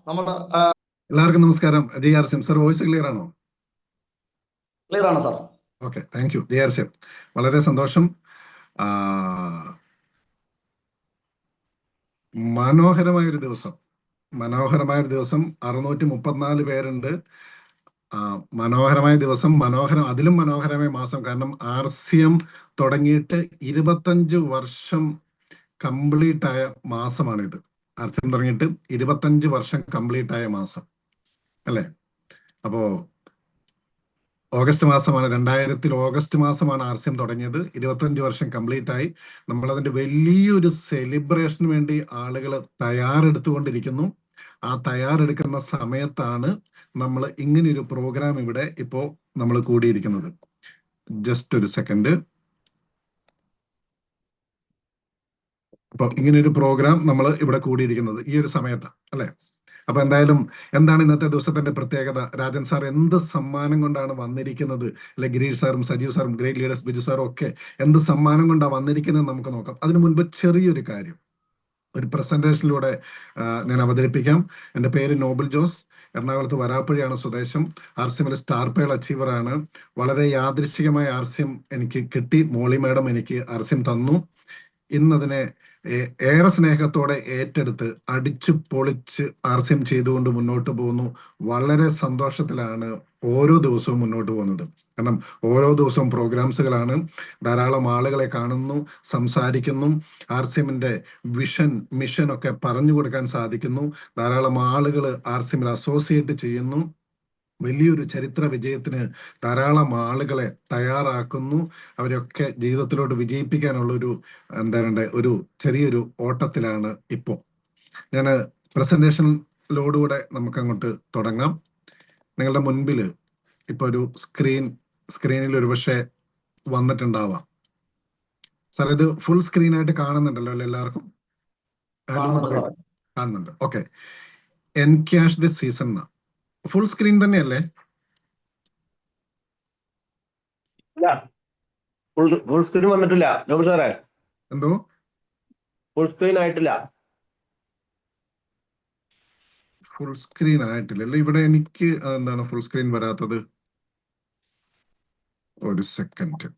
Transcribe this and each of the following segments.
നമ്മുടെ എല്ലാവർക്കും നമസ്കാരം. JRCM സർ, വോയിസ് ക്ലിയർ ആണോ? ക്ലിയർ ആണ് sir. Okay, thank you. JRCM വളരെ സന്തോഷം. മനോഹരമായൊരു ദിവസം 634 പേരുണ്ട്. മനോഹരമായ ദിവസം, അതിലും മനോഹരമായ മാസം. കാരണം RCM തുടങ്ങിയിട്ട് 25 വർഷം കംപ്ലീറ്റ് ആയ മാസമാണിത്. RCM തുടങ്ങിയിട്ട് 25 വർഷം കംപ്ലീറ്റ് ആയ മാസം അല്ലേ? അപ്പോ ഓഗസ്റ്റ് മാസമാണ്, 2000 ഓഗസ്റ്റ് മാസമാണ് RCM തുടങ്ങിയത്. 25 വർഷം കംപ്ലീറ്റ് ആയി. നമ്മളതിന്റെ വലിയൊരു സെലിബ്രേഷന് വേണ്ടി ആളുകൾ തയ്യാറെടുത്തുകൊണ്ടിരിക്കുന്നു. ആ തയ്യാറെടുക്കുന്ന സമയത്താണ് നമ്മൾ ഇങ്ങനെയൊരു പ്രോഗ്രാം ഇവിടെ ഇപ്പോ നമ്മൾ കൂടിയിരിക്കുന്നത്. ജസ്റ്റ് ഒരു സെക്കൻഡ്. അപ്പൊ ഇങ്ങനെയൊരു പ്രോഗ്രാം നമ്മൾ ഇവിടെ കൂടിയിരിക്കുന്നത് ഈ ഒരു സമയത്താണ് അല്ലെ? അപ്പൊ എന്തായാലും എന്താണ് ഇന്നത്തെ ദിവസത്തിന്റെ പ്രത്യേകത? രാജൻ സാർ എന്ത് സമ്മാനം കൊണ്ടാണ് വന്നിരിക്കുന്നത്? അല്ലെ ഗിരീഷ് സാറും സജീവ് സാറും ഗ്രേറ്റ് ലീഡേഴ്സ് ബിജു സാറും ഒക്കെ എന്ത് സമ്മാനം കൊണ്ടാണ് വന്നിരിക്കുന്നത് നമുക്ക് നോക്കാം. അതിനു മുൻപ് ചെറിയൊരു കാര്യം ഒരു പ്രസന്റേഷനിലൂടെ ഞാൻ അവതരിപ്പിക്കാം. എൻ്റെ പേര് നോബിൾ ജോസ്, എറണാകുളത്ത് വരാപ്പുഴയാണ് സ്വദേശം. RCM സ്റ്റാർ പേൾ അച്ചീവർ ആണ്. വളരെ യാദൃശ്ചികമായ RCM എനിക്ക് കിട്ടി. മോളി മാഡം എനിക്ക് RCM തന്നു. ഇന്നതിനെ ഏറെ സ്നേഹത്തോടെ ഏറ്റെടുത്ത് അടിച്ചു പൊളിച്ച് RCM ചെയ്തുകൊണ്ട് മുന്നോട്ട് പോകുന്നു. വളരെ സന്തോഷത്തിലാണ് ഓരോ ദിവസവും മുന്നോട്ട് പോകുന്നത്. കാരണം ഓരോ ദിവസവും പ്രോഗ്രാംസുകളാണ്. ധാരാളം ആളുകളെ കാണുന്നു, സംസാരിക്കുന്നു, RCMന്റെ വിഷൻ മിഷൻ ഒക്കെ പറഞ്ഞു കൊടുക്കാൻ സാധിക്കുന്നു. ധാരാളം ആളുകൾ RCM അസോസിയേറ്റ് ചെയ്യുന്നു. വലിയൊരു ചരിത്ര വിജയത്തിന് ധാരാളം ആളുകളെ തയ്യാറാക്കുന്നു. അവരൊക്കെ ജീവിതത്തിലോട്ട് വിജയിപ്പിക്കാനുള്ളൊരു ഒരു ചെറിയൊരു ഓട്ടത്തിലാണ് ഇപ്പോൾ. ഞാൻ പ്രസന്റേഷനിലോടുകൂടെ നമുക്ക് അങ്ങോട്ട് തുടങ്ങാം. നിങ്ങളുടെ മുൻപിൽ ഇപ്പൊ ഒരു സ്ക്രീനിൽ ഒരു പക്ഷേ വന്നിട്ടുണ്ടാവാം. സാർ, ഇത് ഫുൾ സ്ക്രീനായിട്ട് കാണുന്നുണ്ടല്ലോ അല്ലെ? എല്ലാവർക്കും കാണുന്നുണ്ട്? Okay. Encash this season full screen തന്നെയല്ലേ? ഫുൾ സ്ക്രീൻ വന്നിട്ടില്ല സാറേ. എന്തോ ഫുൾ സ്ക്രീൻ ആയിട്ടില്ല? ഫുൾ സ്ക്രീൻ ആയിട്ടില്ലല്ലോ ഇവിടെ. എനിക്ക് എന്താണ് ഫുൾ സ്ക്രീൻ വരാത്തത്? ഒരു സെക്കൻഡ്.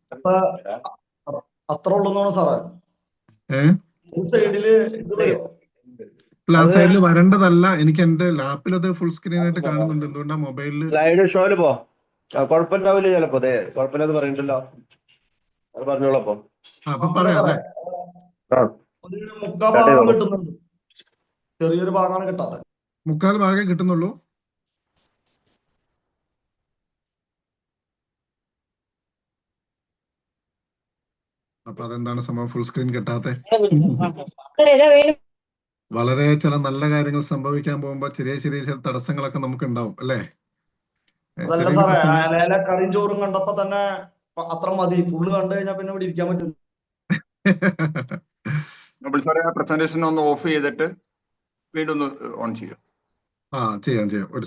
അത്ര ഉള്ളൂ സാറേ. ആ സൈഡിൽ വരേണ്ടതല്ല. എനിക്ക് എന്റെ ലാപ്പിൽ അത് ഫുൾ സ്ക്രീൻ ആയിട്ട് കാണുന്നുണ്ട്. എന്തുകൊണ്ടാ മൊബൈലിൽ സ്ലൈഡ് ഷോയില് പോ. കുഴപ്പമില്ലാവില്ല ചിലപ്പോ. അതെ, കുഴപ്പമില്ലാന്ന് പറഞ്ഞിട്ടല്ലോ. അത് പറഞ്ഞോളപ്പോ. അപ്പൊ പറയാം അല്ലേ? മുക്കാൽ കിട്ടുന്നുണ്ട്, ചെറിയൊരു ഭാഗമാണ് കിട്ടാത്തത്. മുക്കാൽ ഭാഗം കിട്ടുന്നുള്ളൂ. അപ്പൊ അതെന്താണ് സംഭവം? ഫുൾ സ്ക്രീൻ കിട്ടാത്തെ? വളരെ ചില നല്ല കാര്യങ്ങൾ സംഭവിക്കാൻ പോകുമ്പോ ചെറിയ ചെറിയ തടസ്സങ്ങളൊക്കെ നമുക്ക് ഉണ്ടാവും അല്ലേ? കറിയും ചോറും കണ്ടപ്പോ തന്നെ അത്ര മതി. ഫുള്ള് കണ്ടു കഴിഞ്ഞാൽ പിന്നെ ഇവിടെ ഇരിക്കാൻ പറ്റും. പ്രസന്റേഷൻ ഒന്ന് ഓഫ് ചെയ്തിട്ട് വീണ്ടും ഒന്ന് ഓൺ ചെയ്യാം. ചെയ്യാം. ഒരു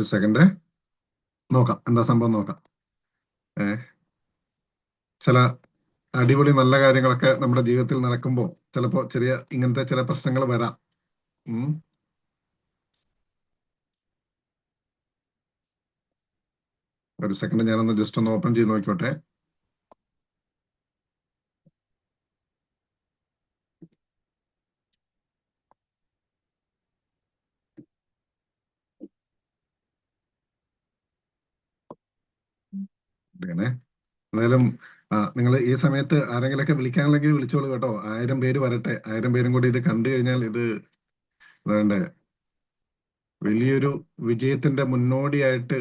സെക്കൻഡ്. നോക്കാം എന്താ സംഭവം നോക്കാം. ചില അടിപൊളി നല്ല കാര്യങ്ങളൊക്കെ നമ്മുടെ ജീവിതത്തിൽ നടക്കുമ്പോൾ ചിലപ്പോ ഇങ്ങനത്തെ ചില പ്രശ്നങ്ങൾ വരാം. ഒരു സെക്കൻഡ്, ഞാനൊന്ന് ജസ്റ്റ് ഒന്ന് ഓപ്പൺ ചെയ്ത് നോക്കിക്കോട്ടെ. എന്തായാലും നിങ്ങൾ ഈ സമയത്ത് ആരെങ്കിലൊക്കെ വിളിക്കാനുണ്ടെങ്കിൽ വിളിച്ചോളൂ കേട്ടോ. 1000 പേര് വരട്ടെ. 1000 പേരും കൂടി ഇത് കണ്ടു കഴിഞ്ഞാൽ ഇത് വേണ്ടേ വലിയൊരു വിജയത്തിന്റെ മുന്നോടിയായിട്ട്.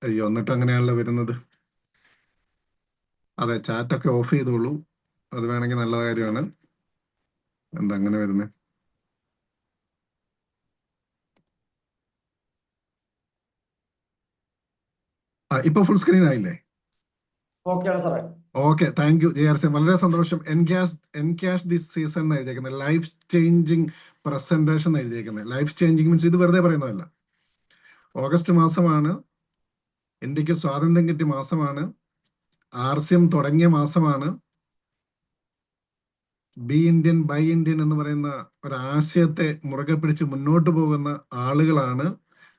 അയ്യോ, എന്നിട്ട് അങ്ങനെയാണല്ലോ വരുന്നത്. അതെ, ചാറ്റൊക്കെ ഓഫ് ചെയ്തോളൂ. അത് വേണമെങ്കിൽ നല്ല കാര്യമാണ്. എന്താ അങ്ങനെ വരുന്നത്? ഇപ്പൊ ഫുൾ സ്ക്രീൻ ആയില്ലേ? Okay, thank you JRCM. വളരെ സന്തോഷം. എൻക്യാഷ് ദിസ് സീസൺ എന്ന് എഴുതിയേക്കുന്നത് ലൈഫ് ചേഞ്ചിങ് പ്രസന്റേഷൻ എഴുതിയേക്കുന്നത്. ലൈഫ് ചേഞ്ചിങ് മീൻസ് ഇത് വെറുതെ പറയുന്നതല്ല. ഓഗസ്റ്റ് മാസമാണ് ഇന്ത്യക്ക് സ്വാതന്ത്ര്യം കിട്ടിയ മാസമാണ്, RCM തുടങ്ങിയ മാസമാണ്, ബി ഇന്ത്യൻ ബൈ ഇന്ത്യൻ എന്ന് പറയുന്ന ഒരാശയത്തെ മുറുകെ പിടിച്ച് മുന്നോട്ട് പോകുന്ന ആളുകളാണ്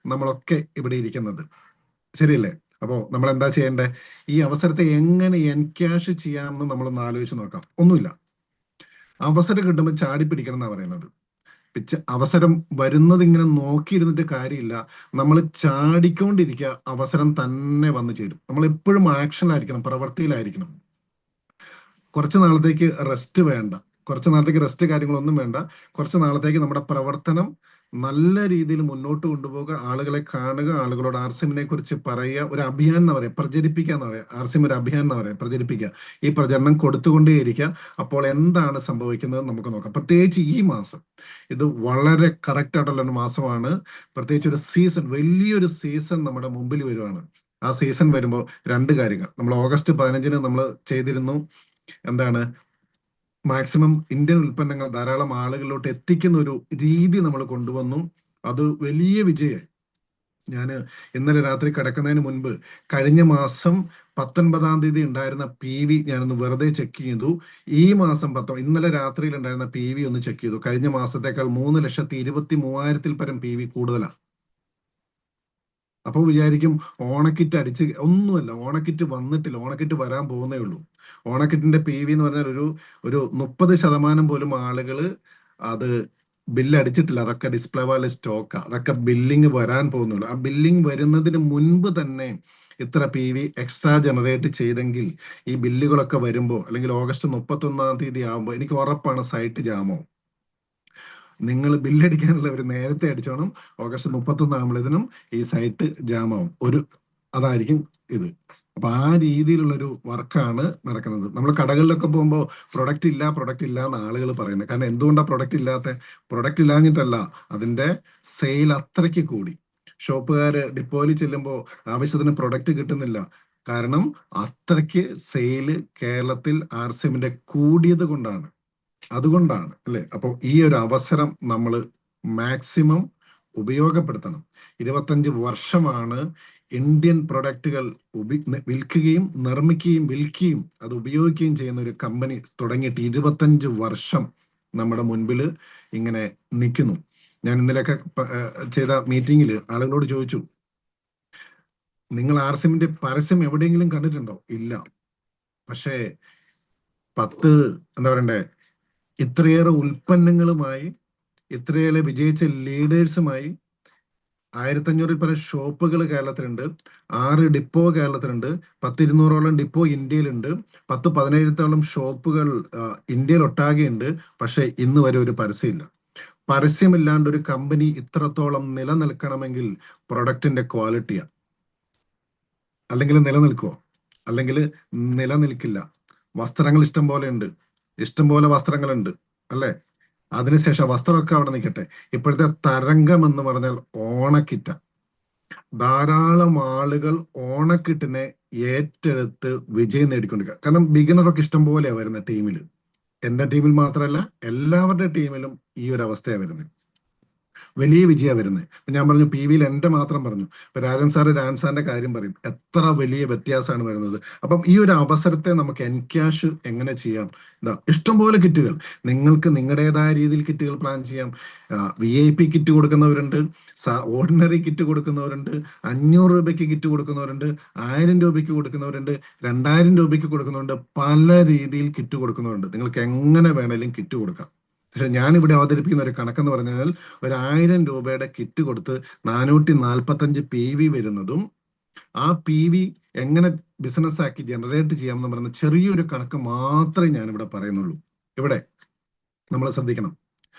നമ്മളൊക്കെ ഇവിടെ ഇരിക്കുന്നത്. ശരിയല്ലേ? അപ്പോ നമ്മൾ എന്താ ചെയ്യേണ്ടത്? ഈ അവസരത്തെ എങ്ങനെ എൻക്യാഷ് ചെയ്യാമെന്ന് നമ്മളൊന്ന് ആലോചിച്ച് നോക്കാം. ഒന്നുമില്ല, അവസരം കിട്ടുമ്പോൾ ചാടി പിടിക്കണം എന്നാ പറയുന്നത്. അവസരം വരുന്നത് ഇങ്ങനെ നോക്കിയിരുന്നിട്ട് കാര്യമില്ല, നമ്മൾ ചാടിക്കൊണ്ടിരിക്കുക, അവസരം തന്നെ വന്നു ചേരും. നമ്മൾ എപ്പോഴും ആക്ഷനിലായിരിക്കണം, പ്രവൃത്തിയിലായിരിക്കണം. കുറച്ച് നാളത്തേക്ക് റെസ്റ്റ് വേണ്ട, കുറച്ച് നാളത്തേക്ക് റെസ്റ്റ് കാര്യങ്ങളൊന്നും വേണ്ട. കുറച്ച് നാളത്തേക്ക് നമ്മുടെ പ്രവർത്തനം നല്ല രീതിയിൽ മുന്നോട്ട് കൊണ്ടുപോകുക, ആളുകളെ കാണുക, ആളുകളോട് RCMനെ കുറിച്ച് പറയുക, ഒരു അഭിയാൻ എന്ന് പറയാം, പ്രചരിപ്പിക്കുക എന്ന് പറയാം. RCM ഒരു അഭിയാൻ എന്ന് പറയാം, പ്രചരിപ്പിക്കുക. ഈ പ്രചരണം കൊടുത്തുകൊണ്ടേയിരിക്കുക. അപ്പോൾ എന്താണ് സംഭവിക്കുന്നത് നമുക്ക് നോക്കാം. പ്രത്യേകിച്ച് ഈ മാസം ഇത് വളരെ കറക്റ്റ് ആയിട്ടുള്ള ഒരു മാസമാണ്. പ്രത്യേകിച്ച് ഒരു സീസൺ, വലിയൊരു സീസൺ നമ്മുടെ മുമ്പിൽ വരുവാണ്. ആ സീസൺ വരുമ്പോൾ രണ്ട് കാര്യങ്ങൾ നമ്മൾ ഓഗസ്റ്റ് 15 നമ്മൾ ചെയ്തിരുന്നു. എന്താണ്? മാക്സിമം ഇന്ത്യൻ ഉൽപ്പന്നങ്ങൾ ധാരാളം ആളുകളിലോട്ട് എത്തിക്കുന്ന ഒരു രീതി നമ്മൾ കൊണ്ടുവന്നു. അത് വലിയ വിജയമായി. ഞാൻ ഇന്നലെ രാത്രി കിടക്കുന്നതിന് മുൻപ് കഴിഞ്ഞ മാസം 19-ാം തീയതി ഉണ്ടായിരുന്ന PV ഞാനൊന്ന് വെറുതെ ചെക്ക് ചെയ്തു. ഈ മാസം ഇന്നലെ രാത്രിയിൽ ഉണ്ടായിരുന്ന PV ഒന്ന് ചെക്ക് ചെയ്തു. കഴിഞ്ഞ മാസത്തേക്കാൾ 3,23,000-ൽ പരം PV കൂടുതലാണ്. അപ്പോൾ വിചാരിക്കും ഓണക്കിറ്റ് അടിച്ച്, ഒന്നുമല്ല, ഓണക്കിറ്റ് വന്നിട്ടില്ല, ഓണക്കിറ്റ് വരാൻ പോകുന്നേ ഉള്ളൂ. ഓണക്കിറ്റിന്റെ PV എന്ന് പറഞ്ഞാൽ ഒരു 30% പോലും ആളുകൾ അത് ബില്ല് അടിച്ചിട്ടില്ല. അതൊക്കെ ഡിസ്പ്ലേ വാളിൽ സ്റ്റോക്കാ, അതൊക്കെ ബില്ലിങ് വരാൻ പോകുന്നുള്ളൂ. ആ ബില്ലിങ് വരുന്നതിന് മുൻപ് തന്നെ ഇത്ര PV എക്സ്ട്രാ ജനറേറ്റ് ചെയ്തെങ്കിൽ ഈ ബില്ലുകളൊക്കെ വരുമ്പോൾ, അല്ലെങ്കിൽ ഓഗസ്റ്റ് 31-ാം തീയതി ആകുമ്പോൾ എനിക്ക് ഉറപ്പാണ് സൈറ്റ് ജാമോ. നിങ്ങൾ ബില്ലടിക്കാനുള്ളവർ നേരത്തെ അടിച്ചോണം. ഓഗസ്റ്റ് 31 ആകുമ്പോഴേതിനും ഈ സൈറ്റ് ജാമാവും. അതായിരിക്കും ഇത്. അപ്പൊ ആ രീതിയിലുള്ളൊരു വർക്കാണ് നടക്കുന്നത്. നമ്മൾ കടകളിലൊക്കെ പോകുമ്പോൾ പ്രൊഡക്റ്റ് ഇല്ല എന്ന് ആളുകൾ പറയുന്നത്. കാരണം എന്തുകൊണ്ടാണ് പ്രൊഡക്റ്റ് ഇല്ലാഞ്ഞിട്ടല്ല, അതിന്റെ സെയിൽ അത്രയ്ക്ക് കൂടി. ഷോപ്പുകാര് ഡിപ്പോയിൽ ചെല്ലുമ്പോൾ ആവശ്യത്തിന് പ്രൊഡക്റ്റ് കിട്ടുന്നില്ല. കാരണം അത്രയ്ക്ക് സെയില് കേരളത്തിൽ RCMന്റെ കൂടിയത് കൊണ്ടാണ്. അതുകൊണ്ടാണ് അല്ലെ? അപ്പോൾ ഈ ഒരു അവസരം നമ്മൾ മാക്സിമം ഉപയോഗപ്പെടുത്തണം. 25 വർഷമാണ് ഇന്ത്യൻ പ്രൊഡക്റ്റുകൾ വിൽക്കുകയും നിർമ്മിക്കുകയും വിൽക്കുകയും അത് ഉപയോഗിക്കുകയും ചെയ്യുന്ന ഒരു കമ്പനി തുടങ്ങിയിട്ട് 25 വർഷം നമ്മുടെ മുൻപിൽ ഇങ്ങനെ നിൽക്കുന്നു. ഞാൻ ഇന്നലെയൊക്കെ ചെയ്ത മീറ്റിങ്ങിൽ ആളുകളോട് ചോദിച്ചു, നിങ്ങൾ RCMന്റെ പരസ്യം എവിടെയെങ്കിലും കണ്ടിട്ടുണ്ടോ? ഇല്ല. പക്ഷേ 10 എന്താ പറയണ്ടേ, ഇത്രയേറെ ഉൽപ്പന്നങ്ങളുമായി, ഇത്രയേറെ വിജയിച്ച ലീഡേഴ്സുമായി 1500-ൽ പരം ഷോപ്പുകൾ കേരളത്തിലുണ്ട്, 6 ഡിപ്പോ കേരളത്തിലുണ്ട്, 10-200ഓളം ഡിപ്പോ ഇന്ത്യയിലുണ്ട്, 10-17ഓളം ഷോപ്പുകൾ ഇന്ത്യയിൽ ഒട്ടാകെയുണ്ട്. പക്ഷെ ഇന്ന് വരെ ഒരു പരസ്യമില്ല. പരസ്യമില്ലാണ്ട് ഒരു കമ്പനി ഇത്രത്തോളം നിലനിൽക്കണമെങ്കിൽ പ്രൊഡക്റ്റിന്റെ ക്വാളിറ്റിയാണ്. അല്ലെങ്കിൽ നിലനിൽക്കുമോ? അല്ലെങ്കിൽ നിലനിൽക്കില്ല. വസ്ത്രങ്ങൾ ഇഷ്ടം പോലെ ഉണ്ട്, ഇഷ്ടംപോലെ വസ്ത്രങ്ങളുണ്ട് അല്ലെ? അതിനുശേഷം വസ്ത്രമൊക്കെ അവിടെ നിൽക്കട്ടെ, ഇപ്പോഴത്തെ തരംഗം എന്ന് പറഞ്ഞാൽ ഓണക്കിറ്റ. ധാരാളം ആളുകൾ ഓണക്കിറ്റിനെ ഏറ്റെടുത്ത് വിജയം നേടിക്കൊണ്ടിരിക്കുക. കാരണം ബിഗിനറൊക്കെ ഇഷ്ടം പോലെയാണ് വരുന്ന ടീമിൽ. എന്റെ ടീമിൽ മാത്രമല്ല, എല്ലാവരുടെ ടീമിലും ഈ ഒരു അവസ്ഥയാണ് വരുന്നത്. വലിയ വിജയമാണ് വരുന്നത്. ഞാൻ പറഞ്ഞു PVയിൽ എന്റെ മാത്രം പറഞ്ഞു. ഇപ്പൊ രാജൻ സാറിന്റെ കാര്യം പറയും, എത്ര വലിയ വ്യത്യാസമാണ് വരുന്നത്. അപ്പം ഈ ഒരു അവസരത്തെ നമുക്ക് എൻക്യാഷ് എങ്ങനെ ചെയ്യാം? ഇഷ്ടംപോലെ കിറ്റുകൾ, നിങ്ങൾക്ക് നിങ്ങളുടേതായ രീതിയിൽ കിറ്റുകൾ പ്ലാൻ ചെയ്യാം. VIP കിറ്റ് കൊടുക്കുന്നവരുണ്ട്, ഓർഡിനറി കിറ്റ് കൊടുക്കുന്നവരുണ്ട്, 500 രൂപയ്ക്ക് കിറ്റ് കൊടുക്കുന്നവരുണ്ട്, 1000 രൂപയ്ക്ക് കൊടുക്കുന്നവരുണ്ട്, 2000 രൂപയ്ക്ക് കൊടുക്കുന്നവരുണ്ട്, പല രീതിയിൽ കിറ്റ് കൊടുക്കുന്നവരുണ്ട്. നിങ്ങൾക്ക് എങ്ങനെ വേണേലും കിറ്റ് കൊടുക്കാം. പക്ഷെ ഞാനിവിടെ അവതരിപ്പിക്കുന്ന ഒരു കണക്കെന്ന് പറഞ്ഞാൽ, 1000 രൂപയുടെ കിറ്റ് കൊടുത്ത് 445 PV വരുന്നതും ആ PV എങ്ങനെ ബിസിനസ് ആക്കി ജനറേറ്റ് ചെയ്യാമെന്ന് പറയുന്ന ചെറിയൊരു കണക്ക് മാത്രമേ ഞാനിവിടെ പറയുന്നുള്ളൂ. ഇവിടെ നമ്മൾ ശ്രദ്ധിക്കണം.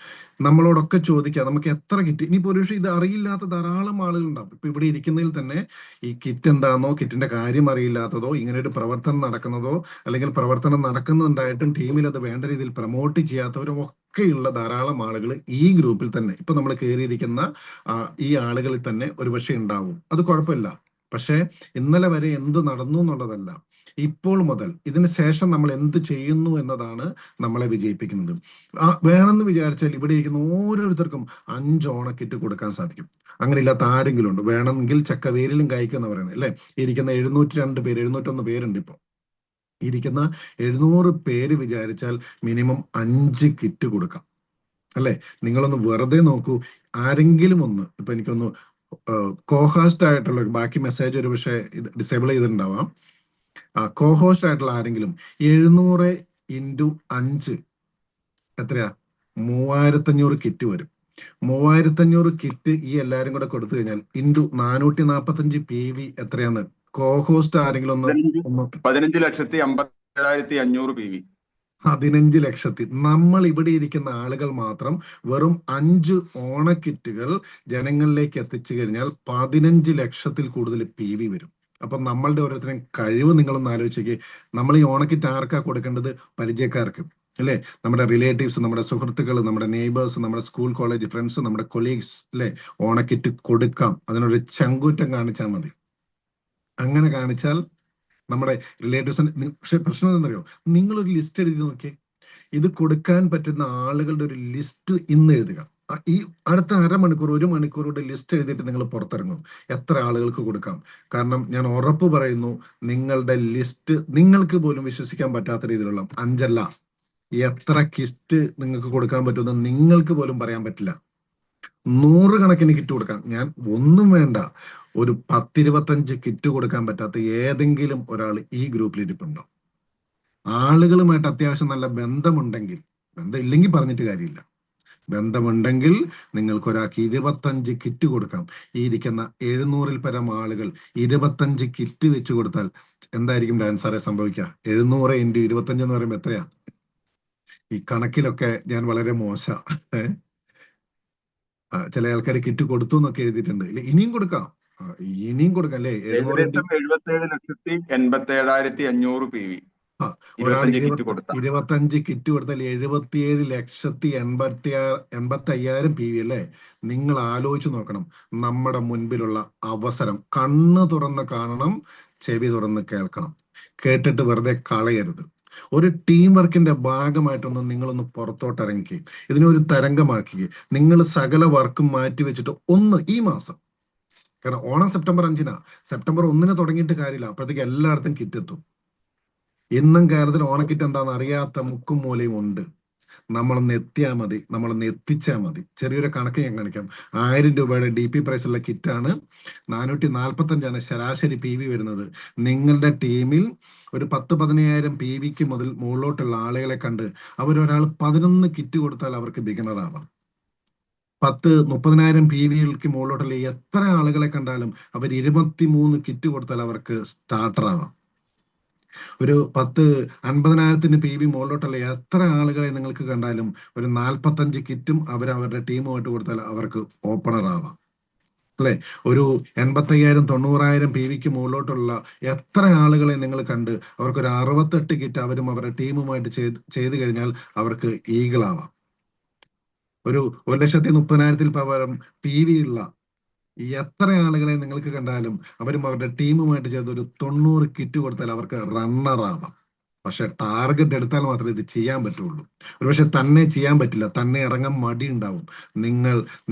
നമ്മളോടൊക്കെ ചോദിക്കാം, നമുക്ക് എത്ര കിറ്റ്. ഇനിയിപ്പോ ഒരു ഇത് അറിയില്ലാത്ത ധാരാളം ആളുകളുണ്ടാവും. ഇപ്പൊ ഇവിടെ ഇരിക്കുന്നതിൽ തന്നെ ഈ കിറ്റ് എന്താണെന്നോ, കിറ്റിന്റെ കാര്യം അറിയില്ലാത്തതോ, ഇങ്ങനെ ഒരു പ്രവർത്തനം നടക്കുന്നതോ, അല്ലെങ്കിൽ പ്രവർത്തനം നടക്കുന്നുണ്ടായിട്ടും ടീമിൽ അത് വേണ്ട രീതിയിൽ പ്രൊമോട്ട് ചെയ്യാത്തവരും ഒക്കെയുള്ള ധാരാളം ആളുകൾ ഈ ഗ്രൂപ്പിൽ തന്നെ, ഇപ്പൊ നമ്മൾ കയറിയിരിക്കുന്ന ഈ ആളുകളിൽ തന്നെ ഒരുപക്ഷെ ഉണ്ടാവും. അത് കുഴപ്പമില്ല. പക്ഷേ ഇന്നലെ വരെ എന്ത് നടന്നു എന്നുള്ളതല്ല, ഇപ്പോൾ മുതൽ ഇതിന് ശേഷം നമ്മൾ എന്ത് ചെയ്യുന്നു എന്നതാണ് നമ്മളെ വിജയിപ്പിക്കുന്നത്. വേണമെന്ന് വിചാരിച്ചാൽ ഇവിടെ ഇരിക്കുന്ന ഓരോരുത്തർക്കും 5 ഓണക്കിറ്റ് കൊടുക്കാൻ സാധിക്കും. അങ്ങനെ ഇല്ലാത്ത ആരെങ്കിലും ഉണ്ട്? വേണമെങ്കിൽ ചക്കവേരിലും കായ്ക്കും എന്ന് പറയുന്നത് അല്ലെ. ഇരിക്കുന്ന 702 പേര്, 701 പേരുണ്ട്. ഇപ്പോൾ ഇരിക്കുന്ന 700 പേര് വിചാരിച്ചാൽ മിനിമം 5 കിറ്റ് കൊടുക്കാം അല്ലെ. നിങ്ങളൊന്ന് വെറുതെ നോക്കൂ. ആരെങ്കിലും ഒന്ന്, ഇപ്പൊ എനിക്കൊന്ന് കോഹാസ്റ്റ് ആയിട്ടുള്ള, ബാക്കി മെസ്സേജ് ഒരു പക്ഷേ ഡിസേബിൾ ചെയ്തിട്ടുണ്ടാവാം. കോഹോസ്റ്റ് ആയിട്ടുള്ള ആരെങ്കിലും 700 × 5 എത്രയാ? 3500 കിറ്റ് വരും. 3500 കിറ്റ് ഈ എല്ലാരും കൂടെ കൊടുത്തു കഴിഞ്ഞാൽ ഇൻറ്റു 445 PV എത്രയാന്ന് കോഹോസ്റ്റ് ആരെങ്കിലും ഒന്ന് 15,57,500 PV. 15 ലക്ഷത്തി. നമ്മൾ ഇവിടെ ഇരിക്കുന്ന ആളുകൾ മാത്രം വെറും 5 ഓണക്കിറ്റുകൾ ജനങ്ങളിലേക്ക് എത്തിച്ചു കഴിഞ്ഞാൽ 15 ലക്ഷത്തിൽ കൂടുതൽ PV വരും. അപ്പൊ നമ്മളുടെ ഓരോരുത്തരും കഴിവ് നിങ്ങളൊന്ന് ആലോചിച്ചേക്ക്. നമ്മൾ ഈ ഓണക്കിറ്റ് ആർക്കാ കൊടുക്കേണ്ടത്? പരിചയക്കാർക്ക് അല്ലെ, നമ്മുടെ റിലേറ്റീവ്സ്, നമ്മുടെ സുഹൃത്തുക്കൾ, നമ്മുടെ നെയ്ബേഴ്സ്, നമ്മുടെ സ്കൂൾ കോളേജ് ഫ്രണ്ട്സ്, നമ്മുടെ കൊളീഗ്സ് അല്ലെ. ഓണക്കിറ്റ് കൊടുക്കാം. അതിനൊരു ചങ്കൂറ്റം കാണിച്ചാൽ മതി. അങ്ങനെ കാണിച്ചാൽ നമ്മുടെ റിലേറ്റീവ്സിന്. പക്ഷെ പ്രശ്നം എന്താണെന്നറിയോ? നിങ്ങളൊരു ലിസ്റ്റ് എഴുതി നോക്കിയേ. ഇത് കൊടുക്കാൻ പറ്റുന്ന ആളുകളുടെ ഒരു ലിസ്റ്റ് ഇന്ന് എഴുതുക. ഈ അടുത്ത 1/2 മണിക്കൂർ 1 മണിക്കൂറുടെ ലിസ്റ്റ് എഴുതിയിട്ട് നിങ്ങൾ പുറത്തിറങ്ങും. എത്ര ആളുകൾക്ക് കൊടുക്കാം? കാരണം ഞാൻ ഉറപ്പ് പറയുന്നു, നിങ്ങളുടെ ലിസ്റ്റ് നിങ്ങൾക്ക് പോലും വിശ്വസിക്കാൻ പറ്റാത്ത രീതിയിലുള്ള 5 അല്ല, എത്ര കിറ്റ് നിങ്ങൾക്ക് കൊടുക്കാൻ പറ്റുമെന്ന് നിങ്ങൾക്ക് പോലും പറയാൻ പറ്റില്ല. 100 കണക്കിന് കിറ്റ് കൊടുക്കാം. ഞാൻ ഒന്നും വേണ്ട, ഒരു 10-25 കിറ്റ് കൊടുക്കാൻ പറ്റാത്ത ഏതെങ്കിലും ഒരാൾ ഈ ഗ്രൂപ്പിൽ ഇരിപ്പുണ്ടോ? ആളുകളുമായിട്ട് അത്യാവശ്യം നല്ല ബന്ധമുണ്ടെങ്കിൽ, ബന്ധം ഇല്ലെങ്കിൽ പറഞ്ഞിട്ട് കാര്യമില്ല, ബന്ധമുണ്ടെങ്കിൽ നിങ്ങൾക്ക് ഒരാൾക്ക് 25 കിറ്റ് കൊടുക്കാം. ഈ ഇരിക്കുന്ന 700-ൽ പരം ആളുകൾ 25 കിറ്റ് വെച്ച് കൊടുത്താൽ എന്തായിരിക്കും ഡാൻസാറെ സംഭവിക്കുക? 700 × 25 എന്ന് പറയുമ്പോൾ എത്രയാ? ഈ കണക്കിലൊക്കെ ഞാൻ വളരെ മോശ. ചില ആൾക്കാർ കിറ്റ് കൊടുത്തു എന്നൊക്കെ എഴുതിയിട്ടുണ്ട്. ഇല്ല, ഇനിയും കൊടുക്കാം, ഇനിയും കൊടുക്കാം അല്ലേ. 77,87,500 PV. ഒരാൾ 25 കിറ്റ് കൊടുത്താൽ 25 കിറ്റ് കൊടുത്താൽ 77,85,000 PV അല്ലേ. നിങ്ങൾ ആലോചിച്ച് നോക്കണം. നമ്മുടെ മുൻപിലുള്ള അവസരം കണ്ണ് തുറന്ന് കാണണം, ചെവി തുറന്ന് കേൾക്കണം. കേട്ടിട്ട് വെറുതെ കളയരുത്. ഒരു ടീം വർക്കിന്റെ ഭാഗമായിട്ടൊന്ന് നിങ്ങളൊന്ന് പുറത്തോട്ട് ഇറങ്ങി ഇതിനൊരു തരംഗമാക്കി നിങ്ങൾ സകല വർക്കും മാറ്റി വെച്ചിട്ട് ഒന്ന് ഈ മാസം, കാരണം ഓണം സെപ്റ്റംബർ 5-നാ, സെപ്റ്റംബർ 1-ന് തുടങ്ങിയിട്ട് കാര്യമില്ല. അപ്പോഴത്തേക്ക് എല്ലായിടത്തും കിറ്റ് എത്തും. ഇന്നും കേരളത്തിൽ ഓണക്കിറ്റ് എന്താണെന്ന് അറിയാത്ത മുക്കും മൂലയും ഉണ്ട്. നമ്മളൊന്ന് എത്തിയാൽ മതി, നമ്മളൊന്ന് എത്തിച്ചാൽ മതി. ചെറിയൊരു കണക്ക് ഞാൻ കാണിക്കാം. 1000 രൂപയുടെ DP പ്രൈസുള്ള കിറ്റാണ്. 445 ശരാശരി PV വരുന്നത്. നിങ്ങളുടെ ടീമിൽ ഒരു 10-15,000 PVക്ക് മുകളിലോട്ടുള്ള ആളുകളെ കണ്ട് അവരൊരാൾ 11 കിറ്റ് കൊടുത്താൽ അവർക്ക് ബിഗിനർ ആവാം. 10-30,000 PVകൾക്ക് മുകളിലോട്ടുള്ള എത്ര ആളുകളെ കണ്ടാലും അവർ 23 കിറ്റ് കൊടുത്താൽ അവർക്ക് സ്റ്റാർട്ടർ ആവാം. ഒരു 10-50,000 PV മുകളിലോട്ടുള്ള എത്ര ആളുകളെ നിങ്ങൾക്ക് കണ്ടാലും ഒരു 45 കിറ്റും അവരവരുടെ ടീമുമായിട്ട് കൊടുത്താൽ അവർക്ക് ഓപ്പണർ ആവാം അല്ലെ. ഒരു 85,000-90,000 PVക്ക് മുകളിലോട്ടുള്ള എത്ര ആളുകളെ നിങ്ങൾ കണ്ട് അവർക്കൊരു 68 കിറ്റ് അവരും അവരുടെ ടീമുമായിട്ട് ചെയ്ത് കഴിഞ്ഞാൽ അവർക്ക് ഈഗിൾ ആവാം. ഒരു 1,30,000-ൽ പരം PV ഉള്ള എത്ര ആളുകളെ നിങ്ങൾക്ക് കണ്ടാലും അവരും അവരുടെ ടീമുമായിട്ട് ചെയ്ത് ഒരു 90 കിറ്റ് കൊടുത്താൽ അവർക്ക് റണ്ണർ ആവാം. പക്ഷെ ടാർഗറ്റ് എടുത്താൽ മാത്രമേ ഇത് ചെയ്യാൻ പറ്റുള്ളൂ. ഒരുപക്ഷെ തന്നെ ചെയ്യാൻ പറ്റില്ല, തന്നെ ഇറങ്ങാൻ മടി ഉണ്ടാവും.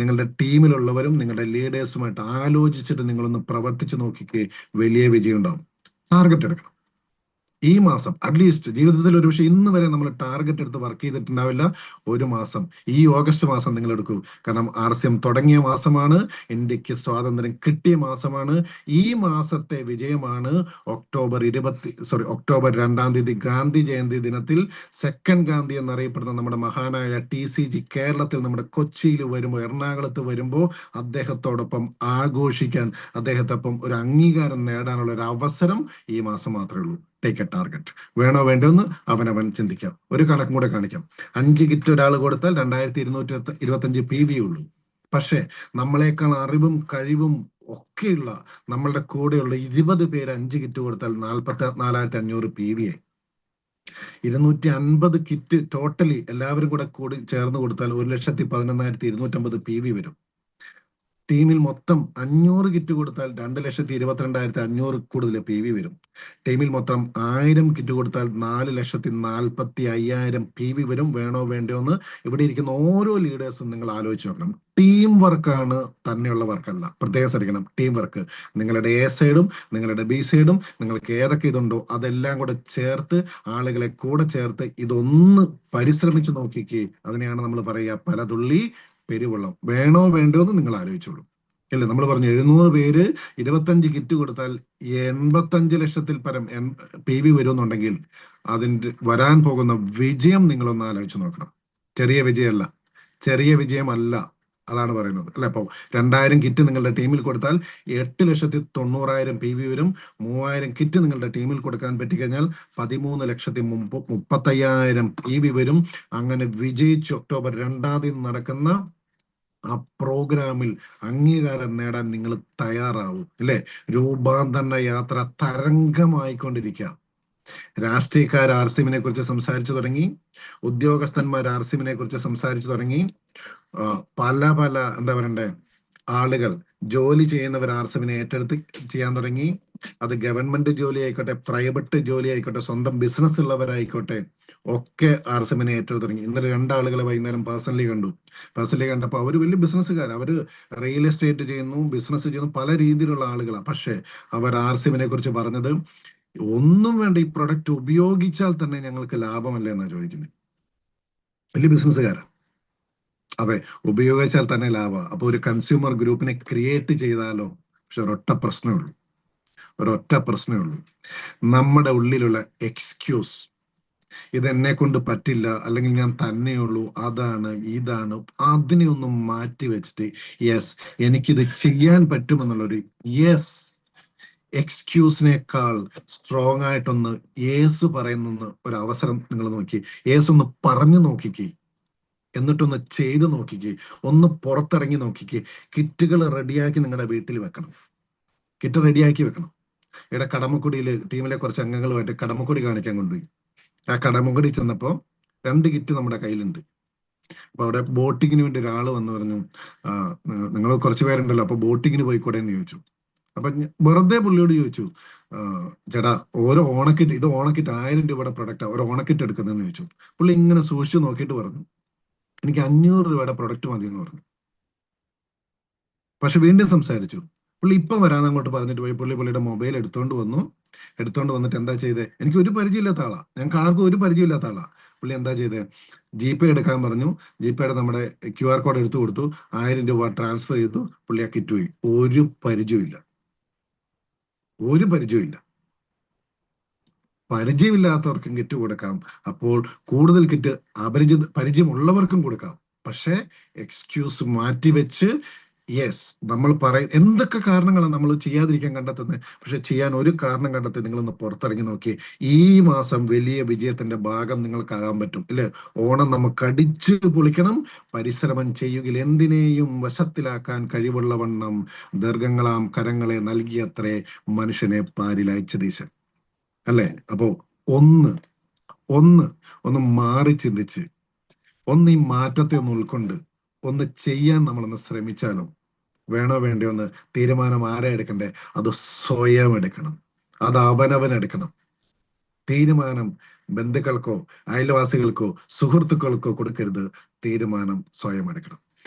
നിങ്ങളുടെ ടീമിലുള്ളവരും നിങ്ങളുടെ ലീഡേഴ്സുമായിട്ട് ആലോചിച്ചിട്ട് നിങ്ങളൊന്ന് പ്രവർത്തിച്ച് നോക്കിക്കേ, വലിയ വിജയം ഉണ്ടാവും. ടാർഗറ്റ് എടുക്കണം. ഈ മാസം അറ്റ്ലീസ്റ്റ് ജീവിതത്തിൽ ഒരുപക്ഷെ ഇന്ന് വരെ നമ്മൾ ടാർഗറ്റ് എടുത്ത് വർക്ക് ചെയ്തിട്ടുണ്ടാവില്ല. ഒരു മാസം, ഈ ഓഗസ്റ്റ് മാസം നിങ്ങൾ എടുക്കൂ. കാരണം RCM തുടങ്ങിയ മാസമാണ്, ഇന്ത്യക്ക് സ്വാതന്ത്ര്യം കിട്ടിയ മാസമാണ്. ഈ മാസത്തെ വിജയമാണ് ഒക്ടോബർ 2-ാം തീയതി ഗാന്ധി ജയന്തി ദിനത്തിൽ സെക്കൻഡ് ഗാന്ധി എന്നറിയപ്പെടുന്ന നമ്മുടെ മഹാനായ TCG കേരളത്തിൽ നമ്മുടെ കൊച്ചിയിൽ വരുമ്പോൾ, എറണാകുളത്ത് വരുമ്പോൾ അദ്ദേഹത്തോടൊപ്പം ആഘോഷിക്കാൻ, അദ്ദേഹത്തോടൊപ്പം ഒരു അംഗീകാരം നേടാനുള്ള ഒരു അവസരം ഈ മാസം മാത്രമേ ഉള്ളൂ. Take A target. വേണോ വേണ്ടോന്ന് അവനവൻ ചിന്തിക്കാം. ഒരു കണക്കും കൂടെ കാണിക്കാം. 5 കിറ്റ് ഒരാൾ കൊടുത്താൽ 2225 PV ഉള്ളൂ. പക്ഷെ നമ്മളെക്കാൾ അറിവും കഴിവും ഒക്കെയുള്ള നമ്മളുടെ കൂടെയുള്ള 20 പേര് 5 കിറ്റ് കൊടുത്താൽ 44,500 PV ആയി. 250 കിറ്റ് ടോട്ടലി എല്ലാവരും കൂടി ചേർന്ന് കൊടുത്താൽ 1,11,250 PV വരും. ടീമിൽ മൊത്തം 500 കിറ്റ് കൊടുത്താൽ 2,22,500 കൂടുതൽ PV വരും. ടീമിൽ മൊത്തം 1000 കിറ്റ് കൊടുത്താൽ 4,45,000 PV വരും. വേണോ വേണ്ടയോ എന്ന് ഇവിടെ ഇരിക്കുന്ന ഓരോ ലീഡേഴ്സും നിങ്ങൾ ആലോചിച്ച് നോക്കണം. ടീം വർക്കാണ്, തന്നെയുള്ള വർക്കല്ല. പ്രത്യേകം ശ്രദ്ധിക്കണം. ടീം വർക്ക് നിങ്ങളുടെ A സൈഡും നിങ്ങളുടെ B സൈഡും നിങ്ങൾക്ക് ഏതൊക്കെ ഇതുണ്ടോ അതെല്ലാം കൂടെ ചേർത്ത് ആളുകളെ കൂടെ ചേർത്ത് ഇതൊന്ന് പരിശ്രമിച്ചു നോക്കിക്കേ. അതിനെയാണ് നമ്മൾ പറയുക പലതുള്ളി പെരുവെള്ളം. വേണോ വേണ്ടോ എന്ന് നിങ്ങൾ ആലോചിച്ചോളൂ. അല്ലേ, നമ്മൾ പറഞ്ഞു 700 പേര് 25 കിറ്റ് കൊടുത്താൽ 85 ലക്ഷത്തിൽ പരം PV വരുമെന്നുണ്ടെങ്കിൽ അതിൻ്റെ വരാൻ പോകുന്ന വിജയം നിങ്ങളൊന്ന് ആലോചിച്ച് നോക്കണം. ചെറിയ വിജയമല്ല, ചെറിയ വിജയമല്ല, അതാണ് പറയുന്നത്. അല്ലെ, അപ്പോൾ 2000 കിറ്റ് നിങ്ങളുടെ ടീമിൽ കൊടുത്താൽ 8,90,000 PV വരും. 3000 കിറ്റ് നിങ്ങളുടെ ടീമിൽ കൊടുക്കാൻ പറ്റിക്കഴിഞ്ഞാൽ 13,35,000 PV വരും. അങ്ങനെ വിജയിച്ച് ഒക്ടോബർ 2-ാം തീയതി നടക്കുന്ന ആ പ്രോഗ്രാമിൽ അംഗീകാരം നേടാൻ നിങ്ങൾ തയ്യാറാവും. അല്ലെ, രൂപാന്തരണ യാത്ര തരംഗമായിക്കൊണ്ടിരിക്കുക. രാഷ്ട്രീയക്കാർ RCMനെ കുറിച്ച് സംസാരിച്ചു തുടങ്ങി, ഉദ്യോഗസ്ഥന്മാർ RCMനെ കുറിച്ച് സംസാരിച്ചു തുടങ്ങി, പല എന്താ പറയണ്ടേ ആളുകൾ ജോലി ചെയ്യുന്നവർ RCMനെ ഏറ്റെടുത്ത് ചെയ്യാൻ തുടങ്ങി. അത് ഗവൺമെന്റ് ജോലി ആയിക്കോട്ടെ, പ്രൈവറ്റ് ജോലി ആയിക്കോട്ടെ, സ്വന്തം ബിസിനസ് ഉള്ളവരായിക്കോട്ടെ, ഒക്കെ RCMനെ ഏറ്റെടുത്ത് തുടങ്ങി. ഇന്നലെ 2 ആളുകളെ വൈകുന്നേരം പേഴ്സണലി കണ്ടപ്പോൾ അവർ വലിയ ബിസിനസ്സുകാർ, അവര് റിയൽ എസ്റ്റേറ്റ് ചെയ്യുന്നു, ബിസിനസ് ചെയ്യുന്നു, പല രീതിയിലുള്ള ആളുകളാണ്. പക്ഷെ അവർ RCMനെ കുറിച്ച് പറഞ്ഞത് ഒന്നും വേണ്ട, ഈ പ്രൊഡക്റ്റ് ഉപയോഗിച്ചാൽ തന്നെ ഞങ്ങൾക്ക് ലാഭമല്ലേ എന്നാ ചോദിക്കുന്നത്. വലിയ ബിസിനസ്സുകാരാ. അതെ, ഉപയോഗിച്ചാൽ തന്നെ ലാഭം. അപ്പൊ ഒരു കൺസ്യൂമർ ഗ്രൂപ്പിനെ ക്രിയേറ്റ് ചെയ്താലോ? പക്ഷെ ഒരൊറ്റ പ്രശ്നമേ ഉള്ളൂ, നമ്മുടെ ഉള്ളിലുള്ള എക്സ്ക്യൂസ്. ഇതെന്നെ കൊണ്ട് പറ്റില്ല, അല്ലെങ്കിൽ ഞാൻ തന്നെയുള്ളൂ, അതാണ് ഇതാണ്, അതിനെ ഒന്നും മാറ്റി വെച്ചിട്ട് യെസ് എനിക്കിത് ചെയ്യാൻ പറ്റുമെന്നുള്ളൊരു എക്സ്ക്യൂസിനേക്കാൾ സ്ട്രോങ് ആയിട്ടൊന്ന് യേസ് പറയുന്ന ഒരു അവസരം നിങ്ങൾ നോക്കി. യേസ് ഒന്ന് പറഞ്ഞു നോക്കിക്കേ, എന്നിട്ടൊന്ന് ചെയ്ത് നോക്കിക്കേ, ഒന്ന് പുറത്തിറങ്ങി നോക്കിക്കേ. കിറ്റുകൾ റെഡിയാക്കി നിങ്ങളുടെ വീട്ടിൽ വെക്കണം. കിറ്റ് റെഡിയാക്കി വെക്കണം. ഇവിടെ കടമക്കുടിയിൽ ടീമിലെ കുറച്ച് അംഗങ്ങളുമായിട്ട് കടമക്കുടി കാണിക്കാൻ കൊണ്ടുപോയി. ആ കടമക്കുടി ചെന്നപ്പോ 2 കിറ്റ് നമ്മുടെ കയ്യിലുണ്ട്. അപ്പൊ അവിടെ ബോട്ടിങ്ങിന് വേണ്ടി ഒരാൾ വന്ന് പറഞ്ഞു, നിങ്ങൾ കുറച്ച് പേരുണ്ടല്ലോ, അപ്പൊ ബോട്ടിങ്ങിന് പോയിക്കൂടെ എന്ന് ചോദിച്ചു. അപ്പൊ വെറുതെ പുള്ളിയോട് ചോദിച്ചു, ചേട്ടാ ഓരോ ഓണക്കിറ്റ്, ഇത് ഓണക്കിറ്റ് 1000 രൂപയുടെ പ്രൊഡക്റ്റാ, ഒരു ഓണക്കിറ്റ് എടുക്കുന്നതെന്ന് ചോദിച്ചു. പുള്ളി ഇങ്ങനെ സൂക്ഷിച്ചു നോക്കിയിട്ട് പറഞ്ഞു, എനിക്ക് 500 രൂപയുടെ പ്രൊഡക്റ്റ് മതി എന്ന് പറഞ്ഞു. പക്ഷെ വീണ്ടും സംസാരിച്ചു. പുള്ളി ഇപ്പം വരാൻ അങ്ങോട്ട് പറഞ്ഞിട്ട് പോയി. പുള്ളിയുടെ മൊബൈൽ എടുത്തോണ്ട് വന്നിട്ട് എന്താ ചെയ്തേ? എനിക്ക് ഒരു പരിചയമില്ലാത്ത ആളാ, ഞങ്ങൾക്ക് ആർക്കും ഒരു പരിചയമില്ലാത്ത ആളാ. പുള്ളി എന്താ ചെയ്തേ? GP എടുക്കാൻ പറഞ്ഞു. GPയുടെ നമ്മുടെ QR കോഡ് എടുത്തു കൊടുത്തു. 1000 രൂപ ട്രാൻസ്ഫർ ചെയ്തു. പുള്ളി ആ കിറ്റ് പോയി. ഒരു പരിചയമില്ല. പരിചയമില്ലാത്തവർക്കും കിറ്റ് കൊടുക്കാം. അപ്പോൾ കൂടുതൽ കിറ്റ് പരിചയമുള്ളവർക്കും കൊടുക്കാം. പക്ഷെ എക്സ്ക്യൂസ് മാറ്റിവെച്ച് നമ്മൾ എന്തൊക്കെ കാരണങ്ങളാണ് നമ്മൾ ചെയ്യാതിരിക്കാൻ കണ്ടെത്തുന്നത്. പക്ഷെ ചെയ്യാൻ ഒരു കാരണം കണ്ടെത്തി നിങ്ങളൊന്ന് പുറത്തിറങ്ങി നോക്കി. ഈ മാസം വലിയ വിജയത്തിന്റെ ഭാഗം നിങ്ങൾക്കാകാൻ പറ്റും. ഇല്ലേ, ഓണം നമുക്ക് അടിച്ചു പൊളിക്കണം. പരിശ്രമം ചെയ്യുകിൽ എന്തിനേയും വശത്തിലാക്കാൻ കഴിവുള്ളവണ്ണം ദീർഘങ്ങളാം കരങ്ങളെ നൽകിയത്രേ മനുഷ്യനെ പാരിലയച്ചതീശൻ. അല്ലേ, അപ്പോ ഒന്ന് മാറി ചിന്തിച്ച്, ഒന്ന് ഈ മാറ്റത്തെ ഒന്ന് ഉൾക്കൊണ്ട് ഒന്ന് ചെയ്യാൻ നമ്മളൊന്ന് ശ്രമിച്ചാലും. വേണോ വേണ്ടയോ എന്ന് തീരുമാനം ആരാ എടുക്കണ്ടേ? അത് സ്വയം എടുക്കണം. അത് അവനവനെടുക്കണം. തീരുമാനം ബന്ധുക്കൾക്കോ അയൽവാസികൾക്കോ സുഹൃത്തുക്കൾക്കോ കൊടുക്കരുത്. തീരുമാനം സ്വയം എടുക്കണം.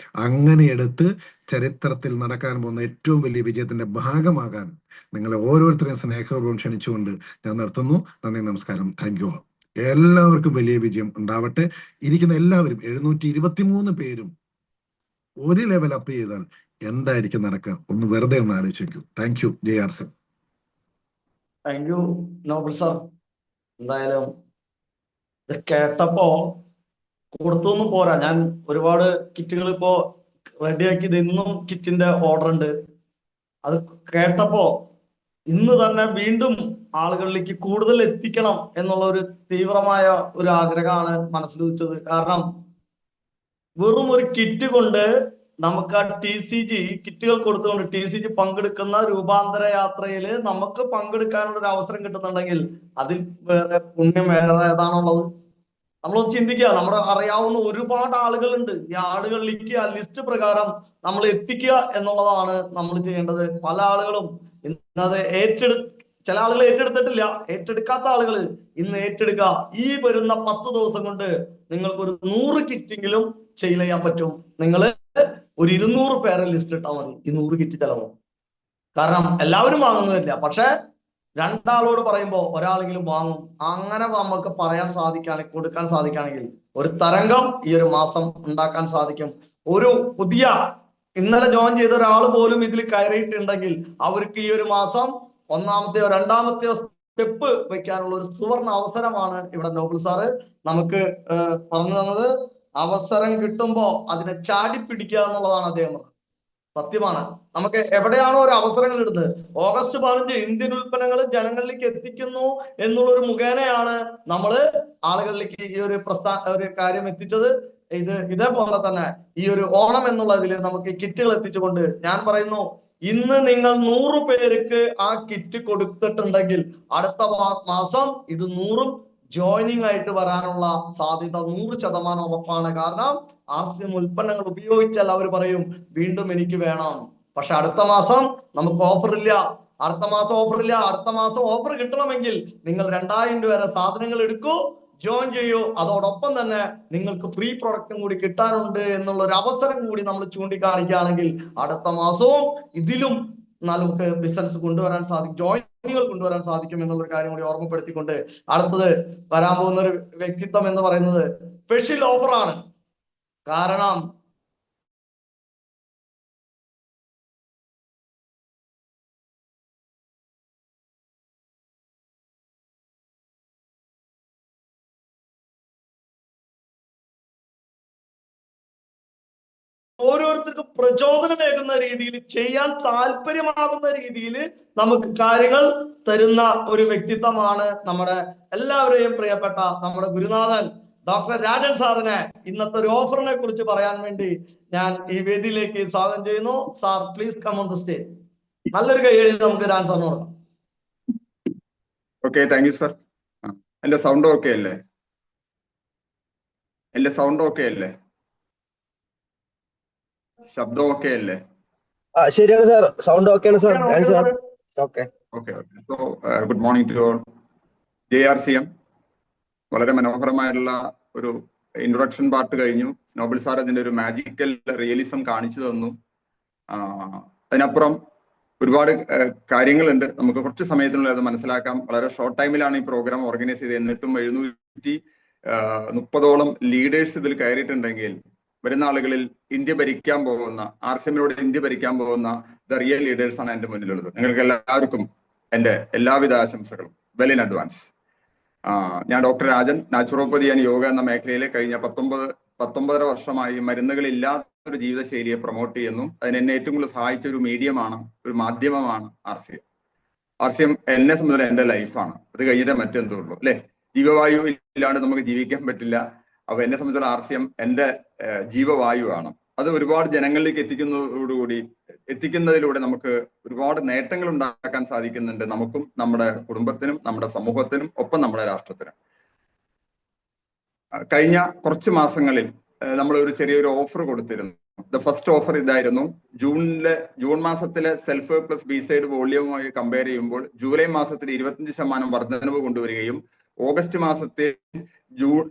അങ്ങനെ എടുത്ത് ചരിത്രത്തിൽ നടക്കാൻ പോകുന്ന ഏറ്റവും വലിയ വിജയത്തിന്റെ ഭാഗമാകാൻ നിങ്ങളെ ഓരോരുത്തരെയും സ്നേഹപൂർവ്വം ക്ഷണിച്ചുകൊണ്ട് ഞാൻ നിർത്തുന്നു. നന്ദി, നമസ്കാരം. Thank you. എല്ലാവർക്കും വലിയ വിജയം ഉണ്ടാവട്ടെ. ഇരിക്കുന്ന എല്ലാവരും 723 പേരും ഒരു ലെവൽ അപ്പ് ചെയ്താൽ എന്തായിരിക്കും നടക്കുക? ഒന്ന് വെറുതെ ഒന്ന് ആലോചിക്കൂ. Thank you. JRC. Thank you Noble sir. എന്തായാലും ഇത് കേട്ടപ്പോ കൊടുത്തൊന്നും പോരാ. ഞാൻ ഒരുപാട് കിറ്റുകൾ ഇപ്പോ റെഡിയാക്കിയത്, ഇന്നും കിറ്റിന്റെ ഓർഡർ ഉണ്ട്. അത് കേട്ടപ്പോ ഇന്ന് തന്നെ വീണ്ടും ആളുകളിലേക്ക് കൂടുതൽ എത്തിക്കണം എന്നുള്ള ഒരു തീവ്രമായ ഒരു ആഗ്രഹമാണ് മനസ്സിൽ വെച്ചത്. കാരണം വെറും ഒരു കിറ്റ് കൊണ്ട് നമുക്ക് ആ TCG കിറ്റുകൾ കൊടുത്തുകൊണ്ട് TCG പങ്കെടുക്കുന്ന രൂപാന്തര യാത്രയിൽ നമുക്ക് പങ്കെടുക്കാനുള്ള ഒരു അവസരം കിട്ടുന്നുണ്ടെങ്കിൽ അതിൽ വേറെ പുണ്യം വേറെ ഏതാണുള്ളത്? നമ്മളൊന്ന് ചിന്തിക്കുക. നമ്മുടെ അറിയാവുന്ന ഒരുപാട് ആളുകളുണ്ട്. ഈ ആളുകളിലേക്ക് ആ ലിസ്റ്റ് പ്രകാരം നമ്മൾ എത്തിക്കുക എന്നുള്ളതാണ് നമ്മൾ ചെയ്യേണ്ടത്. പല ആളുകളും ഇന്നത് ചില ആളുകൾ ഏറ്റെടുത്തിട്ടില്ല. ഏറ്റെടുക്കാത്ത ആളുകൾ ഇന്ന് ഏറ്റെടുക്കുക. ഈ വരുന്ന 10 ദിവസം കൊണ്ട് നിങ്ങൾക്ക് ഒരു 100 കിറ്റെങ്കിലും സെയിൽ ചെയ്യാൻ പറ്റും. നിങ്ങൾ ഒരു 200 പേരെ ലിസ്റ്റ് ഇട്ടാൽ മതി. ഈ 100 കിറ്റ് ചെലവും. കാരണം എല്ലാവരും വാങ്ങുന്നില്ല. പക്ഷെ രണ്ടാളോട് പറയുമ്പോൾ ഒരാളെങ്കിലും വാങ്ങും. അങ്ങനെ നമുക്ക് പറയാൻ സാധിക്കുകയാണെങ്കിൽ, കൊടുക്കാൻ സാധിക്കുകയാണെങ്കിൽ ഒരു തരംഗം ഈ ഒരു മാസം ഉണ്ടാക്കാൻ സാധിക്കും. ഒരു പുതിയ ഇന്നലെ ജോയിൻ ചെയ്ത ഒരാൾ പോലും ഇതിൽ കയറിയിട്ടുണ്ടെങ്കിൽ അവർക്ക് ഈ ഒരു മാസം ഒന്നാമത്തെയോ രണ്ടാമത്തെയോ സ്റ്റെപ്പ് വെക്കാനുള്ള ഒരു സുവർണ അവസരമാണ് ഇവിടെ നോബിൾ സാറ് നമുക്ക് പറഞ്ഞു തന്നത്. അവസരം കിട്ടുമ്പോ അതിനെ ചാടിപ്പിടിക്കുക എന്നുള്ളതാണ് അദ്ദേഹം പറഞ്ഞത്. സത്യമാണ്. നമുക്ക് എവിടെയാണോ ഒരു അവസരങ്ങൾ ഇടുന്നത്, ഓഗസ്റ്റ് 15 ഇന്ത്യൻ ഉൽപ്പന്നങ്ങൾ ജനങ്ങളിലേക്ക് എത്തിക്കുന്നു എന്നുള്ള ഒരു മുഖേനയാണ് നമ്മള് ആളുകളിലേക്ക് ഈ ഒരു കാര്യം എത്തിച്ചത്. ഇതേപോലെ തന്നെ ഈ ഒരു ഓണം എന്നുള്ളതിൽ നമുക്ക് കിറ്റുകൾ എത്തിച്ചുകൊണ്ട് ഞാൻ പറയുന്നു, ഇന്ന് നിങ്ങൾ 100 പേർക്ക് ആ കിറ്റ് കൊടുത്തിട്ടുണ്ടെങ്കിൽ അടുത്ത മാസം ഇത് 100 ജോയിനിങ് ആയിട്ട് വരാനുള്ള സാധ്യത 100% ഉറപ്പാണ്. കാരണം RCM ഉൽപ്പന്നങ്ങൾ ഉപയോഗിച്ചാൽ അവർ പറയും വീണ്ടും എനിക്ക് വേണം. പക്ഷെ അടുത്ത മാസം നമുക്ക് ഓഫർ ഇല്ല. അടുത്ത മാസം ഓഫർ കിട്ടണമെങ്കിൽ നിങ്ങൾ 2000 രൂപ വരെ സാധനങ്ങൾ എടുക്കൂ, ജോയിൻ ചെയ്യൂ. അതോടൊപ്പം തന്നെ നിങ്ങൾക്ക് ഫ്രീ പ്രൊഡക്റ്റും കൂടി കിട്ടാനുണ്ട് എന്നുള്ള ഒരു അവസരം കൂടി നമ്മൾ ചൂണ്ടിക്കാണിക്കുകയാണെങ്കിൽ അടുത്ത മാസവും ഇതിലും നമുക്ക് ബിസിനസ് കൊണ്ടുവരാൻ സാധിക്കും, ജോയിനുകൾ കൊണ്ടുവരാൻ സാധിക്കും എന്നുള്ളൊരു കാര്യം കൂടി ഓർമ്മപ്പെടുത്തിക്കൊണ്ട് അടുത്തത് വരാൻ പോകുന്ന ഒരു വ്യക്തിത്വം എന്ന് പറയുന്നത് സ്പെഷ്യൽ ഓഫറാണ്. കാരണം ഓരോരുത്തർക്കും പ്രചോദനമേകുന്ന രീതിയിൽ, ചെയ്യാൻ താല്പര്യമാകുന്ന രീതിയിൽ നമുക്ക് കാര്യങ്ങൾ തരുന്ന ഒരു വ്യക്തിത്വമാണ് നമ്മുടെ എല്ലാവരെയും പ്രിയപ്പെട്ട നമ്മുടെ ഗുരുനാഥൻ ഡോക്ടർ രാജൻ സാറിനെ ഇന്നത്തെ ഒരു ഓഫറിനെ കുറിച്ച് പറയാൻ വേണ്ടി ഞാൻ ഈ വേദിയിലേക്ക് സ്വാഗതം ചെയ്യുന്നു. Sir please come on the stage. നല്ലൊരു കൈയടി നമുക്ക് രാജൻ സാറിന് കൊടുക്കാം. Okay, thank you sir. എന്റെ സൗണ്ട് ഓക്കെ അല്ലേ? ശബ്ദം ഓക്കെ അല്ലേ? ശരിയാണ് സാർ, സൗണ്ട് ഓക്കെയാണ് sir. Okay. So good morning to all. JRCM വളരെ മനോഹരമായിട്ടുള്ള ഒരു ഇൻട്രൊഡക്ഷൻ പാർട്ട് കഴിഞ്ഞു. നോബിൾ സാർ അതിന്റെ ഒരു മാജിക്കൽ റിയലിസം കാണിച്ചു തന്നു. അതിനപ്പുറം ഒരുപാട് കാര്യങ്ങളുണ്ട്. നമുക്ക് കുറച്ച് സമയത്തിനുള്ളിൽ അത് മനസ്സിലാക്കാം. വളരെ ഷോർട്ട് ടൈമിലാണ് ഈ പ്രോഗ്രാം ഓർഗനൈസ് ചെയ്ത്. എന്നിട്ടും 730ഓളം ലീഡേഴ്സ് ഇതിൽ കയറിയിട്ടുണ്ടെങ്കിൽ വരുന്ന ആളുകളിൽ ഇന്ത്യ ഭരിക്കാൻ പോകുന്ന, RCMലൂടെ ഇന്ത്യ ഭരിക്കാൻ പോകുന്ന ദ റിയൽ ലീഡേഴ്സ് ആണ് എന്റെ മുന്നിലുള്ളത്. നിങ്ങൾക്ക് എല്ലാവർക്കും എന്റെ എല്ലാവിധ ആശംസകളും വെൽ ഇൻ അഡ്വാൻസ്. ഞാൻ doctor Rajan, naturopathy and yoga എന്ന മേഖലയിൽ കഴിഞ്ഞ 19 വർഷമായി മരുന്നുകളില്ലാത്തൊരു ജീവിതശൈലിയെ പ്രൊമോട്ട് ചെയ്യുന്നു. അതിന് എന്നെ ഏറ്റവും കൂടുതൽ സഹായിച്ച ഒരു മീഡിയമാണ്, ഒരു മാധ്യമമാണ് RCM. RCM എന്നെ സംബന്ധിച്ച് എന്റെ ലൈഫാണ്. അത് കഴിഞ്ഞിട്ടേ മറ്റെന്തുള്ളൂ അല്ലെ? ജീവവായു ഇല്ലാണ്ട് നമുക്ക് ജീവിക്കാൻ പറ്റില്ല. അപ്പൊ എന്നെ സംബന്ധിച്ചുള്ള RCM എന്റെ ജീവവായുവാണ്. അത് ഒരുപാട് ജനങ്ങളിലേക്ക് എത്തിക്കുന്നതിലൂടെ നമുക്ക് ഒരുപാട് നേട്ടങ്ങൾ ഉണ്ടാക്കാൻ സാധിക്കുന്നുണ്ട്. നമുക്കും, നമ്മുടെ കുടുംബത്തിനും, നമ്മുടെ സമൂഹത്തിനും, ഒപ്പം നമ്മുടെ രാഷ്ട്രത്തിനും. കഴിഞ്ഞ കുറച്ച് മാസങ്ങളിൽ നമ്മൾ ഒരു ചെറിയൊരു ഓഫർ കൊടുത്തിരുന്നു. ദ ഫസ്റ്റ് ഓഫർ ഇതായിരുന്നു. ജൂൺ മാസത്തിലെ സെൽഫ് പ്ലസ് ബി-സൈഡ് വോള്യവുമായി കമ്പയർ ചെയ്യുമ്പോൾ ജൂലൈ മാസത്തിൽ 25% വർധനവ് കൊണ്ടുവരികയും ഓഗസ്റ്റ് മാസത്തിൽ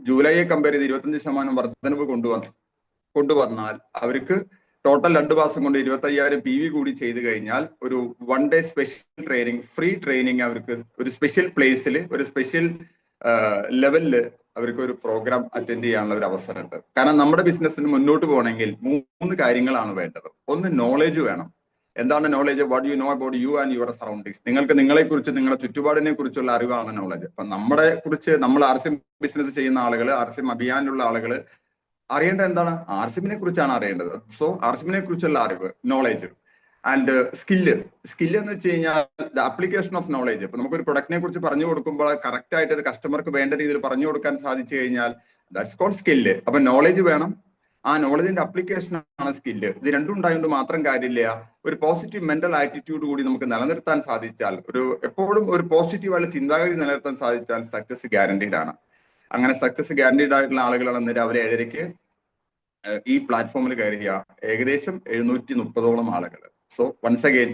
ജൂലൈയെ കമ്പയർ ചെയ്ത് 25% വർധനവ് കൊണ്ടുവന്നാൽ അവർക്ക് ടോട്ടൽ 2 മാസം കൊണ്ട് 25,000 PV കൂടി ചെയ്തു കഴിഞ്ഞാൽ ഒരു 1 day special training, free training അവർക്ക് ഒരു സ്പെഷ്യൽ പ്ലേസിൽ, ഒരു സ്പെഷ്യൽ ലെവലില് അവർക്ക് ഒരു പ്രോഗ്രാം അറ്റൻഡ് ചെയ്യാനുള്ള ഒരു അവസരമുണ്ട്. കാരണം നമ്മുടെ ബിസിനസ്സിന് മുന്നോട്ട് പോകണമെങ്കിൽ 3 കാര്യങ്ങളാണ് വേണ്ടത്. ഒന്ന്, നോളേജ് വേണം. എന്താണ് knowledge? What you know about you and your surroundings. നിങ്ങൾക്ക് നിങ്ങളെക്കുറിച്ച്, നിങ്ങളുടെ ചുറ്റുപാടിനെ കുറിച്ചുള്ള അറിവാണ് നോളജ്. അപ്പൊ നമ്മൾ RCM ബിസിനസ് ചെയ്യുന്ന ആളുകൾ, RCM അഭിയാനുള്ള ആളുകൾ അറിയേണ്ടത് എന്താണ്? RCMനെ കുറിച്ചാണ് അറിയേണ്ടത്. സോ RCMനെ കുറിച്ചുള്ള അറിവ്, നോളേജ്. ആൻഡ് സ്കില്ല് എന്ന് വെച്ച് കഴിഞ്ഞാൽ ദ ആപ്ലിക്കേഷൻ ഓഫ് നോളേജ്. ഇപ്പൊ നമുക്കൊരു പ്രൊഡക്റ്റിനെ കുറിച്ച് പറഞ്ഞു കൊടുക്കുമ്പോൾ കറക്റ്റ് ആയിട്ട് അത് കസ്റ്റമർക്ക് വേണ്ട രീതിയിൽ പറഞ്ഞു കൊടുക്കാൻ സാധിച്ചു കഴിഞ്ഞാൽ ദാറ്റ്സ് കോൾഡ് സ്കില്ല്. അപ്പൊ നോളേജ് വേണം. ആ നോളജിന്റെ അപ്ലിക്കേഷൻ ആണ് സ്കില്ല്. ഇത് രണ്ടും ഉണ്ടായതുകൊണ്ട് മാത്രം കാര്യമില്ല. ഒരു പോസിറ്റീവ് മെന്റൽ ആറ്റിറ്റ്യൂഡ് കൂടി നമുക്ക് നിലനിർത്താൻ സാധിച്ചാൽ, എപ്പോഴും ഒരു പോസിറ്റീവായുള്ള ചിന്താഗതി നിലനിർത്താൻ സാധിച്ചാൽ സക്സസ് ഗ്യാരണ്ടീഡ് ആണ്. അങ്ങനെ സക്സസ് ഗ്യാരണ്ടീഡ് ആയിട്ടുള്ള ആളുകളാണ് അന്നേരം അവർ 7:30-ക്ക് ഈ പ്ലാറ്റ്ഫോമിൽ കയറിയ ഏകദേശം 730ഓളം ആളുകൾ. So once again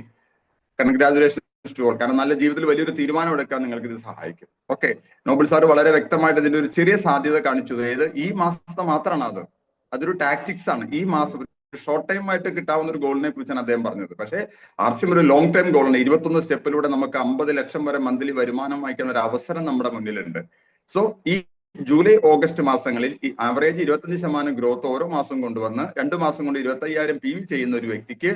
congratulations to all. കാരണം നല്ല ജീവിതത്തിൽ വലിയൊരു തീരുമാനം എടുക്കാൻ നിങ്ങൾക്ക് ഇത് സഹായിക്കും. ഓക്കെ, നോബിൾ സാർ വളരെ വ്യക്തമായിട്ട് ഇതിന്റെ ഒരു ചെറിയ സാധ്യത കാണിച്ചു. അതായത് ഈ മാസത്തെ മാത്രമാണ് അതൊരു ടാക്ടിക്സ് ആണ്. ഈ മാസം ഷോർട്ട് ടൈം ആയിട്ട് കിട്ടാവുന്ന ഒരു ഗോളിനെ കുറിച്ചാണ് അദ്ദേഹം പറഞ്ഞത്. പക്ഷേ RCM ഒരു ലോങ് ടൈം ഗോളാണ്. 21 സ്റ്റെപ്പിലൂടെ നമുക്ക് 50 ലക്ഷം വരെ മന്ത്ലി വരുമാനം വാങ്ങിക്കുന്ന ഒരു അവസരം നമ്മുടെ മുന്നിലുണ്ട്. സോ ഈ ജൂലൈ ഓഗസ്റ്റ് മാസങ്ങളിൽ ഈ ആവറേജ് 25% ഗ്രോത്ത് ഓരോ മാസം കൊണ്ടുവന്ന് 2 മാസം കൊണ്ട് 25,000 PV ചെയ്യുന്ന ഒരു വ്യക്തിക്ക്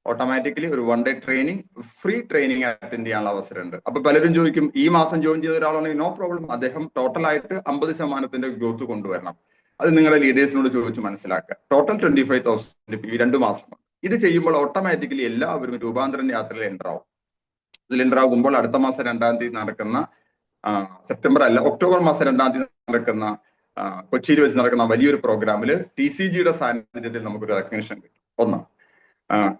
ഓട്ടോമാറ്റിക്കലി ഒരു 1 day training, free training attend ചെയ്യാനുള്ള അവസരമുണ്ട്. അപ്പൊ പലരും ചോദിക്കും, ഈ മാസം ജോയിൻ ചെയ്ത ഒരാളാണെങ്കിൽ നോ പ്രോബ്ലം, അദ്ദേഹം ടോട്ടലായിട്ട് 50% ഗ്രോത്ത് കൊണ്ടുവരണം. അത് നിങ്ങളുടെ ലീഡേഴ്സിനോട് ചോദിച്ച് മനസ്സിലാക്കുക. ടോട്ടൽ 25,000 PV 2 മാസം. ഇത് ചെയ്യുമ്പോൾ ഓട്ടോമാറ്റിക്കലി എല്ലാവരും രൂപാന്തരൻ യാത്രയിൽ എൻ്റർ ആവും. ഇതിൽ എൻ്റർ ആകുമ്പോൾ അടുത്ത മാസം 2-ാം തീയതി നടക്കുന്ന ഒക്ടോബർ മാസം 2-ാം തീയതി നടക്കുന്ന കൊച്ചിയിൽ വെച്ച് നടക്കുന്ന വലിയൊരു പ്രോഗ്രാമിൽ TCGയുടെ സാന്നിധ്യത്തിൽ നമുക്കൊരു റെക്കഗ്നിഷൻ കിട്ടും. ഒന്ന്,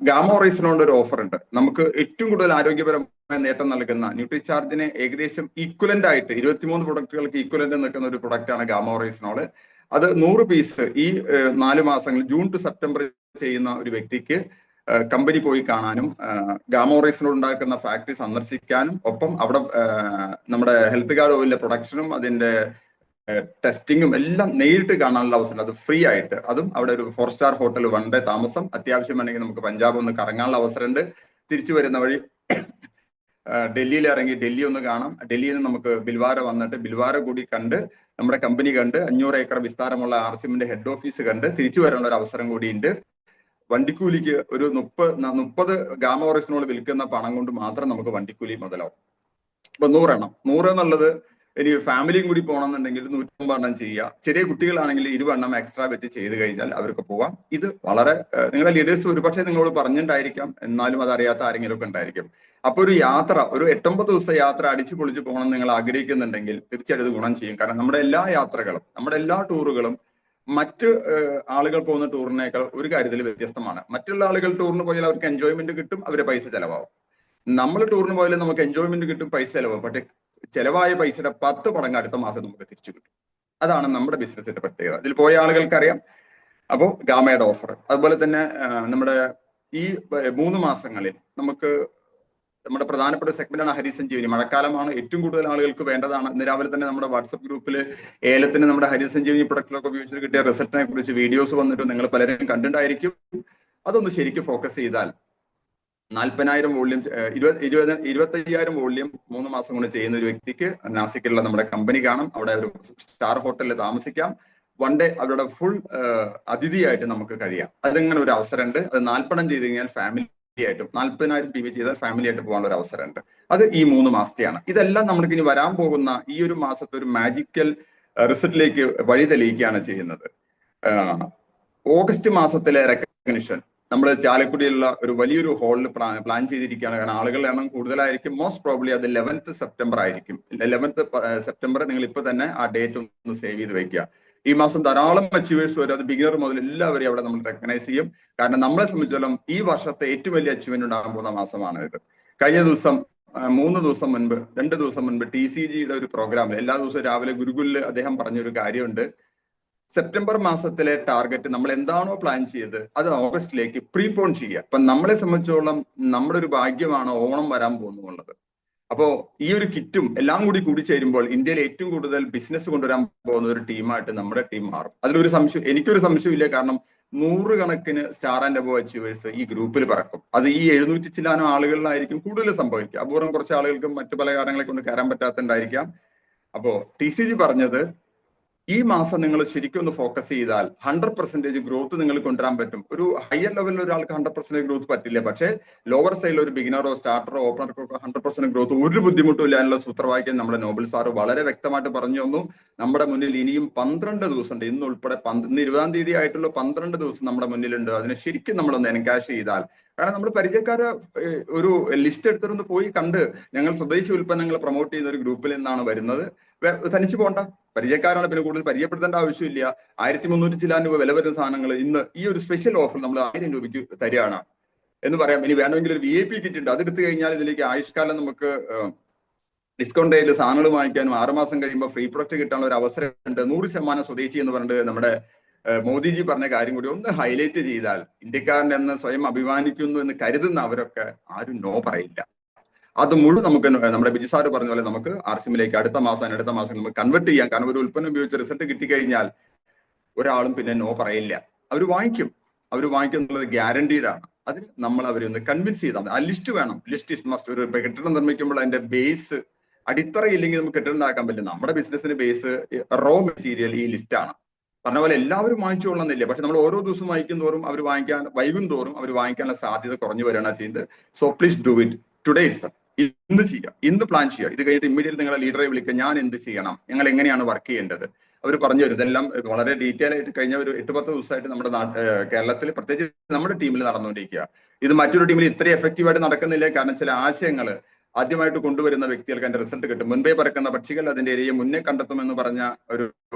ഗാമ ഓറൈസിനോട് ഒരു ഓഫർ ഉണ്ട്. നമുക്ക് ഏറ്റവും കൂടുതൽ ആരോഗ്യപരമായ നേട്ടം നൽകുന്ന ന്യൂട്രിചാർജിനെ ഏകദേശം ഈക്വലന്റ് ആയിട്ട് 23 പ്രൊഡക്റ്റുകൾക്ക് ഈക്വലന്റ് നിൽക്കുന്ന ഒരു പ്രൊഡക്റ്റാണ് ഗാമ ഓറൈസിനോൾ. അത് 100 പീസ് ഈ 4 മാസങ്ങളിൽ ജൂൺ ടു സെപ്റ്റംബർ ചെയ്യുന്ന ഒരു വ്യക്തിക്ക് കമ്പനി പോയി കാണാനും ഗാമ ഓറൈസിനോട് ഉണ്ടാക്കുന്ന ഫാക്ടറി സന്ദർശിക്കാനും ഒപ്പം അവിടെ നമ്മുടെ ഹെൽത്ത് കാർഡ് ഓയിലിന്റെ പ്രൊഡക്ഷനും അതിന്റെ ടെസ്റ്റിങ്ങും എല്ലാം നേരിട്ട് കാണാനുള്ള അവസരം, അത് ഫ്രീ ആയിട്ട്. അതും അവിടെ ഒരു 4 സ്റ്റാർ ഹോട്ടൽ 1 ഡേ താമസം, അത്യാവശ്യം വേണമെങ്കിൽ നമുക്ക് പഞ്ചാബ് ഒന്ന് കറങ്ങാനുള്ള അവസരമുണ്ട്. തിരിച്ചു വരുന്ന വഴി ഡൽഹിയിൽ ഇറങ്ങി ഡൽഹി ഒന്ന് കാണാം. ഡൽഹിയിൽ നിന്ന് നമുക്ക് ബിൽവാര വന്നിട്ട് ബിൽവാര കൂടി കണ്ട് നമ്മുടെ കമ്പനി കണ്ട് 500 ഏക്കർ വിസ്താരമുള്ള RCMന്റെ ഹെഡ് ഓഫീസ് കണ്ട് തിരിച്ചു വരാനുള്ള ഒരു അവസരം കൂടിയുണ്ട്. വണ്ടിക്കൂലിക്ക് ഒരു 30 ഗാമ ഓറൈസിനോൾ വിൽക്കുന്ന പണം കൊണ്ട് മാത്രം നമുക്ക് വണ്ടിക്കൂലി മുതലാവും. അപ്പൊ 100 എന്നുള്ളത് ഇനി ഫാമിലിയും കൂടി പോകണമെന്നുണ്ടെങ്കിൽ 150 എണ്ണം ചെയ്യുക. ചെറിയ കുട്ടികളാണെങ്കിൽ 20 എണ്ണം എക്സ്ട്രാ വെച്ച് ചെയ്ത് കഴിഞ്ഞാൽ അവർക്ക് പോവാം. ഇത് വളരെ നിങ്ങളുടെ ലീഡേഴ്സ് ഒരുപക്ഷെ നിങ്ങളോട് പറഞ്ഞിട്ടുണ്ടായിരിക്കാം, എന്നാലും അതറിയാത്ത ആരെങ്കിലും ഒക്കെ ഉണ്ടായിരിക്കും. അപ്പൊ ഒരു യാത്ര, ഒരു 8-9 ദിവസം യാത്ര അടിച്ചു പൊളിച്ച് പോകണം നിങ്ങൾ ആഗ്രഹിക്കുന്നുണ്ടെങ്കിൽ തീർച്ചയായിട്ടും ഗുണം ചെയ്യും. കാരണം നമ്മുടെ എല്ലാ യാത്രകളും, നമ്മുടെ എല്ലാ ടൂറുകളും മറ്റ് ആളുകൾ പോകുന്ന ടൂറിനേക്കാൾ ഒരു കാര്യത്തിൽ വ്യത്യസ്തമാണ്. മറ്റുള്ള ആളുകൾ ടൂറിന് പോയാൽ അവർക്ക് എൻജോയ്മെന്റ് കിട്ടും, അവരെ പൈസ ചെലവാകും. നമ്മൾ ടൂറിന് പോയാൽ നമുക്ക് എൻജോയ്മെന്റ് കിട്ടും, പൈസ ചെലവാകും. പക്ഷെ ചെലവായ പൈസയുടെ 10 മടങ്ങ് അടുത്ത മാസം നമുക്ക് തിരിച്ചു കിട്ടും. അതാണ് നമ്മുടെ ബിസിനസിന്റെ പ്രത്യേകത. ഇതിൽ പോയ ആളുകൾക്ക് അറിയാം. അപ്പോൾ ഗാമയുടെ ഓഫർ, അതുപോലെ തന്നെ നമ്മുടെ ഈ 3 മാസങ്ങളിൽ നമുക്ക് നമ്മുടെ പ്രധാനപ്പെട്ട സെഗ്മെന്റാണ് ഹരിസഞ്ജീവനി. മഴക്കാലമാണ്, ഏറ്റവും കൂടുതൽ ആളുകൾക്ക് വേണ്ടതാണ്. ഇന്ന് രാവിലെ തന്നെ നമ്മുടെ വാട്സപ്പ് ഗ്രൂപ്പിൽ ഏലത്തിന് നമ്മുടെ ഹരിസഞ്ജീവനി പ്രൊഡക്റ്റിലൊക്കെ ഉപയോഗിച്ചിട്ട് കിട്ടിയ റിസൾട്ടിനെ കുറിച്ച് വീഡിയോസ് വന്നിട്ട് നിങ്ങൾ പലരും കണ്ടിട്ടുണ്ടായിരിക്കും. അതൊന്ന് ശരിക്കും ഫോക്കസ് ചെയ്താൽ 40,000 വോള്യം 25,000 വോള്യം 3 മാസം കൊണ്ട് ചെയ്യുന്ന ഒരു വ്യക്തിക്ക് നാസിക്കിലുള്ള നമ്മുടെ കമ്പനി കാണാം. അവിടെ ഒരു സ്റ്റാർ ഹോട്ടലിൽ താമസിക്കാം. 1 ഡേ അവരുടെ ഫുൾ അതിഥിയായിട്ട് നമുക്ക് കഴിയാം. അതിങ്ങനെ ഒരു അവസരമുണ്ട്. അത് 40 ചെയ്ത് കഴിഞ്ഞാൽ ഫാമിലി ആയിട്ടും 40,000 PV ചെയ്താൽ ഫാമിലി ആയിട്ട് പോകാനുള്ള ഒരു അവസരമുണ്ട്. അത് ഈ 3 മാസത്തെയാണ്. ഇതെല്ലാം നമ്മൾക്ക് ഇനി വരാൻ പോകുന്ന ഈ ഒരു മാസത്തെ ഒരു മാജിക്കൽ റിസൾട്ടിലേക്ക് വഴി തെളിയിക്കുകയാണ് ചെയ്യുന്നത്. ഓഗസ്റ്റ് മാസത്തിലെ റെക്കഗ്നിഷൻ നമ്മൾ ചാലക്കുടിയിലുള്ള ഒരു വലിയൊരു ഹോളിൽ പ്ലാൻ ചെയ്തിരിക്കുകയാണ്. കാരണം ആളുകളുടെ എണ്ണം കൂടുതലായിരിക്കും. മോസ്റ്റ് പ്രോബ്ലി അത് 11th സെപ്റ്റംബർ ആയിരിക്കും. 11th സെപ്റ്റംബർ നിങ്ങൾ ഇപ്പൊ തന്നെ ആ ഡേറ്റ് ഒന്ന് സേവ് ചെയ്ത് വെക്കുക. ഈ മാസം ധാരാളം അച്ചീവേഴ്സ് വരും. അത് ബിഗിനർ മുതൽ എല്ലാവരെയും അവിടെ നമ്മൾ റെക്കഗ്നൈസ് ചെയ്യും. കാരണം നമ്മളെ സംബന്ധിച്ചിടത്തോളം ഈ വർഷത്തെ ഏറ്റവും വലിയ അച്ചീവ്മെന്റ് ഉണ്ടാകാൻ പോകുന്ന മാസമാണ് ഇത്. കഴിഞ്ഞ ദിവസം 2 ദിവസം മുൻപ് TCGയുടെ ഒരു പ്രോഗ്രാമിൽ എല്ലാ ദിവസവും രാവിലെ ഗുരുകുലിൽ അദ്ദേഹം പറഞ്ഞൊരു കാര്യമുണ്ട്. സെപ്റ്റംബർ മാസത്തിലെ ടാർഗറ്റ് നമ്മൾ എന്താണോ പ്ലാൻ ചെയ്ത് അത് ഓഗസ്റ്റിലേക്ക് പ്രീപോൺ ചെയ്യുക. അപ്പൊ നമ്മളെ സംബന്ധിച്ചോളം നമ്മുടെ ഒരു ഭാഗ്യമാണ് ഓണം വരാൻ പോകുന്നുള്ളത്. അപ്പോ ഈ ഒരു കിറ്റും എല്ലാം കൂടി ചേരുമ്പോൾ ഇന്ത്യയിൽ ഏറ്റവും കൂടുതൽ ബിസിനസ് കൊണ്ടുവരാൻ പോകുന്ന ഒരു ടീമായിട്ട് നമ്മുടെ ടീം മാറും. അതിലൊരു സംശയം, എനിക്കൊരു സംശയമില്ല. കാരണം 100 കണക്കിന് സ്റ്റാർ ആൻഡ് അബോവ് അച്ചീവേഴ്സ് ഈ ഗ്രൂപ്പിൽ പറക്കും. അത് ഈ 700 ചില്ലാനം ആളുകളിലായിരിക്കും കൂടുതൽ സംഭവിക്കുക. അപൂർവം കുറച്ച് ആളുകൾക്കും മറ്റു പല കാരണങ്ങളെ കൊണ്ട് കയറാൻ പറ്റാത്തുണ്ടായിരിക്കാം. അപ്പോ TCG പറഞ്ഞത് ഈ മാസം നിങ്ങൾ ശരിക്കും ഒന്ന് ഫോക്കസ് ചെയ്താൽ 100% ഗ്രോത്ത് നിങ്ങൾ കൊണ്ടുവരാൻ പറ്റും. ഒരു ഹയർ ലെവലിൽ ഒരാൾക്ക് 100% ഗ്രോത്ത് പറ്റില്ല. പക്ഷേ ലോവർ സൈഡിൽ ഒരു ബിഗിനറോ സ്റ്റാർട്ടറോ ഓപ്പണർക്കോ 100% ഗ്രോത്ത് ഒരു ബുദ്ധിമുട്ടും ഇല്ലാനുള്ള സൂത്രവാക്യം നമ്മുടെ നോബിൾ സാറ് വളരെ വ്യക്തമായിട്ട് പറഞ്ഞു തന്നു. നമ്മുടെ മുന്നിൽ ഇനിയും 12 ദിവസമുണ്ട്. ഇന്ന് ഉൾപ്പെടെ ഇന്ന് 20-ാം തീയതി ആയിട്ടുള്ള 12 ദിവസം നമ്മുടെ മുന്നിലുണ്ട്. അതിനെ ശരിക്കും നമ്മളൊന്ന് എൻകാഷ് ചെയ്താൽ, കാരണം നമ്മൾ പരിചയക്കാരെ ഒരു ലിസ്റ്റ് എടുത്തിരുന്ന് പോയി കണ്ട് ഞങ്ങൾ സ്വദേശി ഉൽപ്പന്നങ്ങൾ പ്രൊമോട്ട് ചെയ്യുന്ന ഒരു ഗ്രൂപ്പിൽ നിന്നാണ് വരുന്നത്. തനിച്ചു പോകണ്ട, പരിചയക്കാരാണ്. പിന്നെ കൂടുതൽ പരിചയപ്പെടുത്തേണ്ട ആവശ്യമില്ല. 1300 ചില്ലാൻ രൂപ വില വരുന്ന സാധനങ്ങൾ ഇന്ന് ഈ ഒരു സ്പെഷ്യൽ ഓഫർ നമ്മൾ 1000 രൂപയ്ക്ക് തരികയാണ് എന്ന് പറയാം. ഇനി വേണമെങ്കിൽ ഒരു VIP കിറ്റ് ഉണ്ട്, അതെടുത്തു കഴിഞ്ഞാൽ ഇതിലേക്ക് ആയുഷ്കാലം നമുക്ക് ഡിസ്കൗണ്ട് റേറ്റിൽ സാധനങ്ങൾ വാങ്ങിക്കാനും 6 മാസം കഴിയുമ്പോൾ ഫ്രീ പ്രൊഡക്റ്റ് കിട്ടാനുള്ള ഒരു അവസരമുണ്ട്. 100% സ്വദേശി എന്ന് പറഞ്ഞിട്ട് നമ്മുടെ മോദിജി പറഞ്ഞ കാര്യം കൂടി ഒന്ന് ഹൈലൈറ്റ് ചെയ്താൽ, ഇന്ത്യക്കാരൻ എന്ന് സ്വയം അഭിമാനിക്കുന്നു എന്ന് കരുതുന്ന അവരൊക്കെ ആരും നോ പറയില്ല. അത് മുഴുവൻ നമുക്ക് നമ്മുടെ ബിജു സാറ് പറഞ്ഞ പോലെ നമുക്ക് ആർസിഎമ്മിലേക്ക് അടുത്ത മാസം നമുക്ക് കൺവേർട്ട് ചെയ്യാം. കാരണം ഒരു ഉൽപ്പന്നം ഉപയോഗിച്ച് റിസൾട്ട് കിട്ടിക്കഴിഞ്ഞാൽ ഒരാളും പിന്നെ നോ പറയില്ല. അവർ വാങ്ങിക്കും എന്നുള്ളത് ഗ്യാരണ്ടീഡ് ആണ്. അതിന് നമ്മൾ അവരെ ഒന്ന് കൺവിൻസ് ചെയ്താൽ മതി. ആ ലിസ്റ്റ് വേണം. List is must. ഒരു കെട്ടിടം നിർമ്മിക്കുമ്പോൾ അതിന്റെ ബേസ് അടിത്തറയില്ലെങ്കിൽ നമുക്ക് കെട്ടിടം ഉണ്ടാക്കാൻ പറ്റില്ല. നമ്മുടെ ബിസിനസിന് ബേസ് റോ മെറ്റീരിയൽ ഈ ലിസ്റ്റാണ്. പറഞ്ഞ പോലെ എല്ലാവരും വാങ്ങിച്ചു കൊള്ളുന്നില്ല. പക്ഷെ നമ്മൾ ഓരോ ദിവസം വൈകും തോറും അവർ വാങ്ങിക്കാനുള്ള സാധ്യത കുറഞ്ഞു വരികയാണ് ചെയ്യുന്നത്. So please do it today. ഇന്ന് ചെയ്യുക, ഇന്ന് പ്ലാൻ ചെയ്യുക. ഇത് കഴിഞ്ഞിട്ട് ഇമ്മീഡിയറ്റ് നിങ്ങളെ ലീഡറെ വിളിക്കുക, ഞാൻ എന്ത് ചെയ്യണം, ഞങ്ങൾ എങ്ങനെയാണ് വർക്ക് ചെയ്യേണ്ടത്, അവർ പറഞ്ഞു തരും. ഇതെല്ലാം വളരെ ഡീറ്റെയിൽ ആയിട്ട് കഴിഞ്ഞ ഒരു 8-10 ദിവസമായിട്ട് നമ്മുടെ കേരളത്തിൽ പ്രത്യേകിച്ച് നമ്മുടെ ടീമിൽ നടന്നുകൊണ്ടിരിക്കുക. ഇത് മറ്റൊരു ടീമിൽ ഇത്രയും എഫക്റ്റീവായിട്ട് നടക്കുന്നില്ല. കാരണം ചില ആശയങ്ങൾ ആദ്യമായിട്ട് കൊണ്ടുവരുന്ന വ്യക്തികൾക്ക് അതിന്റെ റിസൾട്ട് കിട്ടും. മുൻപേ പറക്കുന്ന പക്ഷികൾ അതിന്റെ ഇരയെ മുന്നേ കണ്ടെത്തുമെന്ന് പറഞ്ഞ ഒരു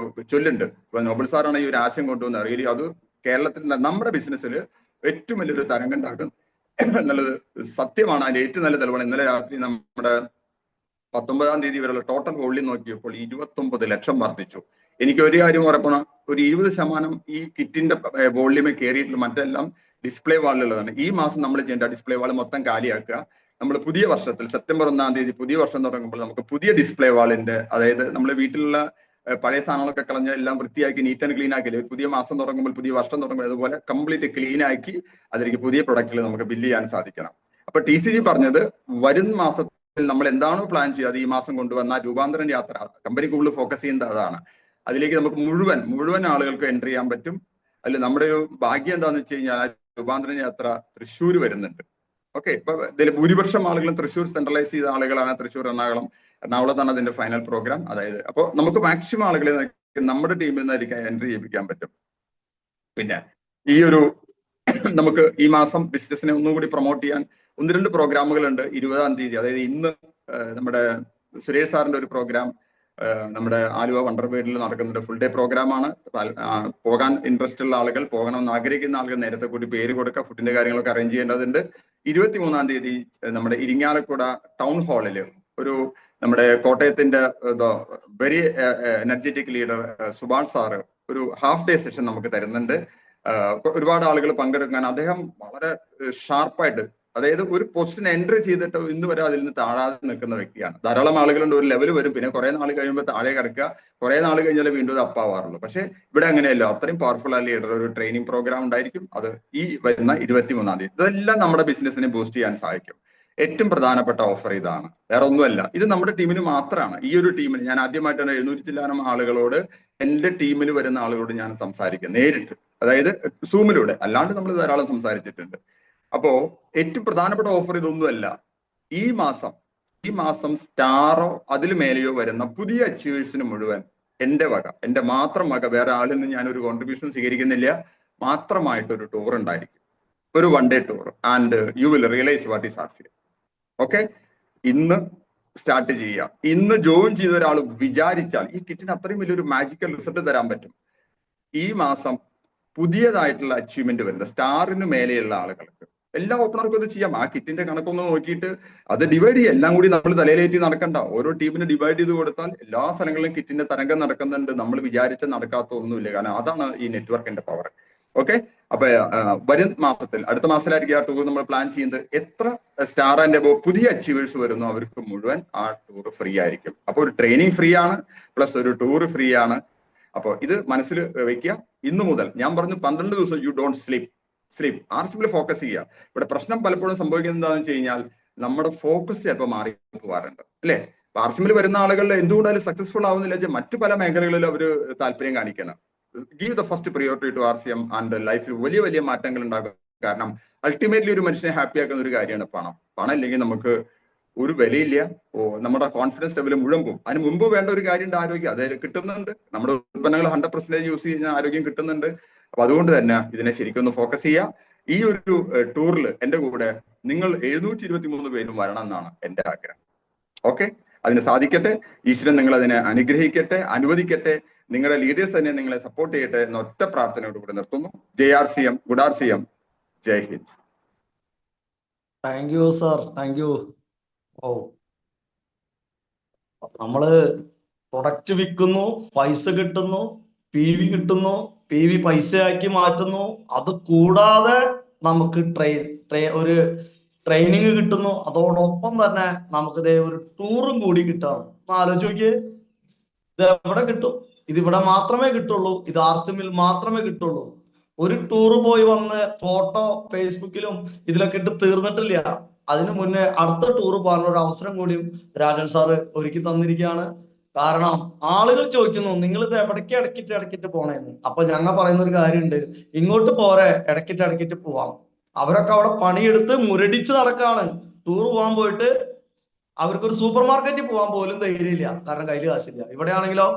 ചൊല്ലുണ്ട്. ഇപ്പൊ നോബൽ സാറാണ് ഈ ഒരു ആശയം കൊണ്ടുവന്നത്. റിയലി അത് കേരളത്തിൽ നമ്മുടെ ബിസിനസ്സിൽ ഏറ്റവും വലിയൊരു തരംഗം ഉണ്ടാക്കും എന്നുള്ളത് സത്യമാണ്. അതിന്റെ ഏറ്റവും നല്ല തെളിവാണ് ഇന്നലെ രാത്രി നമ്മുടെ 19-ാം തീയതി വരെയുള്ള ടോട്ടൽ വോള്യം നോക്കിയപ്പോൾ 29 ലക്ഷം വർദ്ധിച്ചു. എനിക്ക് ഒരു കാര്യം ഉറപ്പാണ്, ഒരു 20% ഈ കിറ്റിന്റെ വോള്യമേ കയറിയിട്ടുള്ള മറ്റെല്ലാം ഡിസ്പ്ലേ വാളിലുള്ളതാണ്. ഈ മാസം നമ്മൾ ചെയ്യേണ്ട ഡിസ്പ്ലേ വാൾ മൊത്തം കാലിയാക്കുക. നമ്മൾ പുതിയ വർഷത്തിൽ സെപ്റ്റംബർ 1-ാം തീയതി പുതിയ വർഷം തുടങ്ങുമ്പോൾ നമുക്ക് പുതിയ ഡിസ്പ്ലേ വാളിന്റെ, അതായത് നമ്മൾ വീട്ടിലുള്ള പഴയ സാധനങ്ങളൊക്കെ കളഞ്ഞ് എല്ലാം വൃത്തിയാക്കി നീറ്റ് ആൻഡ് ക്ലീൻ ആക്കി പുതിയ മാസം തുടങ്ങുമ്പോൾ പുതിയ വർഷം തുടങ്ങുമ്പോൾ അതുപോലെ കംപ്ലീറ്റ് ക്ലീൻ ആക്കി അതിലേക്ക് പുതിയ പ്രൊഡക്റ്റുകൾ നമുക്ക് ബില്ല് ചെയ്യാൻ സാധിക്കണം. അപ്പൊ TCG പറഞ്ഞത് വരും മാസത്തിൽ നമ്മൾ എന്താണോ പ്ലാൻ ചെയ്യുക അത് ഈ മാസം കൊണ്ടുവന്ന രൂപാന്തരം യാത്ര കമ്പനി കൂടുതൽ ഫോക്കസ് ചെയ്യുന്നത് അതാണ്. അതിലേക്ക് നമുക്ക് മുഴുവൻ ആളുകൾക്ക് എൻട്രി ചെയ്യാൻ പറ്റും. അതിൽ നമ്മുടെ ഒരു ഭാഗ്യം എന്താണെന്ന് വെച്ച് കഴിഞ്ഞാൽ രൂപാന്തരം യാത്ര തൃശ്ശൂർ വരുന്നുണ്ട്. ഓക്കെ, ഇപ്പൊ ഇതിൽ ഭൂരിപക്ഷം ആളുകളും തൃശ്ശൂർ സെൻട്രലൈസ് ചെയ്ത ആളുകളാണ്. തൃശ്ശൂർ, എറണാകുളത്താണ് അതിന്റെ ഫൈനൽ പ്രോഗ്രാം. അതായത് അപ്പോൾ നമുക്ക് മാക്സിമം ആളുകളെ നമ്മുടെ ടീമിൽ നിന്ന് എൻട്രി ചെയ്യിപ്പിക്കാൻ പറ്റും. പിന്നെ ഈ ഒരു നമുക്ക് ഈ മാസം ബിസിനസിനെ ഒന്നും കൂടി പ്രൊമോട്ട് ചെയ്യാൻ 1-2 പ്രോഗ്രാമുകളുണ്ട്. 20-ാം തീയതി, അതായത് ഇന്ന് നമ്മുടെ സുരേഷ് സാറിന്റെ ഒരു പ്രോഗ്രാം നമ്മുടെ ആലുവ വണ്ടർവേഡിൽ നടക്കുന്നുണ്ട്. ഫുൾ ഡേ പ്രോഗ്രാമാണ്. പോകാൻ ഇൻട്രസ്റ്റ് ഉള്ള ആളുകൾ, പോകണമെന്ന് ആഗ്രഹിക്കുന്ന ആളുകൾ നേരത്തെ കൂടി പേര് കൊടുക്കുക. ഫുഡിന്റെ കാര്യങ്ങളൊക്കെ അറേഞ്ച് ചെയ്യേണ്ടതുണ്ട്. 23-ാം തീയതി നമ്മുടെ ഇരിങ്ങാലക്കുട ടൗൺ ഹാളില് ഒരു നമ്മുടെ കോട്ടയത്തിന്റെ very energetic leader Subhash sir ഒരു ഹാഫ് ഡേ സെഷൻ നമുക്ക് തരുന്നുണ്ട്. ഒരുപാട് ആളുകൾ പങ്കെടുക്കാൻ. അദ്ദേഹം വളരെ ഷാർപ്പായിട്ട്, അതായത് ഒരു പൊസിഷൻ എൻട്രി ചെയ്തിട്ട് ഇന്ന് വരെ അതിൽ നിന്ന് താഴാതെ നിൽക്കുന്ന വ്യക്തിയാണ്. ധാരാളം ആളുകളുണ്ട്, ഒരു ലെവൽ വരും, പിന്നെ കുറെ നാൾ കഴിയുമ്പോൾ താഴെ കിടക്കുക, കുറെ നാൾ കഴിഞ്ഞാൽ വീണ്ടും അത് അപ്പാവാറുള്ളൂ. പക്ഷെ ഇവിടെ അങ്ങനെയല്ല. അത്രയും പവർഫുൾ ആയ ലീഡർ ഒരു ട്രെയിനിങ് പ്രോഗ്രാം ഉണ്ടായിരിക്കും. അത് ഈ വരുന്ന 23-ാം തീയതി. ഇതെല്ലാം നമ്മുടെ ബിസിനസിനെ ബൂസ്റ്റ് ചെയ്യാൻ സഹായിക്കും. ഏറ്റവും പ്രധാനപ്പെട്ട ഓഫർ ഇതാണ്, വേറെ ഒന്നുമല്ല. ഇത് നമ്മുടെ ടീമിന് മാത്രമാണ്. ഈ ഒരു ടീമിന് ഞാൻ ആദ്യമായിട്ടാണ് 700 ചില്ലാനം ആളുകളോട്, എന്റെ ടീമിൽ വരുന്ന ആളുകളോട് ഞാൻ സംസാരിക്കുക നേരിട്ട്, അതായത് സൂമിലൂടെ. അല്ലാണ്ട് നമ്മൾ ധാരാളം സംസാരിച്ചിട്ടുണ്ട്. അപ്പോ ഏറ്റവും പ്രധാനപ്പെട്ട ഓഫർ ഇതൊന്നുമല്ല. ഈ മാസം സ്റ്റാറോ അതിൽ മേലെയോ വരുന്ന പുതിയ അച്ചീവേഴ്സിന് മുഴുവൻ എന്റെ മാത്രം വക, വേറെ ആളിൽ നിന്ന് ഞാൻ ഒരു കോൺട്രിബ്യൂഷൻ സ്വീകരിക്കുന്നില്ല, മാത്രമായിട്ടൊരു ടൂർ ഉണ്ടായിരിക്കും. ഒരു 1 day tour. And you will realise what is RCM. Okay, ഇന്ന് സ്റ്റാർട്ട് ചെയ്യുക. ഇന്ന് ജോയിൻ ചെയ്ത ഒരാൾ വിചാരിച്ചാൽ ഈ കിറ്റിന് അത്രയും വലിയൊരു മാജിക്കൽ റിസൾട്ട് തരാൻ പറ്റും. ഈ മാസം പുതിയതായിട്ടുള്ള അച്ചീവ്മെന്റ് വരുന്ന സ്റ്റാറിന് മേലെയുള്ള ആളുകൾക്ക് എല്ലാ ഓപ്പണർക്കും അത് ചെയ്യാം. ആ കിറ്റിന്റെ കണക്കൊന്ന് നോക്കിയിട്ട് അത് ഡിവൈഡ് ചെയ്യുക. എല്ലാം കൂടി നമ്മൾ തലയിലേറ്റി നടക്കണ്ട. ഓരോ ടീമിന് ഡിവൈഡ് ചെയ്ത് കൊടുത്താൽ എല്ലാ സ്ഥലങ്ങളിലും കിറ്റിന്റെ തരംഗം നടക്കുന്നുണ്ട്. നമ്മൾ വിചാരിച്ച നടക്കാത്ത ഒന്നുമില്ല. കാരണം അതാണ് ഈ നെറ്റ്വർക്കിന്റെ പവർ. ഓക്കെ, അപ്പൊ വരും മാസത്തിൽ, അടുത്ത മാസത്തിലായിരിക്കും ആ ടൂർ നമ്മൾ പ്ലാൻ ചെയ്യുന്നത്. എത്ര സ്റ്റാർ ആൻഡ് അബോ പുതിയ അച്ചീവേഴ്സ് വരുന്നു അവർക്ക് മുഴുവൻ ആ ടൂർ ഫ്രീ ആയിരിക്കും. അപ്പൊ ഒരു ട്രെയിനിങ് ഫ്രീ ആണ്, പ്ലസ് ഒരു ടൂർ ഫ്രീ ആണ്. അപ്പോൾ ഇത് മനസ്സിൽ വെക്കുക. ഇന്നു മുതൽ ഞാൻ പറഞ്ഞു 12 ദിവസം you don't sleep. RCM focus ചെയ്യുക. ഇവിടെ പ്രശ്നം പലപ്പോഴും സംഭവിക്കുന്നത് എന്താണെന്ന് വെച്ച് കഴിഞ്ഞാൽ നമ്മുടെ ഫോക്കസ് ചിലപ്പോൾ മാറി പോകാറുണ്ട്, അല്ലെ? RCM വരുന്ന ആളുകളിൽ എന്തുകൊണ്ടാലും സക്സസ്ഫുൾ ആവുന്നില്ല വെച്ചാൽ മറ്റു പല മേഖലകളിലും അവർ താല്പര്യം കാണിക്കണം. Give the first priority to RCM and ലൈഫിൽ വലിയ മാറ്റങ്ങൾ ഉണ്ടാകും. കാരണം അൾട്ടിമേറ്റ്ലി ഒരു മനുഷ്യനെ ഹാപ്പി ആക്കുന്ന ഒരു കാര്യമാണ് പണം ഇല്ലെങ്കിൽ നമുക്ക് ഒരു വിലയില്ല. നമ്മുടെ കോൺഫിഡൻസ് ലെവൽ മുഴുവൻ പോകും. അതിന് മുമ്പ് വേണ്ട ഒരു കാര്യമുണ്ട്, ആരോഗ്യം. അത് കിട്ടുന്നുണ്ട്. നമ്മുടെ ഉൽപ്പന്നങ്ങൾ 100% യൂസ് ചെയ്യുന്ന ആരോഗ്യം കിട്ടുന്നുണ്ട്. അപ്പൊ അതുകൊണ്ട് തന്നെ ഇതിനെ ശരിക്കും ഒന്ന് ഫോക്കസ് ചെയ്യുക. ഈ ഒരു ടൂറിൽ എന്റെ കൂടെ നിങ്ങൾ 723 പേരും വരണം എന്നാണ് എന്റെ ആഗ്രഹം. ഓക്കെ, അതിന് സാധിക്കട്ടെ. ഈശ്വരൻ നിങ്ങൾ അതിനെ അനുഗ്രഹിക്കട്ടെ, അനുവദിക്കട്ടെ. നിങ്ങളുടെ ലീഡേഴ്സ് തന്നെ നിങ്ങളെ സപ്പോർട്ട് ചെയ്യട്ടെ എന്ന ഒറ്റ പ്രാർത്ഥനയോട് കൂടെ നിർത്തുന്നു. Jai RCM, good RCM, Jai Hind. Thank you sir, thank you. ഓ നമ്മള് പ്രൊഡക്റ്റ് വിൽക്കുന്നു, പൈസ കിട്ടുന്നു, PV കിട്ടുന്നു, PV പൈസയാക്കി മാറ്റുന്നു. അത് കൂടാതെ നമുക്ക് ഒരു ട്രെയിനിങ് കിട്ടുന്നു. അതോടൊപ്പം തന്നെ നമുക്ക് ഒരു ടൂറും കൂടി കിട്ടാണ്. ആലോചിച്ച് നോക്കിയേ, ഇത് എവിടെ കിട്ടും? ഇതിവിടെ മാത്രമേ കിട്ടുള്ളൂ. ഇത് ആർസിമിൽ മാത്രമേ കിട്ടുള്ളൂ. ഒരു ടൂറ് പോയി വന്ന് ഫോട്ടോ ഫേസ്ബുക്കിലും ഇതിലൊക്കെ ഇട്ട് തീർന്നിട്ടില്ല. അതിനു മുന്നേ അടുത്ത ടൂറ് പോകാനുള്ള ഒരു അവസരം കൂടിയും രാജൻ സാറ് ഒരുക്കി തന്നിരിക്കുകയാണ്. കാരണം ആളുകൾ ചോദിക്കുന്നു, നിങ്ങൾ ഇത് എവിടേക്ക് ഇടക്കിട്ട് പോണേന്ന്. അപ്പൊ ഞങ്ങൾ പറയുന്ന ഒരു കാര്യമുണ്ട്, ഇങ്ങോട്ട് പോരെ, ഇടക്കിട്ട് പോവാം. അവരൊക്കെ അവിടെ പണിയെടുത്ത് മുരടിച്ച് നടക്കാണ്. ടൂർ പോകാൻ പോയിട്ട് അവർക്കൊരു സൂപ്പർ മാർക്കറ്റിൽ പോകാൻ പോലും ധൈര്യമില്ല, കാരണം കയ്യിൽ കാശില്ല. ഇവിടെയാണെങ്കിലോ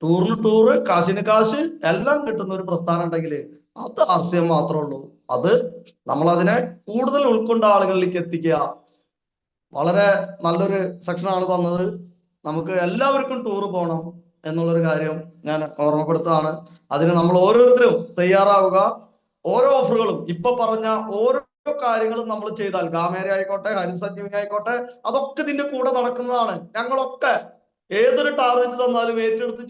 ടൂറിന് ടൂറ്, കാശിന് കാശ്, എല്ലാം കിട്ടുന്ന ഒരു പ്രസ്ഥാനം ഉണ്ടെങ്കിൽ അത് ആർസിഎം മാത്രമേ ഉള്ളൂ. അത് നമ്മളതിനെ കൂടുതൽ ഉൾക്കൊണ്ട ആളുകളിലേക്ക് എത്തിക്കുക. വളരെ നല്ലൊരു സെക്ഷനാണ് തന്നത്. നമുക്ക് എല്ലാവർക്കും ടൂർ പോകണം എന്നുള്ളൊരു കാര്യം ഞാൻ ഓർമ്മപ്പെടുത്തുകയാണ്. അതിന് നമ്മൾ ഓരോരുത്തരും തയ്യാറാവുക. ഓരോ ഓഫറുകളും ഇപ്പൊ പറഞ്ഞ ഓരോ കാര്യങ്ങളും നമ്മൾ ചെയ്താൽ, ഗാമേര ആയിക്കോട്ടെ, ഹരിസഞ്ജീവനി ആയിക്കോട്ടെ, അതൊക്കെ ഇതിന്റെ കൂടെ നടക്കുന്നതാണ്. ഞങ്ങളൊക്കെ ഏതൊരു ടാർഗറ്റ് തന്നാലും ഏറ്റെടുത്ത്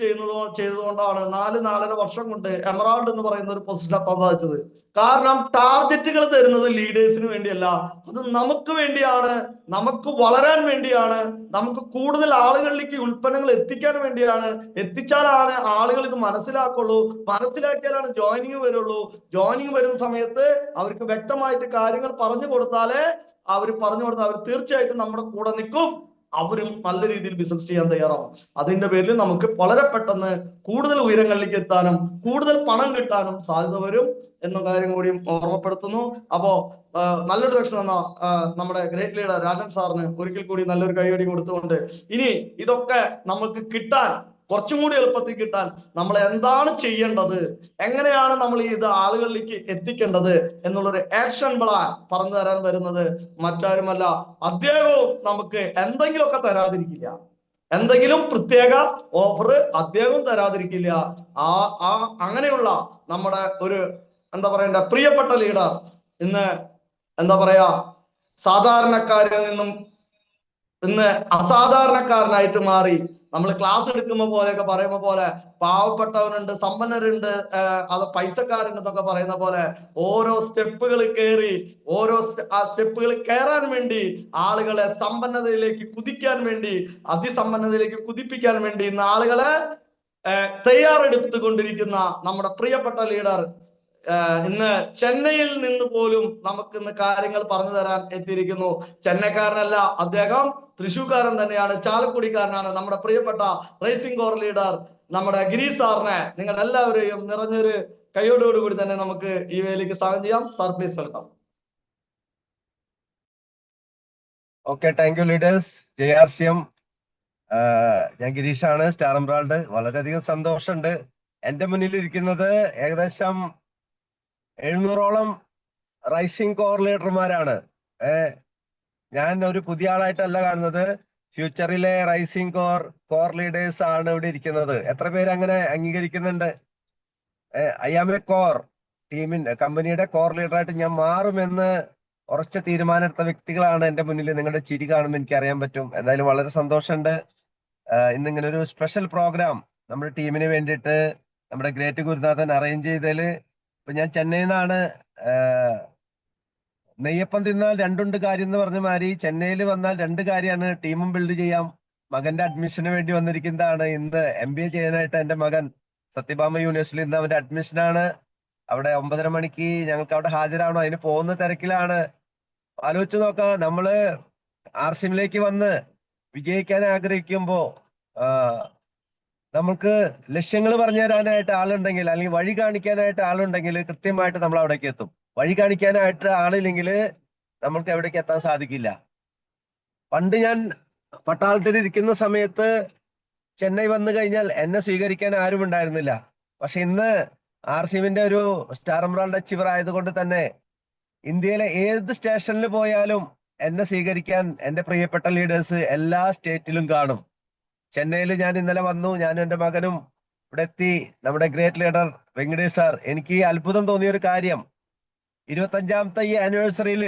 ചെയ്തതുകൊണ്ടാണ് 4-4.5 വർഷം കൊണ്ട് എമറാൾഡ് എന്ന് പറയുന്ന ഒരു പൊസിഷൻ എത്താൻ സാധിച്ചത്. കാരണം ടാർഗറ്റുകൾ തരുന്നത് ലീഡേഴ്സിന് വേണ്ടിയല്ല, അത് നമുക്ക് വേണ്ടിയാണ്, നമുക്ക് വളരാൻ വേണ്ടിയാണ്, നമുക്ക് കൂടുതൽ ആളുകളിലേക്ക് ഉൽപ്പന്നങ്ങൾ എത്തിക്കാൻ വേണ്ടിയാണ്. എത്തിച്ചാലാണ് ആളുകൾ ഇത് മനസ്സിലാക്കുള്ളൂ. മനസ്സിലാക്കിയാലാണ് ജോയിനിങ് വരുള്ളൂ. ജോയിനിങ് വരുന്ന സമയത്ത് അവർക്ക് വ്യക്തമായിട്ട് കാര്യങ്ങൾ പറഞ്ഞു കൊടുത്താൽ അവർ തീർച്ചയായിട്ടും നമ്മുടെ കൂടെ നിൽക്കും. അവരും നല്ല രീതിയിൽ ബിസിനസ് ചെയ്യാൻ തയ്യാറാവും. അതിന്റെ പേരിൽ നമുക്ക് വളരെ പെട്ടെന്ന് കൂടുതൽ ഉയരങ്ങളിലേക്ക് എത്താനും കൂടുതൽ പണം കിട്ടാനും സാധ്യത വരും എന്ന കാര്യം കൂടിയും ഓർമ്മപ്പെടുത്തുന്നു. അപ്പോ നല്ലൊരു സെക്ഷൻ എന്ന നമ്മുടെ ഗ്രേറ്റ് ലീഡർ രാജൻ സാറിന് ഒരിക്കൽ കൂടി നല്ലൊരു കൈയടി കൊടുത്തുകൊണ്ട്, ഇനി ഇതൊക്കെ നമുക്ക് കിട്ടാൻ, കുറച്ചും കൂടി എളുപ്പത്തിൽ കിട്ടാൻ നമ്മൾ എന്താണ് ചെയ്യേണ്ടത്, എങ്ങനെയാണ് നമ്മൾ ഇത് ആളുകളിലേക്ക് എത്തിക്കേണ്ടത് എന്നുള്ളൊരു ആക്ഷൻ പ്ലാൻ പറഞ്ഞു തരാൻ വരുന്നത് മറ്റാരുമല്ല, അദ്ദേഹവും നമുക്ക് എന്തെങ്കിലുമൊക്കെ തരാതിരിക്കില്ല. എന്തെങ്കിലും പ്രത്യേക ഓഫർ അദ്ദേഹവും തരാതിരിക്കില്ല. അങ്ങനെയുള്ള നമ്മുടെ ഒരു പ്രിയപ്പെട്ട ലീഡർ ഇന്ന് സാധാരണക്കാരിൽ നിന്നും ഇന്ന് അസാധാരണക്കാരനായിട്ട് മാറി. നമ്മൾ ക്ലാസ് എടുക്കുമ്പോ പോലെയൊക്കെ പറയുമ്പോ പോലെ പാവപ്പെട്ടവനുണ്ട്, സമ്പന്നരുണ്ട്, അത് പൈസക്കാരുണ്ടെന്നൊക്കെ പറയുന്ന പോലെ ഓരോ സ്റ്റെപ്പുകൾ കയറി ആ സ്റ്റെപ്പുകൾ കയറാൻ വേണ്ടി ആളുകളെ സമ്പന്നതയിലേക്ക് കുതിക്കാൻ വേണ്ടി, അതിസമ്പന്നതയിലേക്ക് കുതിപ്പിക്കാൻ വേണ്ടി ഇന്ന് ആളുകളെ തയ്യാറെടുത്തുകൊണ്ടിരിക്കുന്ന നമ്മുടെ പ്രിയപ്പെട്ട ലീഡർ ഇന്ന് ചെന്നൈയിൽ നിന്ന് പോലും നമുക്ക് ഇന്ന് കാര്യങ്ങൾ പറഞ്ഞു തരാൻ എത്തിയിരിക്കുന്നു. ചെന്നൈക്കാരനല്ല, അദ്ദേഹം തൃശ്ശൂർക്കാരൻ തന്നെയാണ്, ചാലക്കുടിക്കാരനാണ്. നമ്മുടെ പ്രിയപ്പെട്ട റേസിംഗ് കോർ ലീഡർ നമ്മുടെ ഗിരീഷ് സാറിനെ നിങ്ങളുടെ എല്ലാവരെയും നിറഞ്ഞൊരു കൈയോടുകൂടി തന്നെ നമുക്ക് ഈ വേദിയിലേക്ക് സ്വാഗതം ചെയ്യാം. Sir please welcome. Okay, thank U leaders. JRCM, ഞാൻ ഗിരീഷാണ്, സ്റ്റാർ എമറാൾഡ്. വളരെയധികം സന്തോഷമുണ്ട്. എന്റെ മുന്നിൽ ഇരിക്കുന്നത് ഏകദേശം 700ഓളം റൈസിംഗ് കോർ ലീഡർമാരാണ്. ഞാൻ ഒരു പുതിയ ആളായിട്ടല്ല കാണുന്നത്. ഫ്യൂച്ചറിലെ റൈസിംഗ് കോർ ലീഡേഴ്സ് ആണ് ഇവിടെ ഇരിക്കുന്നത്. എത്ര പേര് അങ്ങനെ അംഗീകരിക്കുന്നുണ്ട്? ഐ ആം എ കോർ കമ്പനിയുടെ കോർ ലീഡറായിട്ട് ഞാൻ മാറുമെന്ന് ഉറച്ച തീരുമാനമെടുത്ത വ്യക്തികളാണ് എന്റെ മുന്നിൽ. നിങ്ങളുടെ ചിരി കാണുമ്പോൾ എനിക്ക് അറിയാൻ പറ്റും. എന്തായാലും വളരെ സന്തോഷമുണ്ട്. ഇന്നിങ്ങനെ ഒരു സ്പെഷ്യൽ പ്രോഗ്രാം നമ്മുടെ ടീമിന് വേണ്ടിയിട്ട് നമ്മുടെ ഗ്രേറ്റ് ഗുരുനാഥൻ അറേഞ്ച് ചെയ്തതിൽ, ഇപ്പൊ ഞാൻ ചെന്നൈയിൽ നിന്നാണ്. നെയ്യപ്പം തിന്നാൽ രണ്ടുണ്ട് കാര്യം എന്ന് പറഞ്ഞ മാതിരി ചെന്നൈയിൽ വന്നാൽ 2 കാര്യമാണ്. ടീമും ബിൽഡ് ചെയ്യാം. മകന്റെ അഡ്മിഷന് വേണ്ടി വന്നിരിക്കുന്നതാണ്. ഇന്ന് MBA ചെയ്യാനായിട്ട് എന്റെ മകൻ സത്യഭാമ യൂണിവേഴ്സിറ്റിയിൽ ഇന്ന് അവന്റെ അഡ്മിഷനാണ്. അവിടെ 9:30 മണിക്ക് ഞങ്ങൾക്ക് അവിടെ ഹാജരാണോ, അതിന് പോകുന്ന തിരക്കിലാണ്. ആലോചിച്ച് നോക്കാം, നമ്മള് ആർസിമിലേക്ക് വന്ന് വിജയിക്കാൻ ആഗ്രഹിക്കുമ്പോ നമുക്ക് ലക്ഷ്യങ്ങൾ പറഞ്ഞു തരാനായിട്ട് ആളുണ്ടെങ്കിൽ, അല്ലെങ്കിൽ വഴി കാണിക്കാനായിട്ട് ആളുണ്ടെങ്കിൽ കൃത്യമായിട്ട് നമ്മൾ അവിടേക്ക് എത്തും. വഴി കാണിക്കാനായിട്ട് ആളില്ലെങ്കിൽ നമ്മൾക്ക് എവിടേക്ക് എത്താൻ സാധിക്കില്ല. പണ്ട് ഞാൻ പട്ടാളത്തിൽ ഇരിക്കുന്ന സമയത്ത് ചെന്നൈ വന്നു കഴിഞ്ഞാൽ എന്നെ സ്വീകരിക്കാൻ ആരും ഉണ്ടായിരുന്നില്ല. പക്ഷെ ഇന്ന് ആർസിഎമ്മിന്റെ ഒരു സ്റ്റാർ എമറാൾഡ് അച്ചീവർ ആയതുകൊണ്ട് തന്നെ ഇന്ത്യയിലെ ഏത് സ്റ്റേഷനിൽ പോയാലും എന്നെ സ്വീകരിക്കാൻ എന്റെ പ്രിയപ്പെട്ട ലീഡേഴ്സ് എല്ലാ സ്റ്റേറ്റിലും കാണും. ചെന്നൈയിൽ ഞാൻ ഇന്നലെ വന്നു, ഞാനും എൻ്റെ മകനും ഇവിടെ എത്തി. നമ്മുടെ ഗ്രേറ്റ് ലീഡർ വെങ്കടേഷ് സാർ, എനിക്ക് അത്ഭുതം തോന്നിയ ഒരു കാര്യം, 25ാമത്തെ ഈ ആനിവേഴ്സറിയിൽ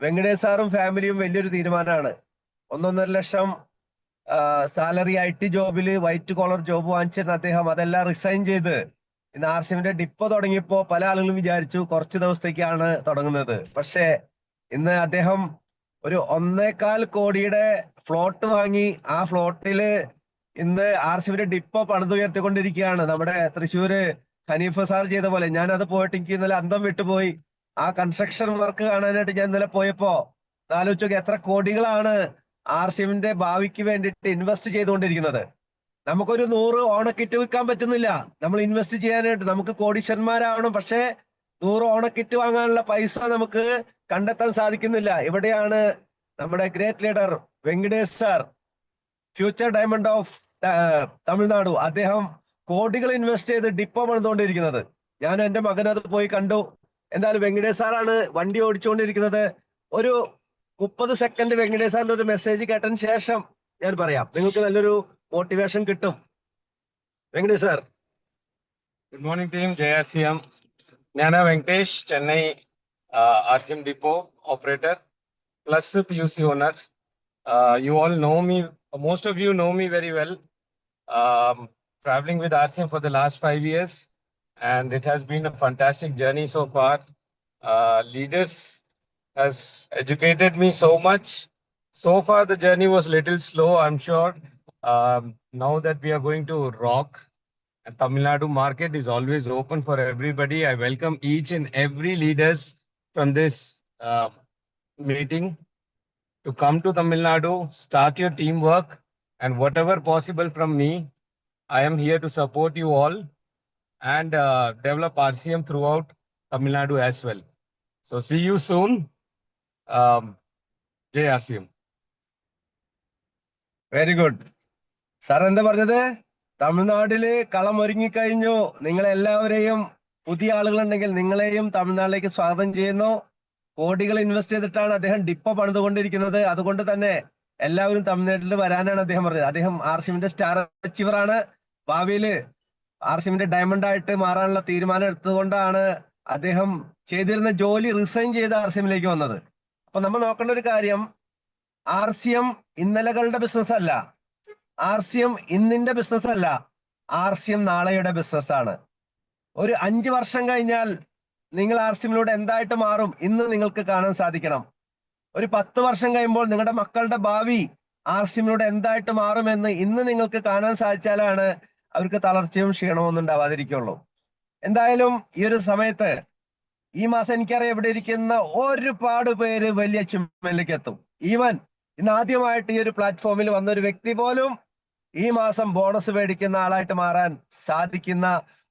വെങ്കടേഷ് സാറും ഫാമിലിയും വലിയൊരു തീരുമാനമാണ്. 1.5 ലക്ഷം സാലറി IT ജോബില് വൈറ്റ് കോളർ ജോബ് വാങ്ങിച്ചിരുന്ന അദ്ദേഹം അതെല്ലാം റിസൈൻ ചെയ്ത് ഇന്ന് RCMന്റെ ഡിപ്പോ തുടങ്ങിയപ്പോ പല ആളുകളും വിചാരിച്ചു കുറച്ച് ദിവസത്തേക്കാണ് തുടങ്ങുന്നത്. പക്ഷേ ഇന്ന് അദ്ദേഹം ഒരു 1.25 കോടിയുടെ ഫ്ലോട്ട് വാങ്ങി ആ ഫ്ലോട്ടില് ഇന്ന് RCMന്റെ ഡിപ്പോ പണിതുയർത്തിക്കൊണ്ടിരിക്കുകയാണ്. നമ്മുടെ തൃശ്ശൂര് ഹനീഫ് സാർ ചെയ്ത പോലെ ഞാൻ അത് പോയിട്ട് എനിക്ക് ഇന്നലെ അന്തം വിട്ടുപോയി. ആ കൺസ്ട്രക്ഷൻ വർക്ക് കാണാനായിട്ട് ഞാൻ ഇന്നലെ പോയപ്പോ ആലോചിച്ചു എത്ര കോടികളാണ് RCMന്റെ ഭാവിക്ക് വേണ്ടിയിട്ട് ഇൻവെസ്റ്റ് ചെയ്തുകൊണ്ടിരിക്കുന്നത്. നമുക്കൊരു 100 ഓണക്കിറ്റ് വിൽക്കാൻ പറ്റുന്നില്ല. നമ്മൾ ഇൻവെസ്റ്റ് ചെയ്യാനായിട്ട് നമുക്ക് കോടീശ്വരന്മാരാവണം. പക്ഷേ 100 ഓണക്കിറ്റ് വാങ്ങാനുള്ള പൈസ നമുക്ക് കണ്ടെത്താൻ സാധിക്കുന്നില്ല. ഇവിടെയാണ് നമ്മുടെ great leader Venkatesh sir, future diamond of Tamil Nadu, അദ്ദേഹം കോടികൾ ഇൻവെസ്റ്റ് ചെയ്ത് ഡിപ്പോ പണിതുകൊണ്ടിരിക്കുന്നത്. ഞാനും എന്റെ മകൻ അത് പോയി കണ്ടു. എന്തായാലും വെങ്കടേഷ് സാറാണ് വണ്ടി ഓടിച്ചുകൊണ്ടിരിക്കുന്നത്. ഒരു 30 സെക്കൻഡ് വെങ്കടേഷ് സാറിന്റെ ഒരു മെസ്സേജ് കേട്ടതിന് ശേഷം ഞാൻ പറയാം. നിങ്ങൾക്ക് നല്ലൊരു മോട്ടിവേഷൻ കിട്ടും. Venkatesh sir. Good morning team, JRCM. Nana Venkatesh, Chennai RCM Depot operator plus PUC owner. You all know me, most of you know me very well. Traveling with RCM for the last 5 years, and it has been a fantastic journey so far. Leaders has educated me so much. So far the journey was little slow, I'm sure. Now that we are going to rock, and Tamil Nadu market is always open for everybody. I welcome each and every leaders from this meeting to come to Tamil Nadu, start your teamwork, and whatever possible from me, I am here to support you all and develop RCM throughout Tamil Nadu as well. So see you soon. JRCM. Very good. Sir എന്താ പറഞ്ഞത്? തമിഴ്നാട്ടില് കളം ഒരുങ്ങിക്കഴിഞ്ഞു. നിങ്ങളെല്ലാവരെയും പുതിയ ആളുകളുണ്ടെങ്കിൽ നിങ്ങളെയും തമിഴ്നാട്ടിലേക്ക് സ്വാഗതം ചെയ്യുന്നു. കോടികൾ ഇൻവെസ്റ്റ് ചെയ്തിട്ടാണ് അദ്ദേഹം ഡിപ്പോ പണിതുകൊണ്ടിരിക്കുന്നത്. അതുകൊണ്ട് തന്നെ എല്ലാവരും തമിഴ്നാട്ടിൽ വരാനാണ് അദ്ദേഹം പറഞ്ഞത്. അദ്ദേഹം RCMന്റെ സ്റ്റാർ അച്ചീവർ ആണ്. ഭാവിയില് RCMന്റെ ഡയമണ്ട് ആയിട്ട് മാറാനുള്ള തീരുമാനം എടുത്തുകൊണ്ടാണ് അദ്ദേഹം ചെയ്തിരുന്ന ജോലി റിസൈൻ ചെയ്ത് RCMലേക്ക് വന്നത്. അപ്പൊ നമ്മൾ നോക്കേണ്ട ഒരു കാര്യം, RCM ഇന്നലകളുടെ ബിസിനസ് അല്ല, RCM ഇന്നിന്റെ ബിസിനസ് അല്ല, RCM നാളെയുടെ ബിസിനസ് ആണ്. ഒരു 5 വർഷം കഴിഞ്ഞാൽ നിങ്ങൾ RCMലൂടെ എന്തായിട്ട് മാറും ഇന്ന് നിങ്ങൾക്ക് കാണാൻ സാധിക്കണം. ഒരു 10 വർഷം കഴിയുമ്പോൾ നിങ്ങളുടെ മക്കളുടെ ഭാവി RCMലൂടെ എന്തായിട്ട് മാറുമെന്ന് ഇന്ന് നിങ്ങൾക്ക് കാണാൻ സാധിച്ചാലാണ് അവർക്ക് തളർച്ചയും ക്ഷീണവും ഒന്നും ഉണ്ടാവാതിരിക്കുള്ളൂ. എന്തായാലും ഈ ഒരു സമയത്ത് ഈ മാസം എനിക്കറിയാം ഇവിടെ ഇരിക്കുന്ന ഒരുപാട് പേര് വലിയ അച്ചീവ്മെന്റിലേക്ക് എത്തും. ഈവൻ ഇന്ന് ആദ്യമായിട്ട് ഈ ഒരു പ്ലാറ്റ്ഫോമിൽ വന്ന ഒരു വ്യക്തി പോലും ഈ മാസം ബോണസ് മേടിക്കുന്ന ആളായിട്ട് മാറാൻ സാധിക്കുന്ന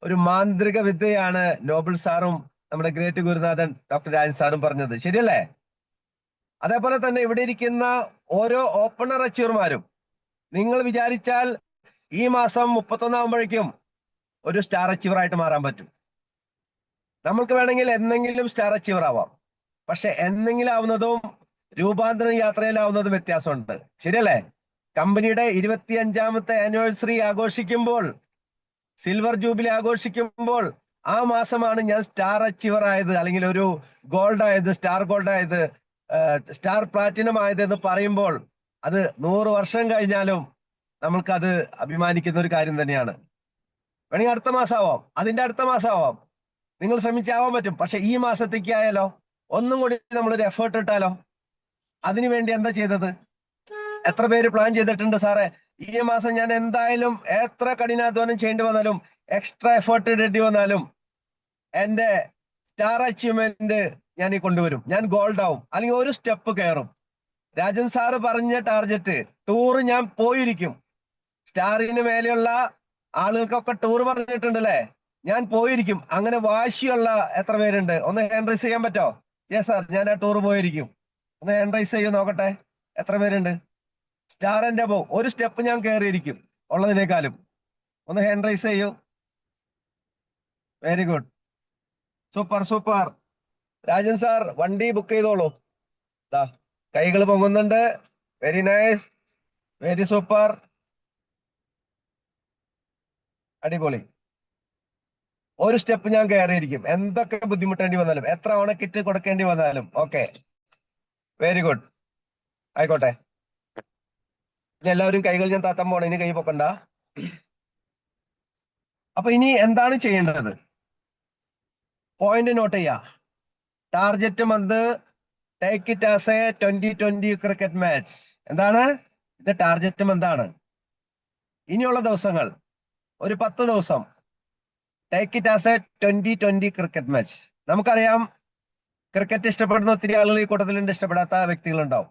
ഒരു മാന്ത്രിക വിദ്യയാണ് നോബിൾ സാറും നമ്മുടെ ഗ്രേറ്റ് ഗുരുനാഥൻ ഡോക്ടർ രാജൻ സാറും പറഞ്ഞത്. ശരിയല്ലേ? അതേപോലെ തന്നെ ഇവിടെ ഇരിക്കുന്ന ഓരോ ഓപ്പണർ അച്ചീവർമാരും നിങ്ങൾ വിചാരിച്ചാൽ ഈ മാസം 31 ആകുമ്പോഴേക്കും ഒരു സ്റ്റാർ അച്ചീവർ ആയിട്ട് മാറാൻ പറ്റും. നമ്മൾക്ക് വേണമെങ്കിൽ എന്തെങ്കിലും സ്റ്റാർ അച്ചീവർ ആവാം. പക്ഷെ എന്തെങ്കിലും ആവുന്നതും രൂപാന്തര യാത്രയിലാവുന്നതും വ്യത്യാസമുണ്ട്. ശരിയല്ലേ? കമ്പനിയുടെ 25ാമത്തെ ആനിവേഴ്സറി ആഘോഷിക്കുമ്പോൾ, സിൽവർ ജൂബിലി ആഘോഷിക്കുമ്പോൾ ആ മാസമാണ് ഞാൻ സ്റ്റാർ അച്ചീവർ ആയത്, അല്ലെങ്കിൽ ഒരു ഗോൾഡ് ആയത്, സ്റ്റാർ ഗോൾഡ് ആയത്, സ്റ്റാർ പ്ലാറ്റിനം ആയത് എന്ന് പറയുമ്പോൾ അത് 100 വർഷം കഴിഞ്ഞാലും നമ്മൾക്കത് അഭിമാനിക്കുന്ന ഒരു കാര്യം തന്നെയാണ്. വേണമെങ്കിൽ അടുത്ത മാസം ആവാം, അതിന്റെ അടുത്ത മാസം ആവാം, നിങ്ങൾ ശ്രമിച്ചാവാൻ പറ്റും. പക്ഷെ ഈ മാസത്തേക്ക് ആയാലോ ഒന്നും കൂടി നമ്മളൊരു എഫേർട്ട് ഇട്ടാലോ? അതിനുവേണ്ടി എന്താ ചെയ്തത്? എത്ര പേര് പ്ലാൻ ചെയ്തിട്ടുണ്ട്? സാറേ ഈ മാസം ഞാൻ എന്തായാലും എത്ര കഠിനാധ്വാനം ചെയ്യേണ്ടി വന്നാലും എക്സ്ട്രാ എഫേർട്ട് ഇടേണ്ടി വന്നാലും എന്റെ സ്റ്റാർ അച്ചീവ്മെന്റ് ഞാൻ ഈ കൊണ്ടുവരും, ഞാൻ ഗോൾഡ് ആവും, അല്ലെങ്കിൽ ഒരു സ്റ്റെപ്പ് കയറും. രാജൻ സാറ് പറഞ്ഞ ടാർജറ്റ് ടൂർ ഞാൻ പോയിരിക്കും. സ്റ്റാറിന് മേലെയുള്ള ആളുകൾക്കൊക്കെ ടൂർ പറഞ്ഞിട്ടുണ്ടല്ലേ, ഞാൻ പോയിരിക്കും. അങ്ങനെ വാശിയുള്ള എത്ര പേരുണ്ട്? ഒന്ന് ഹാൻഡ് റൈസ് ചെയ്യാൻ പറ്റോ? യെസ് സാർ, ഞാൻ ആ ടൂർ പോയിരിക്കും. ഒന്ന് ഹാൻഡ് റൈസ് ചെയ്യൂ നോക്കട്ടെ, എത്ര പേരുണ്ട്? സ്റ്റാർ ആൻഡ് അബോവ് ഒരു സ്റ്റെപ്പ് ഞാൻ കയറിയിരിക്കും ഉള്ളതിനേക്കാളും. ഒന്ന് ഹാൻഡ് റൈസ് ചെയ്യൂ. Very good, super super. Rajan sir വണ്ടി ബുക്ക് ചെയ്തോളൂ. കൈകൾ പൊങ്ങുന്നുണ്ട്. വെരി നൈസ്, വെരി സൂപ്പർ, അടിപൊളി. ഒരു സ്റ്റെപ്പ് ഞാൻ കയറിയിരിക്കും, എന്തൊക്കെ ബുദ്ധിമുട്ടേണ്ടി വന്നാലും, എത്ര ഓണക്കിറ്റ് കൊടുക്കേണ്ടി വന്നാലും. ഓക്കെ, വെരി ഗുഡ്, ആയിക്കോട്ടെ. ഇനി എല്ലാവരും കൈകൾ ഞാൻ താത്താൻ പോണേ, ഇനി കൈ പൊക്കണ്ട. അപ്പൊ ഇനി എന്താണ് ചെയ്യേണ്ടത്? പോയിന്റ് നോട്ട് ചെയ്യാ. Target month take it as A 2020 cricket match. എന്താണ് ഇത്? ടാർജറ്റ് മന്താണ്. ഇനിയുള്ള ദിവസങ്ങൾ ഒരു 10 ദിവസം take it as A 2020 cricket match. നമുക്കറിയാം ക്രിക്കറ്റ് ഇഷ്ടപ്പെടുന്ന ഒത്തിരി ആളുകൾ ഈ കൂട്ടത്തിലുണ്ട്, ഇഷ്ടപ്പെടാത്ത വ്യക്തികളുണ്ടാവും.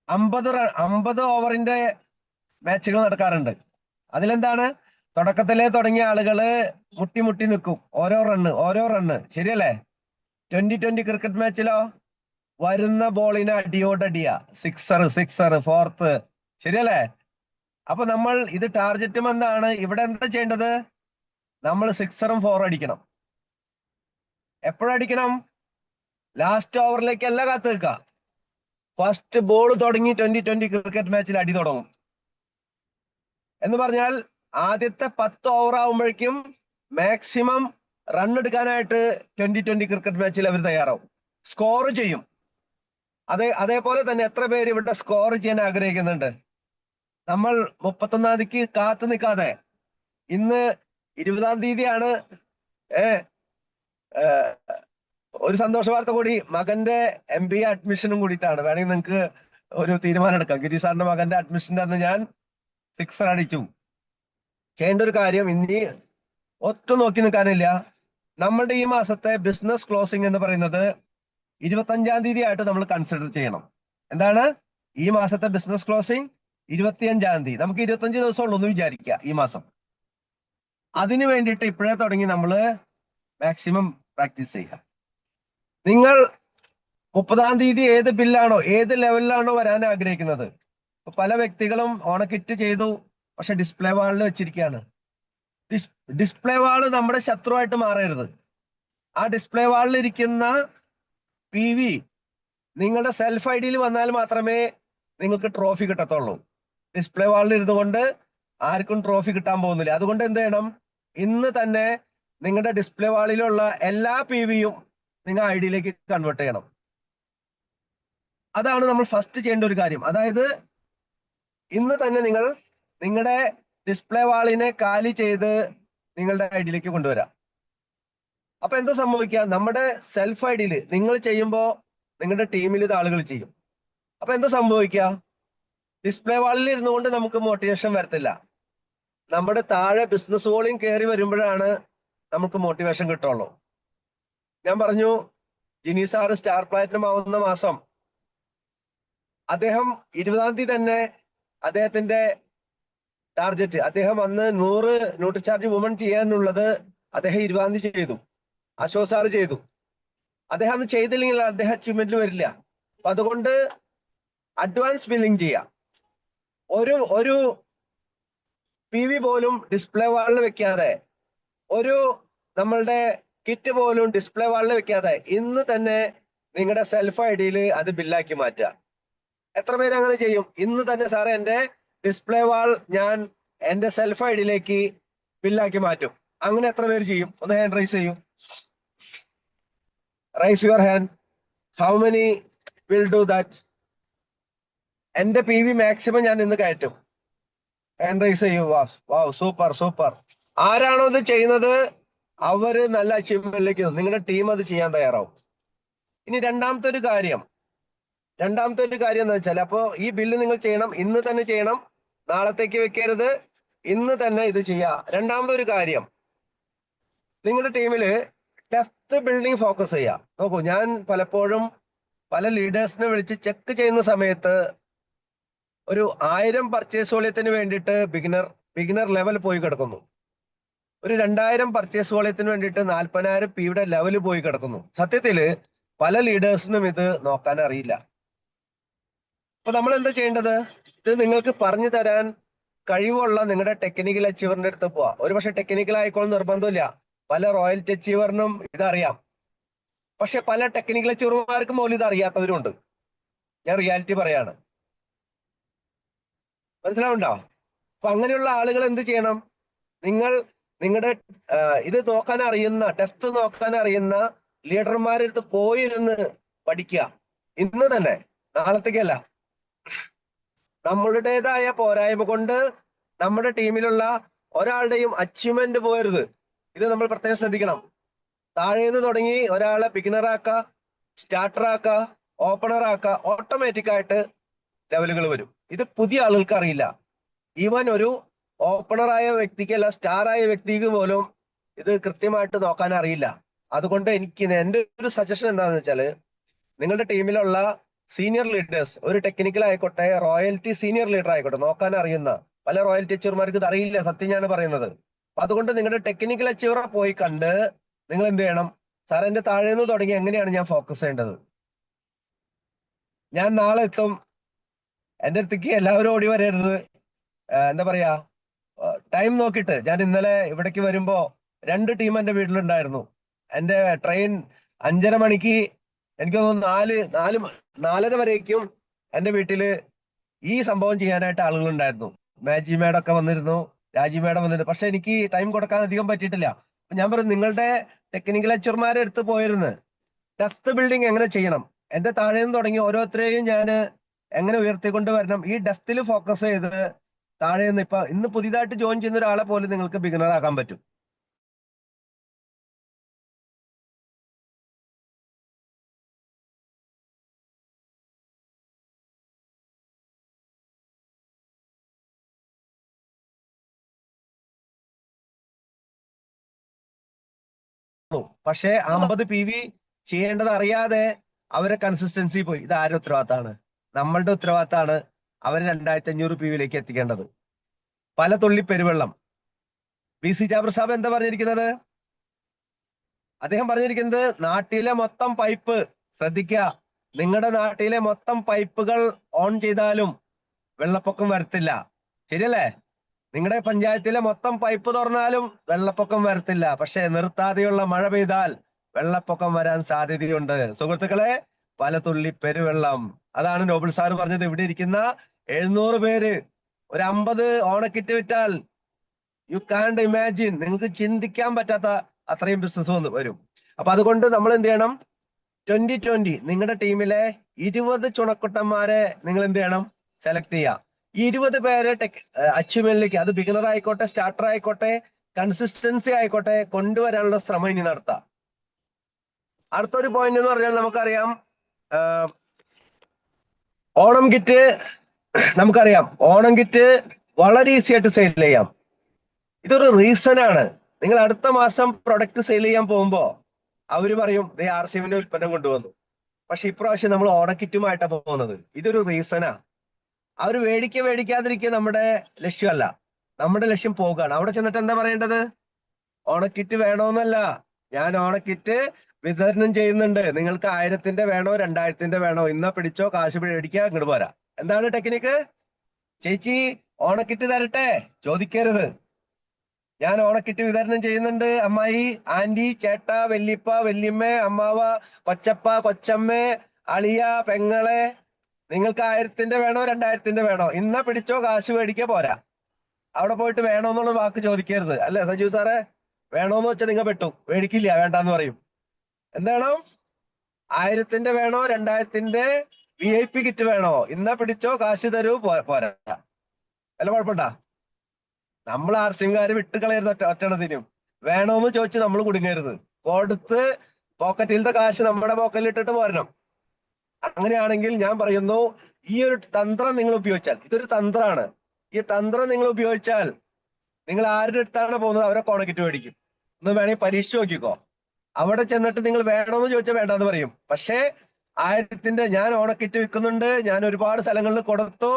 50 ഓവറിന്റെ മാച്ചുകൾ നടക്കാറുണ്ട്. അതിലെന്താണ്? തുടക്കത്തിലെ തുടങ്ങിയ ആളുകള് മുട്ടി നിൽക്കും, ഓരോ റണ്ണ്. ശരിയല്ലേ? 2020 ക്രിക്കറ്റ് മാച്ചിലോ വരുന്ന ബോളിന് അടിയോടടിയാ, സിക്സർ, ഫോർത്ത്. ശരിയല്ലേ? അപ്പൊ നമ്മൾ ഇത് ടാർജറ്റ് മന്താണ്. ഇവിടെ എന്താ ചെയ്യേണ്ടത്? നമ്മൾ 6ഉം 4ഉം അടിക്കണം. എപ്പോഴടിക്കണം? ലാസ്റ്റ് ഓവറിലേക്കല്ല കാത്തു നിൽക്കുക. ഫസ്റ്റ് ബോൾ തുടങ്ങി 2020 ക്രിക്കറ്റ് മാച്ചിൽ അടി തുടങ്ങും. എന്ന് പറഞ്ഞാൽ ആദ്യത്തെ 10 ഓവർ ആവുമ്പോഴേക്കും മാക്സിമം റൺ എടുക്കാനായിട്ട് 2020 ക്രിക്കറ്റ് മാച്ചിൽ അവർ തയ്യാറാവും, സ്കോർ ചെയ്യും. അതേപോലെ തന്നെ എത്ര പേര് ഇവിടെ സ്കോർ ചെയ്യാൻ ആഗ്രഹിക്കുന്നുണ്ട്? നമ്മൾ 31-ാം തീയതിക്ക് കാത്തു നിൽക്കാതെ, ഇന്ന് 20-ാം തീയതിയാണ്. ഒരു സന്തോഷ വാർത്ത കൂടി, മകന്റെ MBA അഡ്മിഷനും കൂടിയിട്ടാണ്. വേണമെങ്കിൽ നിങ്ങൾക്ക് ഒരു തീരുമാനം എടുക്കാം. ഗിരീഷ് സാറിന്റെ മകന്റെ അഡ്മിഷന്റെ അന്ന് ഞാൻ 6 അടിച്ചു. ചെയ്യേണ്ട ഒരു കാര്യം, ഇനി ഒട്ടും നോക്കി നിൽക്കാനില്ല. നമ്മളുടെ ഈ മാസത്തെ ബിസിനസ് ക്ലോസിംഗ് എന്ന് പറയുന്നത് 25-ാം തീയതി ആയിട്ട് നമ്മൾ കൺസിഡർ ചെയ്യണം. എന്താണ് ഈ മാസത്തെ ബിസിനസ് ക്ലോസിംഗ്? 25-ാം തീയതി. നമുക്ക് 25 ദിവസമുള്ളൂ എന്ന് വിചാരിക്കുക ഈ മാസം. അതിനു വേണ്ടിയിട്ട് ഇപ്പോഴേ തുടങ്ങി നമ്മൾ മാക്സിമം പ്രാക്ടീസ് ചെയ്യുക. നിങ്ങൾ 30-ാം തീയതി ഏത് ബില്ലാണോ, ഏത് ലെവലിലാണോ വരാൻ ആഗ്രഹിക്കുന്നത്? പല വ്യക്തികളും ഓണക്കിറ്റ് ചെയ്തു, പക്ഷെ ഡിസ്പ്ലേ വാളിൽ വെച്ചിരിക്കുകയാണ്. ഡിസ്പ്ലേ വാള് നമ്മുടെ ശത്രുവായിട്ട് മാറരുത്. ആ ഡിസ്പ്ലേ വാളിൽ ഇരിക്കുന്ന PV നിങ്ങളുടെ സെൽഫ് ഐഡിയിൽ വന്നാൽ മാത്രമേ നിങ്ങൾക്ക് ട്രോഫി കിട്ടത്തുള്ളൂ. ഡിസ്പ്ലേ വാളിൽ ഇരുന്നുകൊണ്ട് ആർക്കും ട്രോഫി കിട്ടാൻ പോകുന്നില്ല. അതുകൊണ്ട് എന്ത് ചെയ്യണം? ഇന്ന് തന്നെ നിങ്ങളുടെ ഡിസ്പ്ലേ വാളിലുള്ള എല്ലാ PVയും നിങ്ങൾ ഐഡിയിലേക്ക് കൺവേർട്ട് ചെയ്യണം. അതാണ് നമ്മൾ ഫസ്റ്റ് ചെയ്യേണ്ട ഒരു കാര്യം. അതായത് ഇന്ന് തന്നെ നിങ്ങൾ നിങ്ങളുടെ ഡിസ്പ്ലേ വാളിനെ കാലി ചെയ്ത് നിങ്ങളുടെ ഐഡിയിലേക്ക് കൊണ്ടുവരാം. അപ്പൊ എന്താ സംഭവിക്കുക? നമ്മുടെ സെൽഫ് ഐഡിയിൽ നിങ്ങൾ ചെയ്യുമ്പോൾ നിങ്ങളുടെ ടീമിൽ ഇത് ആളുകൾ ചെയ്യും. അപ്പൊ എന്താ സംഭവിക്കുക? ഡിസ്പ്ലേ വാളിൽ ഇരുന്നുകൊണ്ട് നമുക്ക് മോട്ടിവേഷൻ വരത്തില്ല. നമ്മുടെ താഴെ ബിസിനസ് വോളിയം കയറി വരുമ്പോഴാണ് നമുക്ക് മോട്ടിവേഷൻ കിട്ടുള്ളൂ. ഞാൻ പറഞ്ഞു, ജിനി സാറ് സ്റ്റാർ പ്ലാറ്റിനം ആവുന്ന മാസം അദ്ദേഹം 20-ാം തീയതി തന്നെ അദ്ദേഹത്തിന്റെ ടാർജറ്റ്, അദ്ദേഹം അന്ന് 100 ന്യൂട്രി ചാർജ് വുമൺ ചെയ്യാനുള്ളത് അദ്ദേഹം 20-ാം തീയതി ചെയ്തു. അശോക് സാറ് ചെയ്തു. അദ്ദേഹം അന്ന് ചെയ്തില്ലെങ്കിൽ അദ്ദേഹം അച്ചീവ്മെന്റിൽ വരില്ല. അപ്പൊ അതുകൊണ്ട് അഡ്വാൻസ് ബില്ലിംഗ് ചെയ്യാം. ഒരു PV പോലും ഡിസ്പ്ലേ വാളിൽ വെക്കാതെ, ഒരു നമ്മളുടെ കിറ്റ് പോലും ഡിസ്പ്ലേ വാളിൽ വെക്കാതെ ഇന്ന് തന്നെ നിങ്ങളുടെ സെൽഫ് ഐഡിയിൽ അത് ബില്ലാക്കി മാറ്റുക. എത്ര പേര് അങ്ങനെ ചെയ്യും? ഇന്ന് തന്നെ സാറേ എൻ്റെ ഡിസ്പ്ലേ വാൾ ഞാൻ എൻ്റെ സെൽഫ് ഐഡിയിലേക്ക് ബില്ലാക്കി മാറ്റും. അങ്ങനെ എത്ര പേര് ചെയ്യും? ഒന്ന് ഹാൻഡ് റൈസ് ചെയ്യും. Raise your hand. How many will do that? എൻ്റെ PV മാക്സിമം ഞാൻ ഇന്ന് കയറ്റും. ഹാൻഡ് റൈസ് ചെയ്യൂ. വാവ്, സൂപ്പർ. ആരാണോ ഇത് ചെയ്യുന്നത് അവര് നല്ല അച്ചീവ്മെന്റിലേക്ക് നിങ്ങളുടെ ടീം അത് ചെയ്യാൻ തയ്യാറാവും. ഇനി രണ്ടാമത്തെ ഒരു കാര്യം എന്ന് വെച്ചാൽ, അപ്പോ ഈ ബില്ല് നിങ്ങൾ ചെയ്യണം, ഇന്ന് തന്നെ ചെയ്യണം, നാളത്തേക്ക് വെക്കരുത്, ഇന്ന് തന്നെ ഇത് ചെയ്യുക. രണ്ടാമത്തെ ഒരു കാര്യം, നിങ്ങളുടെ ടീമില് ഡെപ്ത് ബിൽഡിംഗ് ഫോക്കസ് ചെയ്യുക. നോക്കൂ, ഞാൻ പലപ്പോഴും പല ലീഡേഴ്സിനെ വിളിച്ച് ചെക്ക് ചെയ്യുന്ന സമയത്ത് ഒരു 1000 പർച്ചേസ് വോളിയത്തിന് വേണ്ടിയിട്ട് ബിഗിനർ ലെവൽ പോയി കിടക്കുന്നു. ഒരു 2000 പർച്ചേസ് വോളിയത്തിന് വേണ്ടിയിട്ട് 40,000 PVയുടെ ലെവൽ പോയി കിടക്കുന്നു. സത്യത്തില് പല ലീഡേഴ്സിനും ഇത് നോക്കാൻ അറിയില്ല. അപ്പൊ നമ്മൾ എന്താ ചെയ്യേണ്ടത്? ഇത് നിങ്ങൾക്ക് പറഞ്ഞു തരാൻ കഴിവുള്ള നിങ്ങളുടെ ടെക്നിക്കൽ അച്ചീവറിന്റെ അടുത്ത് പോവാ. ഒരുപക്ഷെ ടെക്നിക്കൽ ആയിക്കോളും നിർബന്ധമില്ല. പല റോയൽറ്റി അച്ചീവറിനും ഇതറിയാം. പക്ഷെ പല ടെക്നിക്കൽ അച്ചീവർമാർക്കും പോലും ഇത് അറിയാത്തവരുണ്ട്. ഞാൻ റിയാലിറ്റി പറയാണ്. മനസ്സിലാവുണ്ടോ? അപ്പൊ അങ്ങനെയുള്ള ആളുകൾ എന്ത് ചെയ്യണം? നിങ്ങളുടെ ഇത് നോക്കാൻ അറിയുന്ന, ഡെപ്ത് നോക്കാൻ അറിയുന്ന ലീഡർമാരുടെ അടുത്ത് പോയിരുന്ന് പഠിക്കുക. ഇന്ന് തന്നെ, നാളത്തേക്കല്ല. നമ്മളുടേതായ പോരായ്മ കൊണ്ട് നമ്മുടെ ടീമിലുള്ള ഒരാളുടെയും അച്ചീവ്മെന്റ് പോകരുത്. ഇത് നമ്മൾ പ്രത്യേകം ശ്രദ്ധിക്കണം. താഴേന്ന് തുടങ്ങി ഒരാളെ ബിഗിനറാക്കുക, സ്റ്റാർട്ടറാക്കുക, ഓപ്പണറാക്കുക, ഓട്ടോമാറ്റിക് ആയിട്ട് ലെവലുകൾ വരും. ഇത് പുതിയ ആളുകൾക്ക് അറിയില്ല. ഈവൻ ഒരു ഓപ്പണറായ വ്യക്തിക്ക് അല്ല, സ്റ്റാറായ വ്യക്തിക്ക് പോലും ഇത് കൃത്യമായിട്ട് നോക്കാൻ അറിയില്ല. അതുകൊണ്ട് എൻ്റെ ഒരു സജഷൻ എന്താണെന്ന് വെച്ചാൽ, നിങ്ങളുടെ ടീമിലുള്ള സീനിയർ ലീഡേഴ്സ്, ഒരു ടെക്നിക്കൽ ആയിക്കോട്ടെ, റോയൽറ്റി സീനിയർ ലീഡർ ആയിക്കോട്ടെ, നോക്കാൻ അറിയുന്ന പല റോയൽറ്റി അച്ചീവർമാർക്ക് ഇത് അറിയില്ല, സത്യം ഞാൻ പറയുന്നത്. അതുകൊണ്ട് നിങ്ങളുടെ ടെക്നിക്കൽ അച്ചീവറെ പോയി കണ്ട് നിങ്ങൾ എന്ത് ചെയ്യണം, സാർ എന്റെ താഴേന്ന് തുടങ്ങി എങ്ങനെയാണ് ഞാൻ ഫോക്കസ് ചെയ്യേണ്ടത്, ഞാൻ നാളെ എത്തും, എൻ്റെ അടുത്തേക്ക് എല്ലാവരും ഓടി വരരുത്, എന്താ പറയാ, ടൈം നോക്കിയിട്ട്. ഞാൻ ഇന്നലെ ഇവിടേക്ക് വരുമ്പോ 2 ടീം എൻ്റെ വീട്ടിലുണ്ടായിരുന്നു. എൻ്റെ ട്രെയിൻ 5:30 മണിക്ക്, എനിക്ക് തോന്നുന്നു 4:30 വരേക്കും എൻ്റെ വീട്ടില് ഈ സംഭവം ചെയ്യാനായിട്ട് ആളുകളുണ്ടായിരുന്നു. മാജി മേഡം ഒക്കെ വന്നിരുന്നു, രാജി മേഡം വന്നിരുന്നു. പക്ഷെ എനിക്ക് ടൈം കൊടുക്കാൻ അധികം പറ്റിയിട്ടില്ല. ഞാൻ പറഞ്ഞു, നിങ്ങളുടെ ടെക്നിക്കൽ ലെക്ചർമാരെ അടുത്ത് പോയിരുന്ന് ഡെപ്ത് ബിൽഡിംഗ് എങ്ങനെ ചെയ്യണം, എൻ്റെ താഴേന്ന് തുടങ്ങി ഓരോരുത്തരെയും ഞാൻ എങ്ങനെ ഉയർത്തിക്കൊണ്ട് വരണം, ഈ ഡെപ്തിൽ ഫോക്കസ് ചെയ്ത് താഴേന്ന് ഇന്ന് പുതിയതായിട്ട് ജോയിൻ ചെയ്യുന്ന ഒരാളെ പോലും നിങ്ങൾക്ക് ബിഗിനർ ആക്കാൻ പറ്റും. പക്ഷെ 50 PV ചെയ്യേണ്ടത് അറിയാതെ അവരെ കൺസിസ്റ്റൻസി പോയി. ഇത് ആരുടെ ഉത്തരവാദിത്തമാണ്? നമ്മളുടെ ഉത്തരവാദിത്തമാണ് അവരെ 2500 PV എത്തിക്കേണ്ടത്. പല തുള്ളി പെരുവെള്ളം. VC ജാബർ സാബ് എന്താ പറഞ്ഞിരിക്കുന്നത്? അദ്ദേഹം പറഞ്ഞിരിക്കുന്നത്, നാട്ടിലെ മൊത്തം പൈപ്പ് ശ്രദ്ധിക്കുക, നിങ്ങളുടെ നാട്ടിലെ മൊത്തം പൈപ്പുകൾ ഓൺ ചെയ്താലും വെള്ളപ്പൊക്കം വരത്തില്ല. ശരിയല്ലേ? നിങ്ങളുടെ പഞ്ചായത്തിലെ മൊത്തം പൈപ്പ് തുറന്നാലും വെള്ളപ്പൊക്കം വരത്തില്ല. പക്ഷെ നിർത്താതെയുള്ള മഴ പെയ്താൽ വെള്ളപ്പൊക്കം വരാൻ സാധ്യതയുണ്ട്. സുഹൃത്തുക്കളെ, പല തുള്ളി പെരുവെള്ളം. അതാണ് നോബിൾ സാർ പറഞ്ഞത്. ഇവിടെ ഇരിക്കുന്ന 700 പേര് ഒരു 50 ഓണക്കിറ്റ് വിറ്റാൽ യു കാൻഡ് ഇമാജിൻ, നിങ്ങൾക്ക് ചിന്തിക്കാൻ പറ്റാത്ത അത്രയും ബിസിനസ് വരും. അപ്പൊ അതുകൊണ്ട് നമ്മൾ എന്ത് ചെയ്യണം, 2020 നിങ്ങളുടെ ടീമിലെ 20 ചുണക്കുട്ടന്മാരെ നിങ്ങൾ എന്ത് ചെയ്യണം, സെലക്ട് ചെയ്യുക. 20 പേരെ അച്ചീവ്മെന്റിലേക്ക്, അത് ബിഗിനർ ആയിക്കോട്ടെ, സ്റ്റാർട്ടർ ആയിക്കോട്ടെ, കൺസിസ്റ്റൻസി ആയിക്കോട്ടെ, കൊണ്ടുവരാനുള്ള ശ്രമം ഇനി നടത്താം. അടുത്തൊരു പോയിന്റ് എന്ന് പറഞ്ഞാൽ, നമുക്കറിയാം ഓണം കിറ്റ്. നമുക്കറിയാം ഓണം കിറ്റ് വളരെ ഈസി ആയിട്ട് സെയിൽ ചെയ്യാം. ഇതൊരു റീസൺ ആണ്. നിങ്ങൾ അടുത്ത മാസം പ്രൊഡക്റ്റ് സെയിൽ ചെയ്യാൻ പോകുമ്പോ അവര് പറയും, RCMന്റെ ഉൽപ്പന്നം കൊണ്ടുവന്നു. പക്ഷെ ഇപ്രാവശ്യം നമ്മൾ ഓണക്കിറ്റുമായിട്ടാണ് പോകുന്നത്. ഇതൊരു റീസണാ. അവർ മേടിക്കാതിരിക്കുക നമ്മുടെ ലക്ഷ്യമല്ല. നമ്മുടെ ലക്ഷ്യം പോകുകയാണ്. അവിടെ ചെന്നിട്ട് എന്താ പറയേണ്ടത്? ഓണക്കിറ്റ് വേണോന്നല്ല, ഞാൻ ഓണക്കിറ്റ് വിതരണം ചെയ്യുന്നുണ്ട്, നിങ്ങൾക്ക് 1000ന്റെ വേണോ 2000ന്റെ വേണോ, ഇന്ന പിടിച്ചോ, കാശ് മേടിക്കുക, ഇങ്ങോട്ട് പോരാ. എന്താണ് ടെക്നിക്ക്? ചേച്ചി ഓണക്കിറ്റ് തരട്ടെ ചോദിക്കരുത്. ഞാൻ ഓണക്കിറ്റ് വിതരണം ചെയ്യുന്നുണ്ട്, അമ്മായി, ആന്റി, ചേട്ട, വല്യപ്പ, വല്യമ്മ, അമ്മാവ, കൊച്ചപ്പ, കൊച്ചമ്മ, അളിയ, പെങ്ങളെ, നിങ്ങൾക്ക് 1000ന്റെ വേണോ 2000ന്റെ വേണോ, ഇന്ന പിടിച്ചോ, കാശ് മേടിക്കുക, പോരാ. അവിടെ പോയിട്ട് വേണോന്നുള്ള വാക്ക് ചോദിക്കരുത്. അല്ലേ സജീവ് സാറേ? വേണോന്ന് വെച്ചാൽ നിങ്ങൾ പെട്ടു, മേടിക്കില്ല, വേണ്ടാന്ന് പറയും. എന്താണ്? 1000ന്റെ വേണോ 2000ന്റെ VIP കിറ്റ് വേണോ, ഇന്ന പിടിച്ചോ, കാശ് തരൂ, പോരാ. അല്ല കുഴപ്പമുണ്ടാ? നമ്മൾ ആർസിംഗാര് വിട്ടുകളയരുത്. ഒറ്റണത്തിനും വേണോന്ന് ചോദിച്ച് നമ്മൾ കുടുങ്ങരുത്. കൊടുത്ത് പോക്കറ്റിലത്തെ കാശ് നമ്മുടെ പോക്കറ്റിൽ ഇട്ടിട്ട് പോരണം. അങ്ങനെയാണെങ്കിൽ ഞാൻ പറയുന്നു, ഈ ഒരു തന്ത്രം നിങ്ങൾ ഉപയോഗിച്ചാൽ, ഇതൊരു തന്ത്രമാണ്, ഈ തന്ത്രം നിങ്ങൾ ഉപയോഗിച്ചാൽ നിങ്ങൾ ആരുടെ അടുത്താണ് പോകുന്നത്, അവരെ ഓണക്കിറ്റ് മേടിക്കും. ഒന്ന് വേണമെങ്കിൽ പരീക്ഷിച്ച് നോക്കിക്കോ. അവിടെ ചെന്നിട്ട് നിങ്ങൾ വേണമെന്ന് ചോദിച്ചാൽ വേണ്ടാന്ന് പറയും. പക്ഷേ 1000ന്റെ ഞാൻ ഓണക്കിറ്റ് വിൽക്കുന്നുണ്ട്, ഞാൻ ഒരുപാട് സ്ഥലങ്ങളിൽ കൊടുത്തു,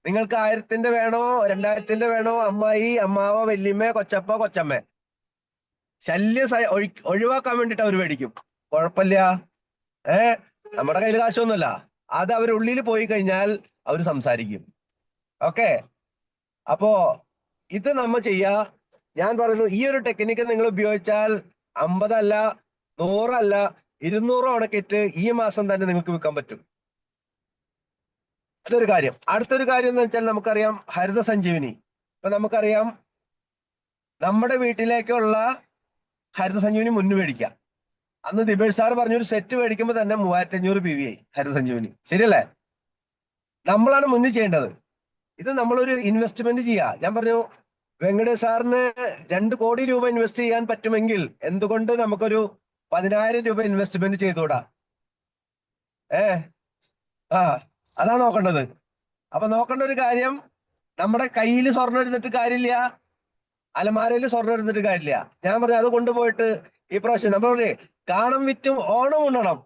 നിങ്ങൾക്ക് 1000ന്റെ വേണോ 2000ന്റെ വേണോ, അമ്മായി, അമ്മാവ, വല്യമ്മ, കൊച്ചപ്പ, കൊച്ചമ്മ, ശല്യം ഒഴിവാക്കാൻ വേണ്ടിട്ട് അവർ മേടിക്കും. കുഴപ്പമില്ല, നമ്മുടെ കയ്യിൽ കാശൊന്നുമല്ല. അത് അവരുള്ളിൽ പോയി കഴിഞ്ഞാൽ അവർ സംസാരിക്കും. ഓക്കെ, അപ്പോ ഇത് നമ്മ ചെയ്യാ. ഞാൻ പറയുന്നു, ഈ ഒരു ടെക്നിക്ക് നിങ്ങൾ ഉപയോഗിച്ചാൽ 50 അല്ല, 100 അല്ല, 200 ഓണക്കിറ്റ് ഈ മാസം തന്നെ നിങ്ങൾക്ക് വിൽക്കാൻ പറ്റും. അതൊരു കാര്യം. അടുത്തൊരു കാര്യം എന്ന് വെച്ചാൽ, നമുക്കറിയാം ഹരിത സഞ്ജീവനി. ഇപ്പൊ നമുക്കറിയാം നമ്മുടെ വീട്ടിലേക്കുള്ള ഹരിത സഞ്ജീവനി മുന്നു മേടിക്കാം. അന്ന് ദിബേഷ് സാർ പറഞ്ഞൊരു സെറ്റ് മേടിക്കുമ്പോൾ തന്നെ 3500 PV ആയി ഹരിത സഞ്ജീവനി. ശരിയല്ലേ? നമ്മളാണ് മുന്നിൽ ചെയ്യേണ്ടത്. ഇത് നമ്മളൊരു ഇൻവെസ്റ്റ്മെന്റ് ചെയ്യാ. ഞാൻ പറഞ്ഞു വെങ്കടേഷ് സാറിന് 2 കോടി രൂപ ഇൻവെസ്റ്റ് ചെയ്യാൻ പറ്റുമെങ്കിൽ എന്തുകൊണ്ട് നമുക്കൊരു 10,000 രൂപ ഇൻവെസ്റ്റ്മെന്റ് ചെയ്തുകൂടാ? ആ അതാ നോക്കേണ്ടത്. അപ്പൊ നോക്കേണ്ട ഒരു കാര്യം, നമ്മുടെ കയ്യിൽ സ്വർണ്ണം എടുത്തിട്ട് കാര്യമില്ല, അലമാരയിൽ സ്വർണ്ണം എടുത്തിട്ട് കാര്യമില്ല. ഞാൻ പറഞ്ഞു അത് കൊണ്ടുപോയിട്ട് ഈ പ്രാവശ്യം നമ്മൾ പറഞ്ഞേ കാണം വിറ്റും ഓണം ഉണ്ണണം.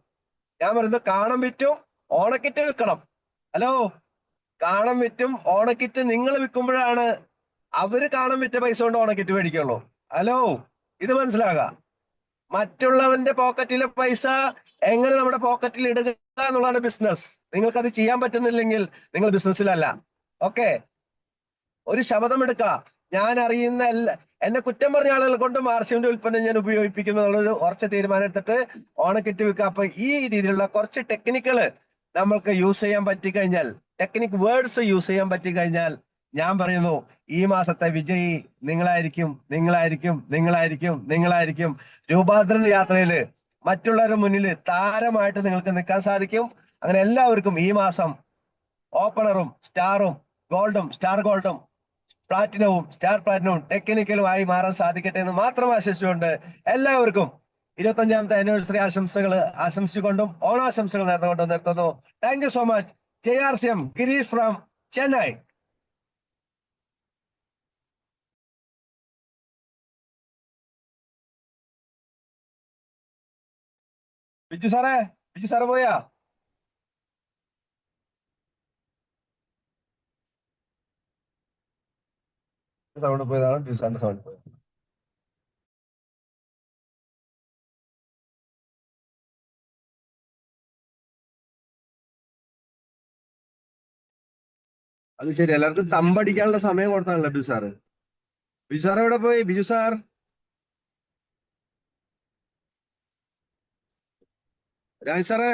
ഞാൻ പറയുന്നത് കാണം വിറ്റും ഓണക്കിറ്റ് വിൽക്കണം. ഹലോ, കാണം വിറ്റും ഓണക്കിറ്റ് നിങ്ങൾ വിൽക്കുമ്പോഴാണ് അവര് കാണം വിറ്റ പൈസ കൊണ്ട് ഓണക്കിറ്റ് മേടിക്കുള്ളൂ. ഹലോ, ഇത് മനസ്സിലാക. മറ്റുള്ളവന്റെ പോക്കറ്റിലെ പൈസ എങ്ങനെ നമ്മുടെ പോക്കറ്റിൽ ഇടുക എന്നുള്ളതാണ് ബിസിനസ്. നിങ്ങൾക്ക് അത് ചെയ്യാൻ പറ്റുന്നില്ലെങ്കിൽ നിങ്ങൾ ബിസിനസ്സിലല്ല. ഓക്കെ, ഒരു ശബ്ദം എടുക്ക. ഞാൻ അറിയുന്ന എന്നെ കുറ്റം പറഞ്ഞ ആളുകൾ കൊണ്ട് മാർസിന്റെ ഉൽപ്പന്നം ഞാൻ ഉപയോഗിപ്പിക്കുന്നു എന്നുള്ളൊരു ഉറച്ച തീരുമാനം എടുത്തിട്ട് ഓണക്കിറ്റ് വിൽക്കുക. അപ്പൊ ഈ രീതിയിലുള്ള കുറച്ച് ടെക്നിക്കുകള് നമ്മൾക്ക് യൂസ് ചെയ്യാൻ പറ്റിക്കഴിഞ്ഞാൽ, ടെക്നിക് വേർഡ്സ് യൂസ് ചെയ്യാൻ പറ്റിക്കഴിഞ്ഞാൽ, ഞാൻ പറയുന്നു ഈ മാസത്തെ വിജയി നിങ്ങളായിരിക്കും, നിങ്ങളായിരിക്കും, നിങ്ങളായിരിക്കും, നിങ്ങളായിരിക്കും. രൂപാന്തര യാത്രയില് മറ്റുള്ളവരുടെ മുന്നിൽ താരമായിട്ട് നിങ്ങൾക്ക് നിൽക്കാൻ സാധിക്കും. അങ്ങനെ എല്ലാവർക്കും ഈ മാസം ഓപ്പണറും സ്റ്റാറും ഗോൾഡും സ്റ്റാർ ഗോൾഡും പ്ലാറ്റിനവും സ്റ്റാർ പ്ലാറ്റിനവും ടെക്നിക്കലുമായി മാറാൻ സാധിക്കട്ടെ എന്ന് മാത്രം ആശംസിച്ചുകൊണ്ട് എല്ലാവർക്കും 25ാമത്തെ ആനിവേഴ്സറി ആശംസകൾ ആശംസിച്ചുകൊണ്ടും ഓണാശംസകൾ നേർന്നുകൊണ്ടും നിർത്തുന്നു. Thank you so much. JRCM Girish from Chennai. Biju സാറേ പോയാ? സൗണ്ട് പോയതാണ്. ബിജു സാറിന്റെ സൗണ്ട് പോയത്. അത് ശരി, എല്ലാവർക്കും തമ്പടിക്കാനുള്ള സമയം കൊടുത്താണല്ലോ ബിജു സാറ്. ബിജു സാർ എവിടെ പോയി? ബിജു സാർ, രാജ് സാറേ,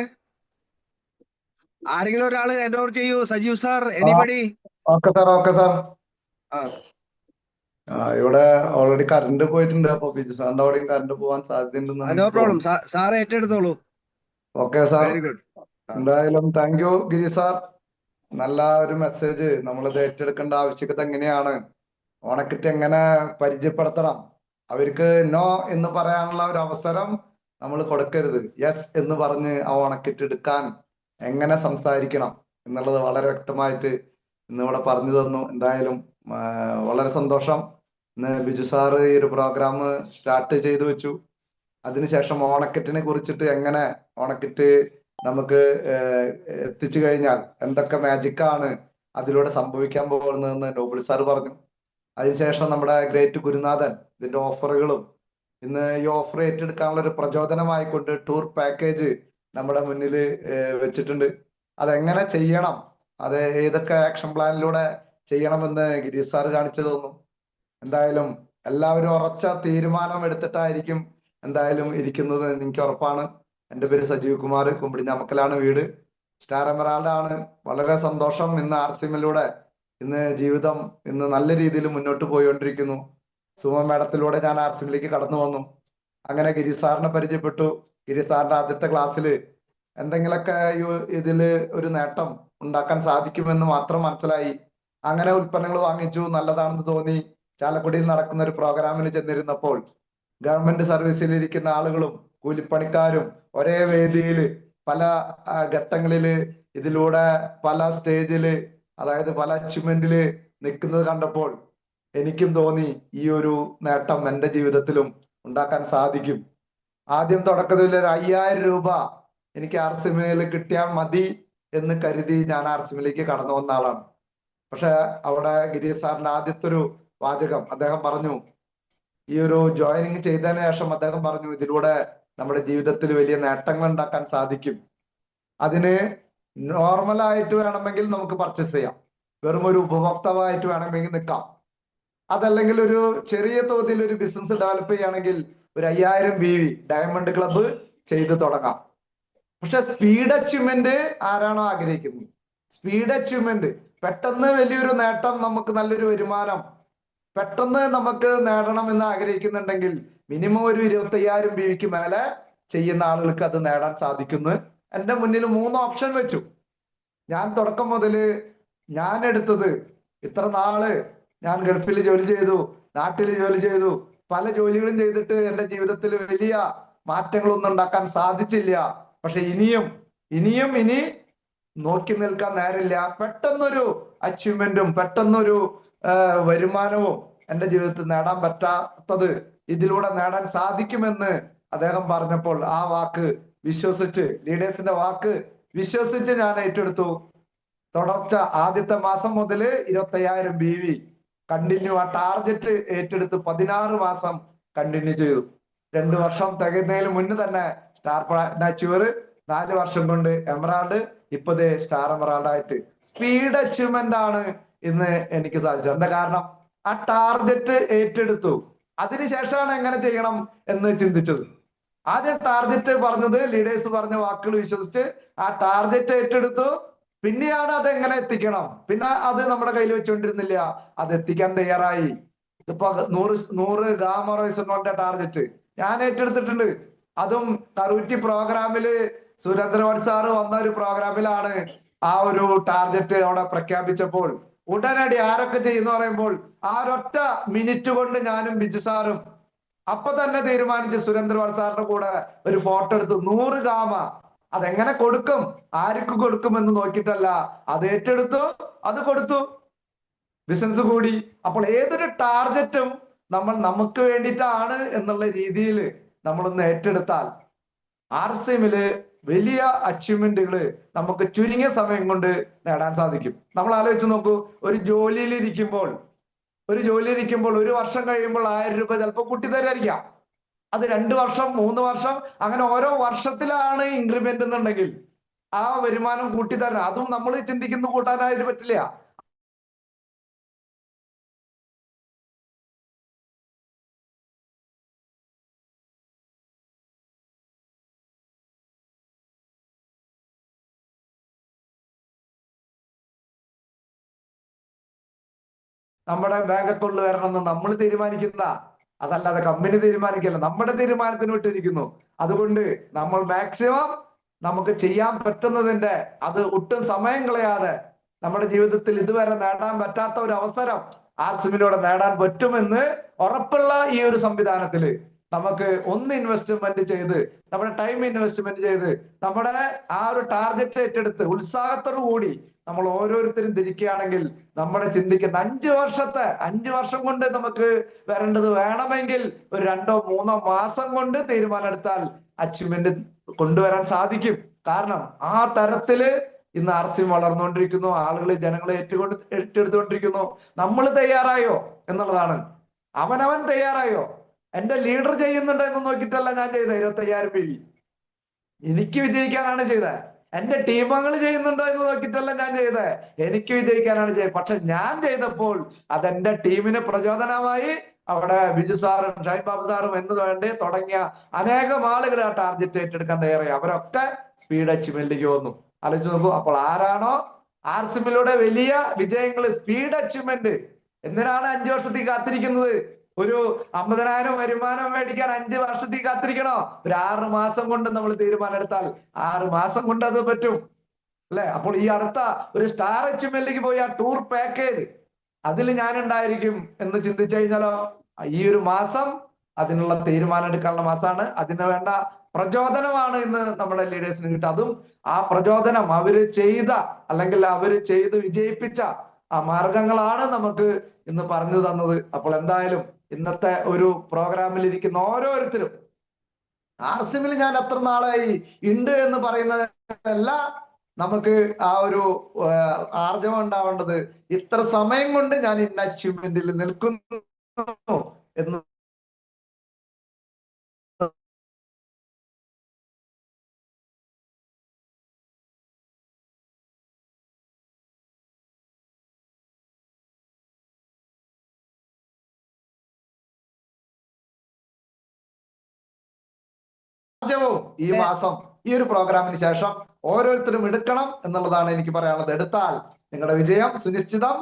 ആരെങ്കിലും ഒരാള് ഹാൻഡ് ഓവർ ചെയ്യൂ. Sajeev sir, anybody? Okay sir. ആ, ഇവിടെ ഓൾറെഡി കറണ്ട് പോയിട്ടുണ്ട്. അപ്പൊ ബിജു സാറിന്റെ അവിടെയും കറണ്ട് പോവാൻ നോ സാധ്യതയുണ്ടെന്ന് പ്രോബ്ലം. സാറ് ഏറ്റെടുത്തോളൂ. Okay sir. Very good. എന്തായാലും താങ്ക് യു ഗിരി സാർ. നല്ല ഒരു മെസ്സേജ്. നമ്മളിത് ഏറ്റെടുക്കേണ്ട ആവശ്യകത എങ്ങനെയാണ്, ഓണക്കിറ്റ് എങ്ങനെ പരിചയപ്പെടുത്തണം, അവർക്ക് നോ എന്ന് പറയാനുള്ള ഒരു അവസരം നമ്മൾ കൊടുക്കരുത്, യെസ് എന്ന് പറഞ്ഞ് ആ ഓണക്കിറ്റ് എടുക്കാൻ എങ്ങനെ സംസാരിക്കണം എന്നുള്ളത് വളരെ വ്യക്തമായിട്ട് ഇന്നിവിടെ പറഞ്ഞു തന്നു. എന്തായാലും വളരെ സന്തോഷം. ഇന്ന് ബിജു സാറ് ഈ ഒരു പ്രോഗ്രാം സ്റ്റാർട്ട് ചെയ്തു വെച്ചു. അതിനുശേഷം ഓണക്കിറ്റിനെ കുറിച്ചിട്ട് എങ്ങനെ ഓണക്കിറ്റ് നമുക്ക് എത്തിച്ചു കഴിഞ്ഞാൽ എന്തൊക്കെ മാജിക്കാണ് അതിലൂടെ സംഭവിക്കാൻ പോകുന്നതെന്ന് നോബിൾ സാർ പറഞ്ഞു. അതിനുശേഷം നമ്മുടെ ഗ്രേറ്റ് ഗുരുനാഥൻ ഇതിന്റെ ഓഫറുകളും ഇന്ന് ഈ ഓഫർ ഏറ്റെടുക്കാനുള്ള ഒരു പ്രചോദനമായിക്കൊണ്ട് ടൂർ പാക്കേജ് നമ്മുടെ മുന്നിൽ വെച്ചിട്ടുണ്ട്. അതെങ്ങനെ ചെയ്യണം, അത് ഏതൊക്കെ ആക്ഷൻ പ്ലാനിലൂടെ ചെയ്യണമെന്ന് ഗിരീഷ് സാർ കാണിച്ചു തന്നു. എന്തായാലും എല്ലാവരും ഉറച്ച തീരുമാനം എടുത്തിട്ടായിരിക്കും എന്തായാലും ഇരിക്കുന്നത് എനിക്ക് ഉറപ്പാണ്. എൻ്റെ പേര് സജീവ് കുമാർ, കുമ്പിടിഞ്ഞാമക്കലാണ് വീട്, സ്റ്റാർ എമറാൾഡ് ആണ്. വളരെ സന്തോഷം. ഇന്ന് RCMലൂടെ ഇന്ന് ജീവിതം ഇന്ന് നല്ല രീതിയിൽ മുന്നോട്ട് പോയിക്കൊണ്ടിരിക്കുന്നു. സുമ മേഡത്തിലൂടെ ഞാൻ RCMലേക്ക് കടന്നു വന്നു. അങ്ങനെ ഗിരീഷ് സാറിനെ പരിചയപ്പെട്ടു. ഗിരീഷ് സാറിന്റെ ആദ്യത്തെ ക്ലാസ്സിൽ എന്തെങ്കിലുമൊക്കെ ഇതില് ഒരു നേട്ടം ഉണ്ടാക്കാൻ സാധിക്കുമെന്ന് മാത്രം മനസ്സിലായി. അങ്ങനെ ഉൽപ്പന്നങ്ങൾ വാങ്ങിച്ചു. നല്ലതാണെന്ന് തോന്നി. ചാലക്കുടിയിൽ നടക്കുന്ന ഒരു പ്രോഗ്രാമിന് ചെന്നിരുന്നപ്പോൾ ഗവൺമെന്റ് സർവീസിൽ ഇരിക്കുന്ന ആളുകളും കൂലിപ്പണിക്കാരും ഒരേ വേദിയിൽ പല ഘട്ടങ്ങളില് ഇതിലൂടെ പല സ്റ്റേജില്, അതായത് പല അച്ചീവ്മെന്റില് നിൽക്കുന്നത് കണ്ടപ്പോൾ എനിക്കും തോന്നി ഈ ഒരു നേട്ടം എൻ്റെ ജീവിതത്തിലും ഉണ്ടാക്കാൻ സാധിക്കും. ആദ്യം തുടക്കത്തിൽ ഒരു 5000 രൂപ എനിക്ക് RCMയിൽ കിട്ടിയാൽ മതി എന്ന് കരുതി ഞാൻ RCMയിലേക്ക് കടന്നു വന്ന ആളാണ്. പക്ഷെ അവിടെ ഗിരീഷ് സാറിന്റെ ആദ്യത്തെ ഒരു വാചകം അദ്ദേഹം പറഞ്ഞു, ഈ ഒരു ജോയിനിങ് ചെയ്തതിന് ശേഷം അദ്ദേഹം പറഞ്ഞു, ഇതിലൂടെ നമ്മുടെ ജീവിതത്തിൽ വലിയ നേട്ടങ്ങൾ ഉണ്ടാക്കാൻ സാധിക്കും. അതിന് നോർമലായിട്ട് വേണമെങ്കിൽ നമുക്ക് പർച്ചേസ് ചെയ്യാം, വെറും ഒരു ഉപഭോക്താവായിട്ട് വേണമെങ്കിൽ നിൽക്കാം. അതല്ലെങ്കിൽ ഒരു ചെറിയ തോതിൽ ഒരു ബിസിനസ് ഡെവലപ്പ് ചെയ്യുകയാണെങ്കിൽ ഒരു 5000 BV ഡയമണ്ട് ക്ലബ്ബ് ചെയ്ത് തുടങ്ങാം. പക്ഷെ സ്പീഡ് അച്ചീവ്മെന്റ് ആരാണോ ആഗ്രഹിക്കുന്നത്, സ്പീഡ് അച്ചീവ്മെന്റ്, പെട്ടെന്ന് വലിയൊരു നേട്ടം, നമുക്ക് നല്ലൊരു വരുമാനം പെട്ടെന്ന് നമുക്ക് നേടണം എന്ന് ആഗ്രഹിക്കുന്നുണ്ടെങ്കിൽ മിനിമം ഒരു 25,000 BVക്ക് മേലെ ചെയ്യുന്ന ആളുകൾക്ക് അത് നേടാൻ സാധിക്കുന്നു. എൻ്റെ മുന്നിൽ 3 ഓപ്ഷൻ വെച്ചു. ഞാൻ തുടക്കം മുതൽ ഞാൻ എടുത്തത് ഇത്ര നാള് ഞാൻ ഗൾഫിൽ ജോലി ചെയ്തു, നാട്ടിൽ ജോലി ചെയ്തു, പല ജോലികളും ചെയ്തിട്ട് എൻ്റെ ജീവിതത്തിൽ വലിയ മാറ്റങ്ങളൊന്നും ഉണ്ടാക്കാൻ സാധിച്ചില്ല. പക്ഷെ ഇനി നോക്കി നിൽക്കാൻ നേരില്ല. പെട്ടെന്നൊരു അച്ചീവ്മെന്റും പെട്ടെന്നൊരു വരുമാനവും എൻ്റെ ജീവിതത്തിൽ നേടാൻ പറ്റാത്തത് ഇതിലൂടെ നേടാൻ സാധിക്കുമെന്ന് അദ്ദേഹം പറഞ്ഞപ്പോൾ ആ വാക്ക് വിശ്വസിച്ച്, ലീഡേഴ്സിന്റെ വാക്ക് വിശ്വസിച്ച് ഞാൻ ഏറ്റെടുത്തു. തുടർച്ച ആദ്യത്തെ മാസം മുതൽ 25,000 BV കണ്ടിന്യൂ, ആ ടാർഗറ്റ് ഏറ്റെടുത്ത് 16 മാസം കണ്ടിന്യൂ ചെയ്തു. 2 വർഷം തികയുന്നതിന് മുന്നേ തന്നെ സ്റ്റാർ അച്ചീവർ, 4 വർഷം കൊണ്ട് എമറാൾഡ്, ഇപ്പതേ സ്റ്റാർ എമറാൾഡ് ആയിട്ട് സ്പീഡ് അച്ചീവ്മെന്റ് ആണ് ഇന്ന് എനിക്ക് സാധിച്ചത്. എന്താ കാരണം? ആ ടാർഗറ്റ് ഏറ്റെടുത്തു. അതിനുശേഷമാണ് എങ്ങനെ ചെയ്യണം എന്ന് ചിന്തിച്ചത്. ആദ്യം ടാർഗറ്റ് പറഞ്ഞത്, ലീഡേഴ്സ് പറഞ്ഞ വാക്കുകൾ വിശ്വസിച്ച് ആ ടാർഗറ്റ് ഏറ്റെടുത്തു. പിന്നെയാണ് അത് എങ്ങനെ എത്തിക്കണം. പിന്നെ അത് നമ്മുടെ കയ്യിൽ വെച്ചുകൊണ്ടിരുന്നില്ല, അത് എത്തിക്കാൻ തയ്യാറായി. ഇപ്പൊ 100 ഗാമ റോയ്സിന്റെ ടാർഗറ്റ് ഞാൻ ഏറ്റെടുത്തിട്ടുണ്ട്. അതും കറൂറ്റി പ്രോഗ്രാമില് സുരേന്ദ്രവാട് സാറ് വന്ന ഒരു പ്രോഗ്രാമിലാണ് ആ ഒരു ടാർഗറ്റ് അവിടെ പ്രഖ്യാപിച്ചപ്പോൾ ഉടനടി ആരൊക്കെ ചെയ്യുന്ന പറയുമ്പോൾ ആ ഒരൊറ്റ മിനിറ്റ് കൊണ്ട് ഞാനും ബിജു സാറും അപ്പൊ തന്നെ തീരുമാനിച്ച് സുരേന്ദ്രവാട് സാറിന്റെ കൂടെ ഒരു ഫോട്ടോ എടുത്തു. 100 ഗാമ അതെങ്ങനെ കൊടുക്കും, ആർക്ക് കൊടുക്കും എന്ന് നോക്കിയിട്ടല്ല, അത് ഏറ്റെടുത്തു, അത് കൊടുത്തു, ബിസിനസ് കൂടി. അപ്പോൾ ഏതൊരു ടാർഗറ്റും നമ്മൾ നമുക്ക് വേണ്ടിയിട്ടാണ് എന്നുള്ള രീതിയിൽ നമ്മളൊന്ന് ഏറ്റെടുത്താൽ RCMല് വലിയ അച്ചീവ്മെന്റുകൾ നമുക്ക് ചുരുങ്ങിയ സമയം കൊണ്ട് നേടാൻ സാധിക്കും. നമ്മൾ ആലോചിച്ച് നോക്കൂ, ഒരു ജോലിയിൽ ഇരിക്കുമ്പോൾ 1 വർഷം കഴിയുമ്പോൾ 1000 രൂപ ചിലപ്പോൾ കൂട്ടി തരായിരിക്കാം. അത് 2 വർഷം 3 വർഷം അങ്ങനെ ഓരോ വർഷത്തിലാണ് ഇൻക്രിമെന്റ് എന്നുണ്ടെങ്കിൽ ആ വരുമാനം കൂട്ടിത്തരാൻ, അതും നമ്മൾ ചിന്തിക്കുന്നു കൂട്ടാനായിട്ട് പറ്റില്ല. നമ്മുടെ ബാങ്ക് അക്കൗണ്ടിൽ വരണമെന്ന് നമ്മൾ തീരുമാനിക്കുന്ന, അതല്ലാതെ കമ്പനി തീരുമാനിക്കില്ല, നമ്മുടെ തീരുമാനത്തിന് വിട്ടിരിക്കുന്നു. അതുകൊണ്ട് നമ്മൾ മാക്സിമം നമുക്ക് ചെയ്യാൻ പറ്റുന്നതിന്റെ, അത് ഒട്ടും സമയം കളയാതെ നമ്മുടെ ജീവിതത്തിൽ ഇതുവരെ നേടാൻ പറ്റാത്ത ഒരു അവസരം RCMലൂടെ നേടാൻ പറ്റുമെന്ന് ഉറപ്പുള്ള ഈ ഒരു സംവിധാനത്തില് നമുക്ക് ഒന്ന് ഇൻവെസ്റ്റ്മെന്റ് ചെയ്ത്, നമ്മുടെ ടൈം ഇൻവെസ്റ്റ്മെന്റ് ചെയ്ത്, നമ്മുടെ ആ ഒരു ടാർഗറ്റ് ഏറ്റെടുത്ത് ഉത്സാഹത്തോടു കൂടി നമ്മൾ ഓരോരുത്തരും തിരിക്കുകയാണെങ്കിൽ നമ്മുടെ ചിന്തിക്കുന്ന 5 വർഷം കൊണ്ട് നമുക്ക് വരേണ്ടത് വേണമെങ്കിൽ ഒരു 2-3 മാസം കൊണ്ട് തീരുമാനം എടുത്താൽ അച്ചീവ്മെന്റ് കൊണ്ടുവരാൻ സാധിക്കും. കാരണം ആ തരത്തില് ഇന്ന് RCM വളർന്നുകൊണ്ടിരിക്കുന്നു, ആളുകൾ ജനങ്ങളെ ഏറ്റെടുത്തുകൊണ്ടിരിക്കുന്നു. നമ്മൾ തയ്യാറായോ എന്നുള്ളതാണ്. അവനവൻ തയ്യാറായോ? എന്റെ ലീഡർ ചെയ്യുന്നുണ്ട് എന്ന് നോക്കിയിട്ടല്ല ഞാൻ ചെയ്തത് 25,000 PV. എനിക്ക് വിജയിക്കാനാണ് ചെയ്തത്. എന്റെ ടീമങ്ങൾ ചെയ്യുന്നുണ്ടോ എന്ന് നോക്കിയിട്ടല്ല ഞാൻ ചെയ്തത്, എനിക്ക് വിജയിക്കാനാണ് ചെയ്തത്. പക്ഷെ ഞാൻ ചെയ്തപ്പോൾ അതെന്റെ ടീമിന് പ്രചോദനമായി. അവിടെ ബിജു സാറും ഷൈൻ ബാബു സാറും എന്ന് വേണ്ടി തുടങ്ങിയ അനേകം ആളുകൾ ആ ടാർഗറ്റ് ഏറ്റെടുക്കാൻ തയ്യാറായി. അവരൊക്കെ സ്പീഡ് അച്ചീവ്മെന്റിലേക്ക് വന്നു. ആലോചിച്ച് നോക്കൂ. അപ്പോൾ ആരാണോ RCMലൂടെ വലിയ വിജയങ്ങൾ, സ്പീഡ് അച്ചീവ്മെന്റ്, എന്തിനാണ് 5 വർഷത്തേക്ക് കാത്തിരിക്കുന്നത്? ഒരു 50,000 വരുമാനം മേടിക്കാൻ 5 വർഷത്തേക്ക് കാത്തിരിക്കണോ? ഒരു 6 മാസം കൊണ്ട് നമ്മൾ തീരുമാനം എടുത്താൽ 6 മാസം കൊണ്ട് അത് പറ്റും അല്ലെ? അപ്പോൾ ഈ അടുത്ത ഒരു സ്റ്റാർ അച്ചീവ്മെന്റിലേക്ക് പോയി ആ ടൂർ പാക്കേജ് അതിൽ ഞാൻ ഉണ്ടായിരിക്കും എന്ന് ചിന്തിച്ചു കഴിഞ്ഞാലോ, ഈ ഒരു മാസം അതിനുള്ള തീരുമാനം എടുക്കാനുള്ള മാസമാണ്. അതിന് വേണ്ട പ്രചോദനമാണ് ഇന്ന് നമ്മുടെ ലീഡേഴ്സിന് കിട്ടുക. അതും ആ പ്രചോദനം അവര് ചെയ്ത, അല്ലെങ്കിൽ അവര് ചെയ്ത് വിജയിപ്പിച്ച ആ മാർഗങ്ങളാണ് നമുക്ക് ഇന്ന് പറഞ്ഞു തന്നത്. അപ്പോൾ എന്തായാലും ഇന്നത്തെ ഒരു പ്രോഗ്രാമിൽ ഇരിക്കുന്ന ഓരോരുത്തരും, RCMൽ ഞാൻ എത്ര നാളായി ഉണ്ട് എന്ന് പറയുന്നതല്ല നമുക്ക് ആ ഒരു ആർജവം ഉണ്ടാവേണ്ടത്, ഇത്ര സമയം കൊണ്ട് ഞാൻ ഇന്ന അച്ചീവ്മെന്റിൽ നിൽക്കുന്നു എന്ന് ഈ മാസം ഈ ഒരു പ്രോഗ്രാമിന് ശേഷം ഓരോരുത്തരും എടുക്കണം എന്നുള്ളതാണ് എനിക്ക് പറയാനുള്ളത്. എടുത്താൽ നിങ്ങളുടെ വിജയം സുനിശ്ചിതം.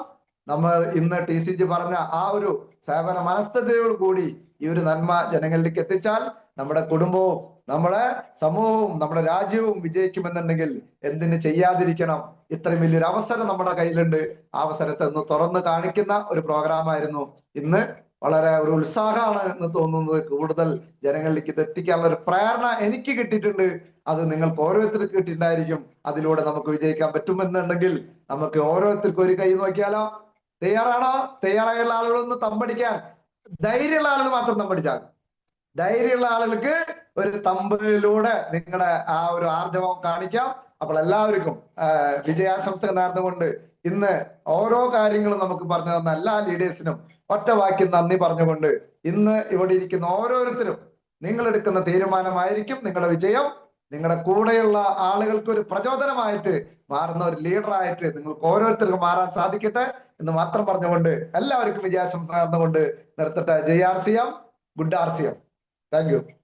നമ്മൾ ഇന്ന് TCG പറഞ്ഞ ആ ഒരു സേവന മനസ്ഥിതിയോട് കൂടി ഈ ഒരു നന്മ ജനങ്ങളിലേക്ക് എത്തിച്ചാൽ നമ്മുടെ കുടുംബവും നമ്മുടെ സമൂഹവും നമ്മുടെ രാജ്യവും വിജയിക്കുമെന്നുണ്ടെങ്കിൽ എന്തിന് ചെയ്യാതിരിക്കണം? ഇത്രയും വലിയൊരു അവസരം നമ്മുടെ കയ്യിലുണ്ട്. ആ അവസരത്തെ ഒന്ന് തുറന്ന് കാണിക്കുന്ന ഒരു പ്രോഗ്രാമായിരുന്നു ഇന്ന്. വളരെ ഒരു ഉത്സാഹമാണ് എന്ന് തോന്നുന്നത്. കൂടുതൽ ജനങ്ങളിലേക്ക് ഇത് എത്തിക്കാനുള്ള ഒരു പ്രേരണ എനിക്ക് കിട്ടിയിട്ടുണ്ട്. അത് നിങ്ങൾക്ക് ഓരോരുത്തർക്കും കിട്ടിയിട്ടുണ്ടായിരിക്കും. അതിലൂടെ നമുക്ക് വിജയിക്കാൻ പറ്റുമെന്നുണ്ടെങ്കിൽ നമുക്ക് ഓരോരുത്തർക്കും ഒരു കൈ നോക്കിയാലോ? തയ്യാറാണോ? തയ്യാറായുള്ള ആളുകളൊന്ന് തമ്പടിക്കാൻ. ധൈര്യമുള്ള ആളുകൾ മാത്രം തമ്പടിച്ചാൽ. ധൈര്യമുള്ള ആളുകൾക്ക് ഒരു തമ്പിലൂടെ നിങ്ങളുടെ ആ ഒരു ആർജവം കാണിക്കാം. അപ്പോൾ എല്ലാവർക്കും വിജയാശംസകൾ നേർന്നുകൊണ്ട് ഇന്ന് ഓരോ കാര്യങ്ങളും നമുക്ക് പറഞ്ഞു തന്ന എല്ലാ ലീഡേഴ്സിനും ഒറ്റ വാക്യം നന്ദി പറഞ്ഞുകൊണ്ട് ഇന്ന് ഇവിടെ ഇരിക്കുന്ന ഓരോരുത്തരും നിങ്ങൾ എടുക്കുന്ന തീരുമാനമായിരിക്കും നിങ്ങളുടെ വിജയം. നിങ്ങളുടെ കൂടെയുള്ള ആളുകൾക്ക് ഒരു പ്രചോദനമായിട്ട് മാറുന്ന ഒരു ലീഡറായിട്ട് നിങ്ങൾക്ക് ഓരോരുത്തർക്കും മാറാൻ സാധിക്കട്ടെ എന്ന് മാത്രം പറഞ്ഞുകൊണ്ട് എല്ലാവർക്കും വിജയാശംസ നേർന്നുകൊണ്ട് നിർത്തട്ടെ. JRCM, good RCM. Thank you.